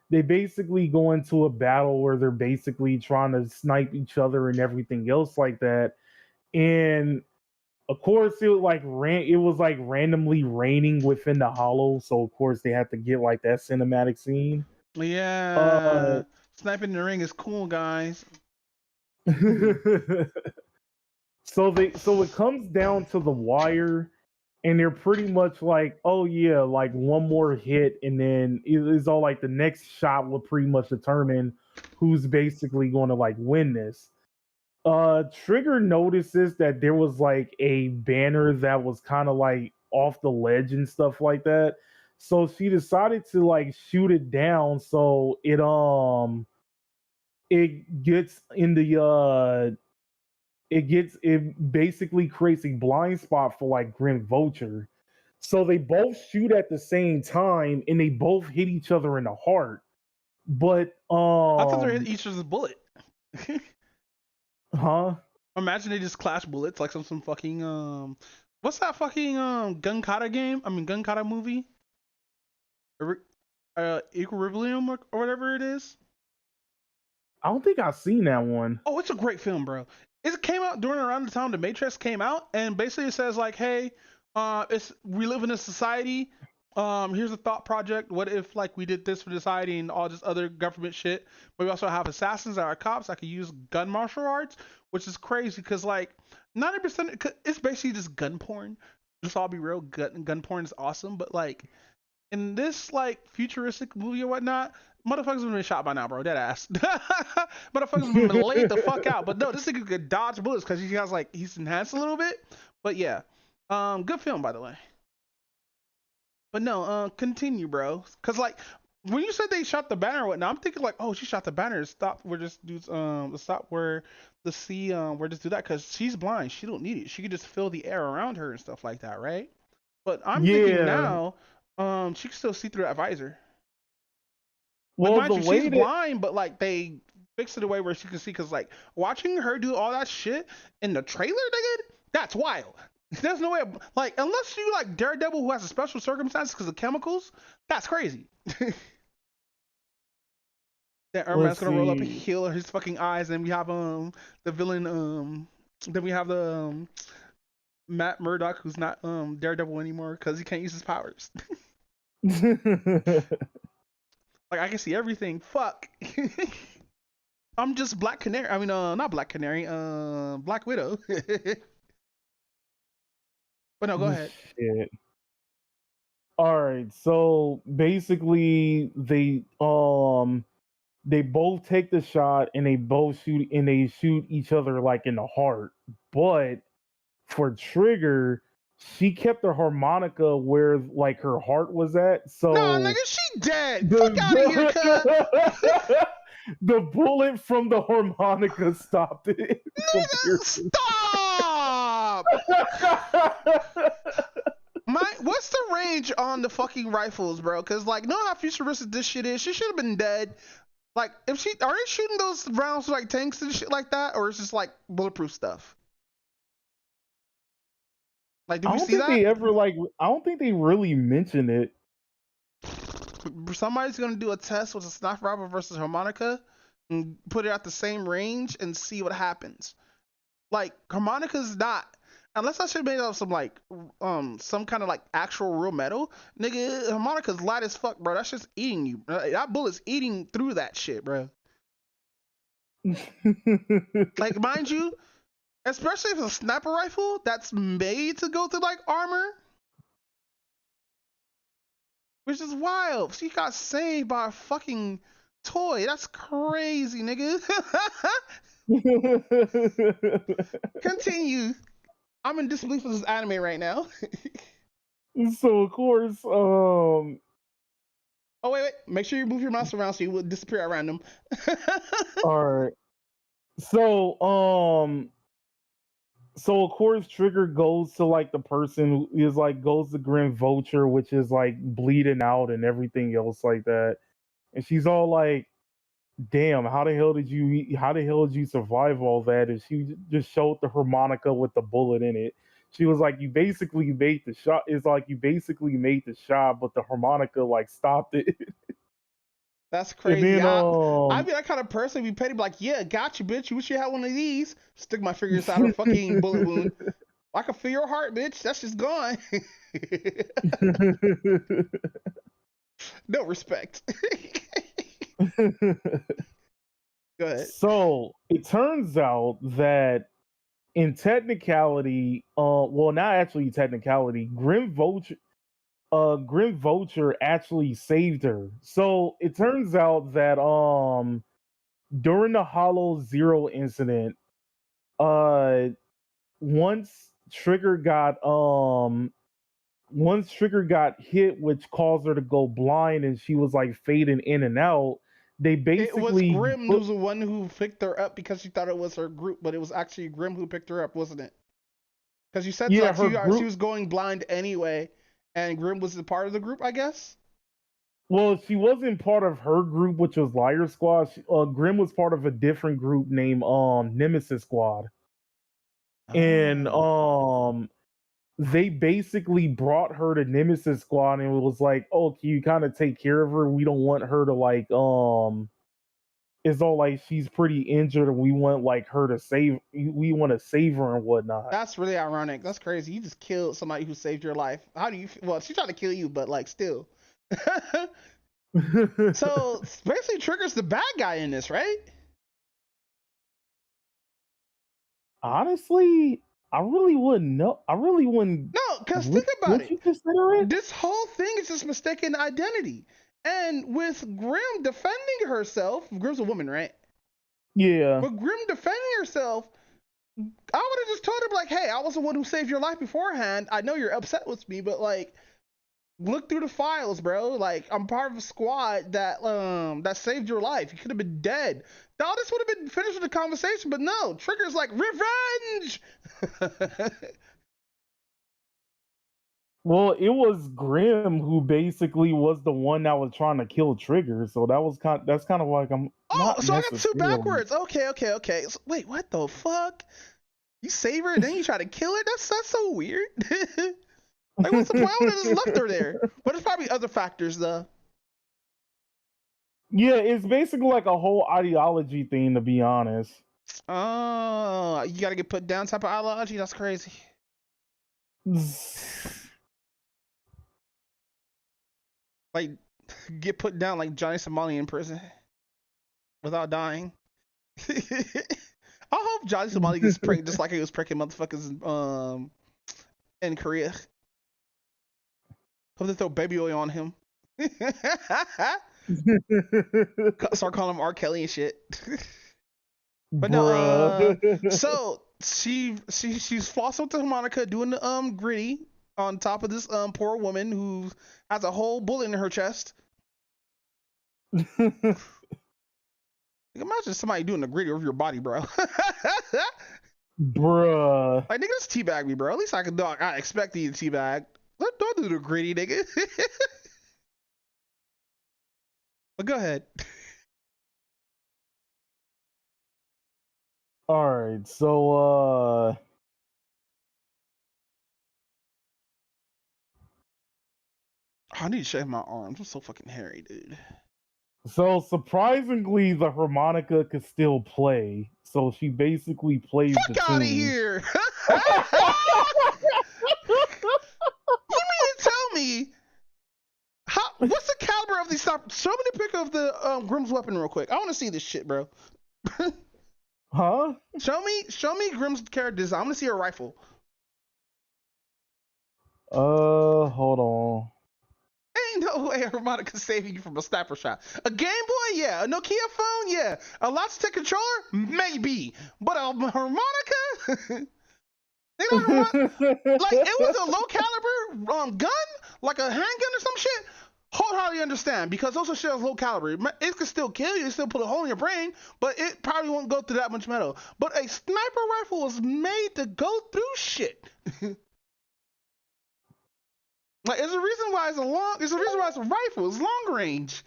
they basically go into a battle where they're basically trying to snipe each other and everything else like that. And of course, it was like randomly raining within the hollow, so of course they had to get like that cinematic scene. Yeah, sniping in the ring is cool, guys. So it comes down to the wire, and they're pretty much like, oh yeah, like one more hit, and then it's all like the next shot will pretty much determine who's basically going to like win this. Trigger notices that there was like a banner that was kind of like off the ledge and stuff like that. So she decided to like shoot it down so it gets in the it basically creates a blind spot for like Grim Vulture. So they both shoot at the same time and they both hit each other in the heart. But I thought they hit each other's bullet. Huh? Imagine they just clash bullets like some fucking what's that fucking gun kata game? I mean gun kata movie? Equilibrium or whatever it is. I don't think I've seen that one. Oh, it's a great film, bro. It came out during around the time The Matrix came out, and basically it says like, hey, we live in a society. Here's a thought project. What if like we did this for society and all this other government shit? But we also have assassins that are cops that can use gun martial arts, which is crazy because like 90% it's basically just gun porn. Let's all be real. Gun porn is awesome, but like in this like futuristic movie or whatnot, motherfuckers have been shot by now, bro. Dead ass. Motherfuckers have been laid the fuck out. But no, this nigga could dodge bullets because he has like he's enhanced a little bit. But yeah, good film by the way. But no, continue, bro. Cause like when you said they shot the banner or whatnot, I'm thinking like, oh, she shot the banner. Stop. We're just do stop where the sea. We're just do that because she's blind. She don't need it. She could just feel the air around her and stuff like that, right? But I'm thinking now, she can still see through that visor. Well, mind you, she's blind, but like they fixed it a way where she can see. Cause like watching her do all that shit in the trailer, nigga, that's wild. There's no way, like, unless you like Daredevil who has a special circumstances because of chemicals, that's crazy. That Man's gonna roll up and heal his fucking eyes, and we have the villain, then we have the Matt Murdock who's not Daredevil anymore because he can't use his powers. Like I can see everything. Fuck. I'm just Black Canary. I mean, not Black Canary. Black Widow. But no, go ahead. Shit. All right, so basically they both take the shot and they both shoot each other like in the heart. But for Trigger, she kept the harmonica where like her heart was at. So no, nigga, she dead. Fuck out of here, cuz. The bullet from the harmonica stopped it. Nigga, stop! What's the range on the fucking rifles, bro? Cause like, know how futuristic this shit is. She should have been dead. Like, are they shooting those rounds like tanks and shit like that, or is just like bulletproof stuff? Like, do we see that? I don't think they really mention it. Somebody's gonna do a test with a sniper rifle versus harmonica and put it at the same range and see what happens. Like, harmonica's not, unless I should have made up some like some kind of like actual real metal, nigga. Harmonica's light as fuck, bro. That's just eating you. That bullet's eating through that shit, bro. Like, mind you, especially if it's a sniper rifle that's made to go through like armor, which is wild. She got saved by a fucking toy. That's crazy, nigga. Continue. I'm in disbelief with this anime right now. So of course, oh wait. Make sure you move your mouse around so you will disappear at random. All right. So of course Trigger goes to like the person who is like goes to Grim Vulture, which is like bleeding out and everything else like that. And she's all like, damn, how the hell did you survive all that? And she just showed the harmonica with the bullet in it. She was like, you basically made the shot. It's like you basically made the shot, but the harmonica like stopped it. That's crazy. And then, I'd be that kind of person. Be petty, be like, yeah, got you, bitch. You wish you had one of these. Stick my finger inside her fucking bullet wound. I can feel your heart, bitch. That's just gone. No respect. Go ahead. So it turns out that in technicality, well, not actually technicality, Grim Vulture actually saved her. So it turns out that during the Hollow Zero incident, once Trigger got hit, which caused her to go blind, and she was like fading in and out. They basically it was Grim who was the one who picked her up because she thought it was her group, but it was actually Grim who picked her up, wasn't it? Because you said Yeah, she was going blind anyway, and Grim was a part of the group, I guess. Well, she wasn't part of her group, which was Liar Squad. Grim was part of a different group named Nemesis Squad, and they basically brought her to Nemesis Squad, and it was like, oh, can you kind of take care of her? We don't want her to like it's all like she's pretty injured, and we want like her to we want to save her and whatnot. That's really ironic. That's crazy. You just killed somebody who saved your life. How do you feel? Well, she tried to kill you, but like still. So basically Trigger's the bad guy in this, right? Honestly, I really wouldn't know. I really wouldn't. No, because think about it. You consider it? This whole thing is just mistaken identity. And with Grim defending herself, Grim's a woman, right? Yeah. But Grim defending herself, I would have just told her, like, hey, I was the one who saved your life beforehand. I know you're upset with me, but like, look through the files, bro. Like, I'm part of a squad that saved your life. You could have been dead. Now this would have been finished with the conversation, but no. Trigger's like, revenge. Well, it was Grim who basically was the one that was trying to kill Trigger, so that's kind of like I'm. Oh, so I got two backwards. Okay. So, wait, what the fuck? You save her, then you try to kill her? That's so weird. Like, what's the point? I would have just left her there. But there's probably other factors, though. Yeah, it's basically like a whole ideology thing, to be honest. Oh, you gotta get put down type of ideology? That's crazy. Like, get put down like Johnny Somali in prison without dying. I hope Johnny Somali gets pranked just like he was pranking motherfuckers in Korea. Hope they throw baby oil on him. Start calling him R. Kelly and shit. But no, so she's flossing with the harmonica, doing the gritty on top of this poor woman who has a whole bullet in her chest. Imagine somebody doing the gritty over your body, bro. Bruh. Like, nigga, just teabag me, bro. At least I expect you to teabag. Don't do the gritty, nigga. But go ahead. All right, so I need to shave my arms. I'm so fucking hairy, dude. So surprisingly, the harmonica could still play. So she basically plays the tune. Fuck out of here! You mean to tell me what's the caliber of these stops? Show me the pic of the Grim's weapon real quick. I want to see this shit, bro. Huh? Show me Grim's character design. I want to see her rifle. Hold on. Ain't no way a harmonica saving you from a sniper shot. A Game Boy, yeah. A Nokia phone, yeah. A Logitech controller, maybe. But a harmonica? Like, it was a low caliber gun, like a handgun or some shit. Wholeheartedly understand, because those are shells low caliber. It could still kill you, it still put a hole in your brain, but it probably won't go through that much metal. But a sniper rifle was made to go through shit. Like, there's a reason why it's a rifle. It's long range.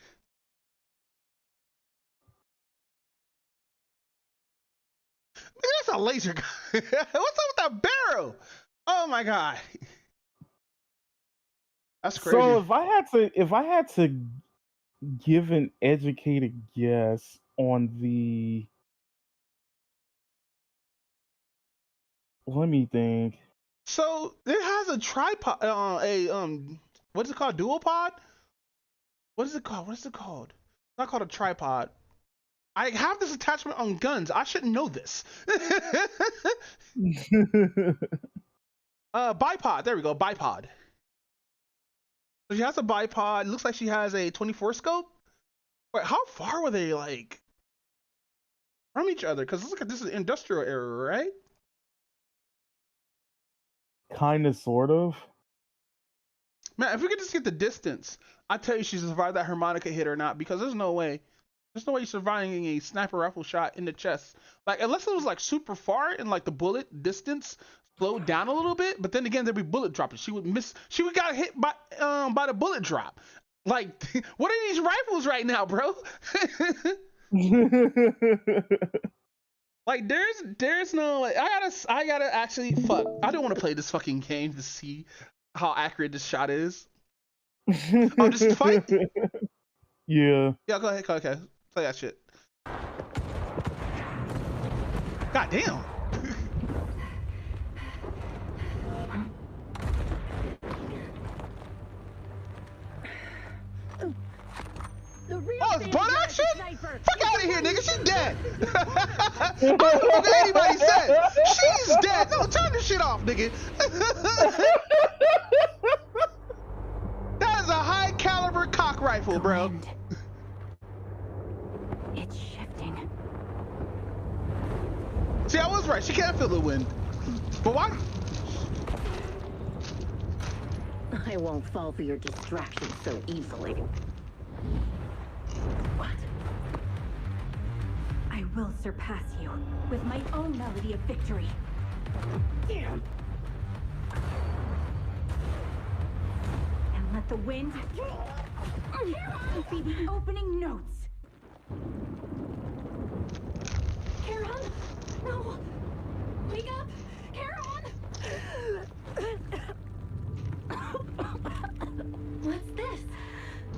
That's a laser gun. What's up with that barrel? Oh my god. That's crazy. So if I had to give an educated guess on the. Let me think. So it has a tripod, what is it called? Dual pod? What is it called? What is it called? It's not called a tripod. I have this attachment on guns. I should know this. Bipod. There we go. Bipod. So she has a bipod. Looks like she has a 24 scope. Wait, how far were they like from each other? Because look at this is industrial era, right? Kind of, sort of. Man, if we could just get the distance, I tell you she survived that harmonica hit or not, because there's no way. There's no way you're surviving a sniper rifle shot in the chest. Like, unless it was like super far and like the bullet distance slowed down a little bit, but then again there'd be bullet dropping. She would miss. She would got hit by the bullet drop. Like, what are these rifles right now, bro? Like, there's no. Like, I gotta actually fuck. I don't want to play this fucking game to see how accurate this shot is. Oh, just fight. Yeah. Yeah, go ahead. Okay, play that shit. God damn. Oh, it's butt action? Fuck out of here, nigga. She's dead. I don't know what anybody said. She's dead. No, turn this shit off, nigga. That is a high caliber cock rifle, bro. It's shifting. See, I was right. She can't feel the wind. But why? I won't fall for your distraction so easily. What? I will surpass you with my own melody of victory. Damn. And let the wind be the opening notes. Karen? No! Wake up! Karen! What's this?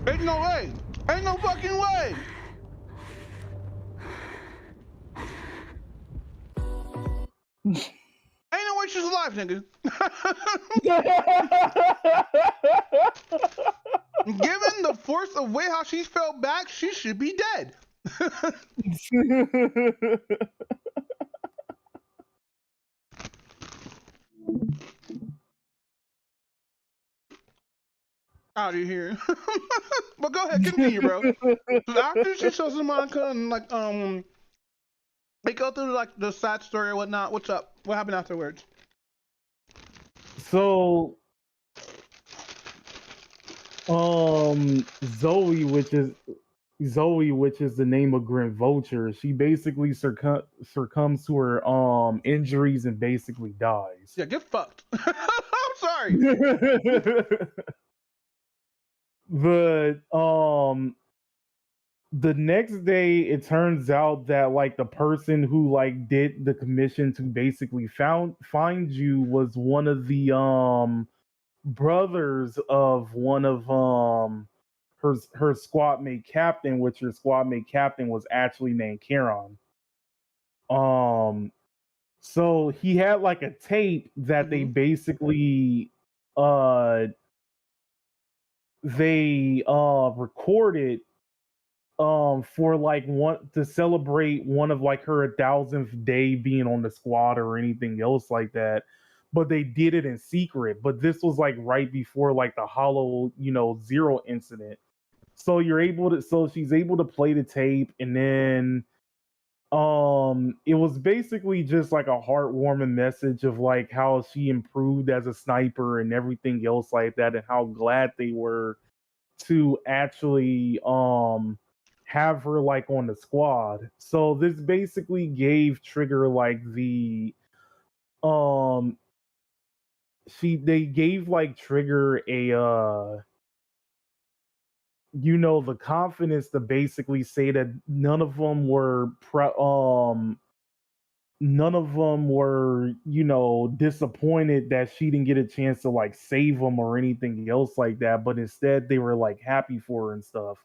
Ain't no way. Ain't no fucking way. Ain't no way she's alive, nigga. Given the force of way how she fell back, she should be dead. Out of here. But go ahead, continue, bro. After she shows the Monica and like they go through like the sad story or whatnot. What's up? What happened afterwards? So, Zoe, which is the name of Grim Vulture, she basically succumbs to her injuries and basically dies. Yeah, get fucked. I'm sorry. But the next day it turns out that like the person who like did the commission to basically find you was one of the brothers of one of her squad mate captain, which her squad mate captain was actually named Karen. So he had like a tape that they basically recorded for like to celebrate one of like her 1,000th day being on the squad or anything else like that, but they did it in secret. But this was like right before like the Hollow Zero incident, so she's able to play the tape, and then it was basically just like a heartwarming message of like how she improved as a sniper and everything else like that, and how glad they were to actually have her like on the squad. So this basically gave Trigger like the they gave like Trigger a the confidence to basically say that none of them were disappointed that she didn't get a chance to like save them or anything else like that, but instead they were like happy for her and stuff.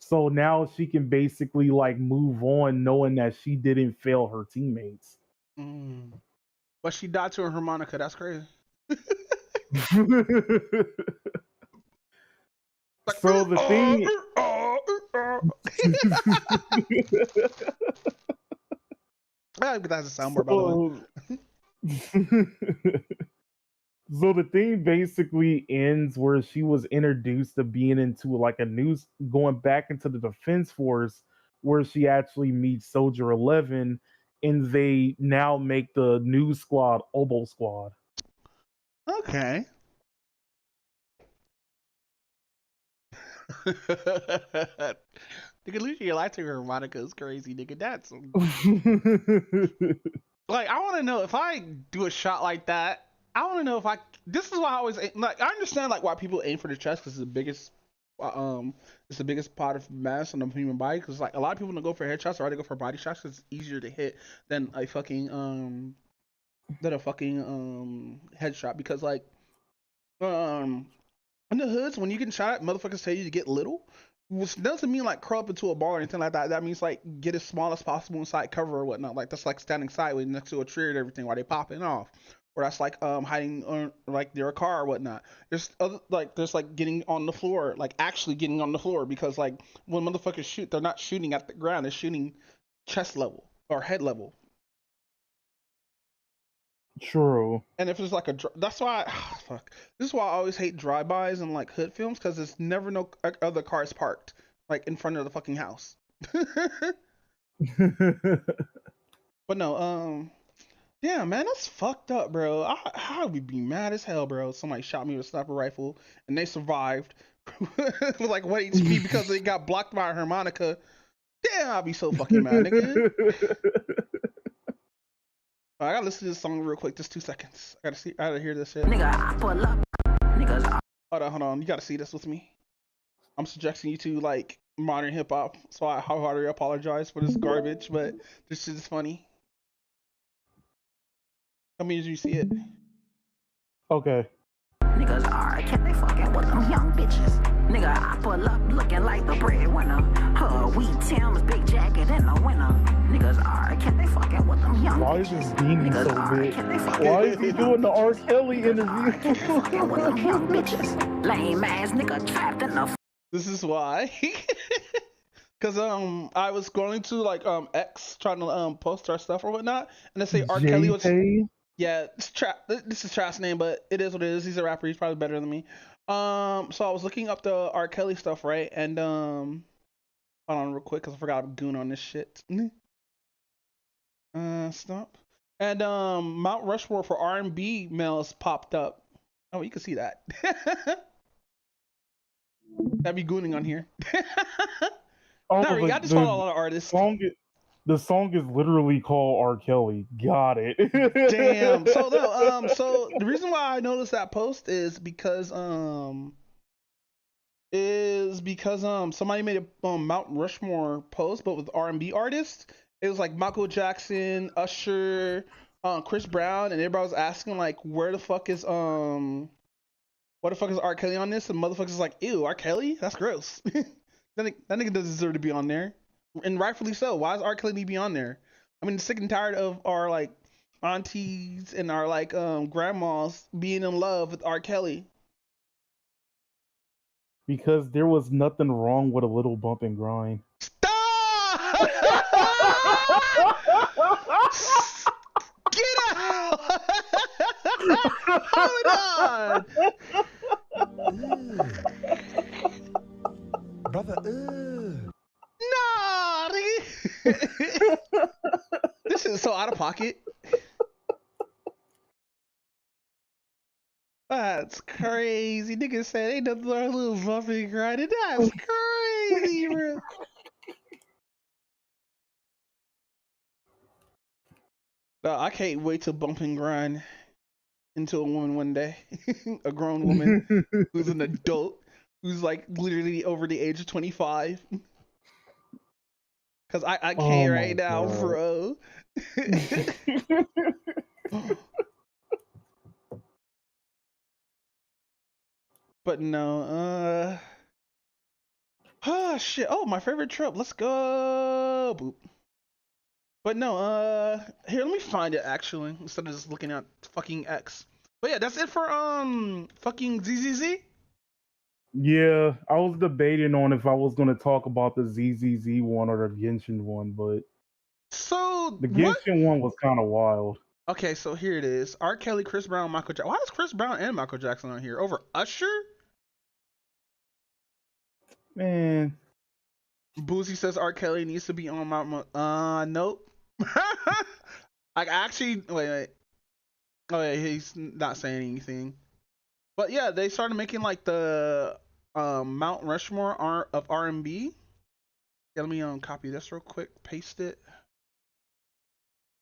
So now she can basically like move on knowing that she didn't fail her teammates. But she died to a harmonica. That's crazy. So the thing that's a soundboard, by the way. So the thing basically ends where she was introduced to being into like going back into the defense force, where she actually meets Soldier 11, and they now make the new squad Oboe Squad. Okay. Nigga, losing your life to her harmonica is crazy, nigga. That's like, I want to know if I do a shot like that. I want to know if I. This is why I always like. I understand like why people aim for the chest because it's the biggest. It's the biggest part of mass on the human body. Because like a lot of people don't go for headshots or rather go for body shots because it's easier to hit than a fucking headshot. Because like in the hoods when you get shot at, motherfuckers tell you to get little. Which doesn't mean like curl up into a ball or anything like that. That means like get as small as possible inside cover or whatnot. Like that's like standing sideways next to a tree and everything while they popping off. Or that's like hiding like near a car or whatnot. There's other there's like getting on the floor, like actually getting on the floor because like when motherfuckers shoot, they're not shooting at the ground, they're shooting chest level or head level. True. And if it's like that's why fuck. This is why I always hate drive-bys and like hood films because there's never no other cars parked like in front of the fucking house. But no, yeah, man, that's fucked up, bro. I would be mad as hell, bro. Somebody shot me with a sniper rifle and they survived with like 1 HP because they got blocked by a harmonica. Damn, I'd be so fucking mad, nigga. I gotta listen to this song real quick, just 2 seconds. I gotta hear this shit. Nigga, I pull up. Niggas. Hold on. You gotta see this with me. I'm subjecting you to like modern hip hop, so I wholeheartedly apologize for this garbage, but this shit is funny. How many did you see it? Okay. Niggas are, can they fucking with them young bitches? Nigga, I pull up looking like the breadwinner. Her wheat Tim's big jacket in the winter. Niggas are, can they fucking with them young Why is this demon so big? Why is he doing the R. Kelly interview? fucking with them young bitches? Lame ass nigga trapped in the. This is why. Cause I was going to like X trying to post our stuff or whatnot, and they say R. Kelly was. Yeah, this is Trash name, but it is what it is. He's a rapper. He's probably better than me. So I was looking up the R. Kelly stuff, right? And hold on real quick, cause I forgot I'm goon on this shit. Stop. And Mount Rushmore for R&B males popped up. Oh, you can see that. That'd be gooning on here. Oh, Sorry, I just follow a lot of artists. The song is literally called R. Kelly. Got it. Damn. So no, so the reason why I noticed that post is because somebody made a Mount Rushmore post, but with R&B artists. It was like Michael Jackson, Usher, Chris Brown, and everybody was asking like, where the fuck is R. Kelly on this? And motherfuckers is like, ew, R. Kelly? That's gross. that nigga doesn't deserve to be on there. And rightfully so. Why is R. Kelly need to be on there? I mean, sick and tired of our like aunties and our like grandmas being in love with R. Kelly. Because there was nothing wrong with a little bump and grind. Stop! Get out! Hold on! Brother, Nah, nigga. This is so out of pocket. That's crazy. Nigga said ain't nothing like a little bumpy grinding. That's crazy, bro. I can't wait to bump and grind into a woman one day. A grown woman who's an adult, who's like literally over the age of 25. Cause I can't right now, bro. But no, Oh shit. Oh, my favorite trip. Let's go. Boop. But no, here, let me find it actually, instead of just looking at fucking X. But yeah, that's it for fucking ZZZ. Yeah, I was debating on if I was gonna talk about the ZZZ one or the Genshin one, but so the Genshin one was kind of wild. Okay, so here it is. R. Kelly, Chris Brown, Michael Jackson. Why is Chris Brown and Michael Jackson on here over Usher? Man, Boozy says R. Kelly needs to be on Mount. Nope. I actually wait. Oh yeah, he's not saying anything. But yeah, they started making like the Mount Rushmore of R&B. Yeah, let me copy this real quick, paste it.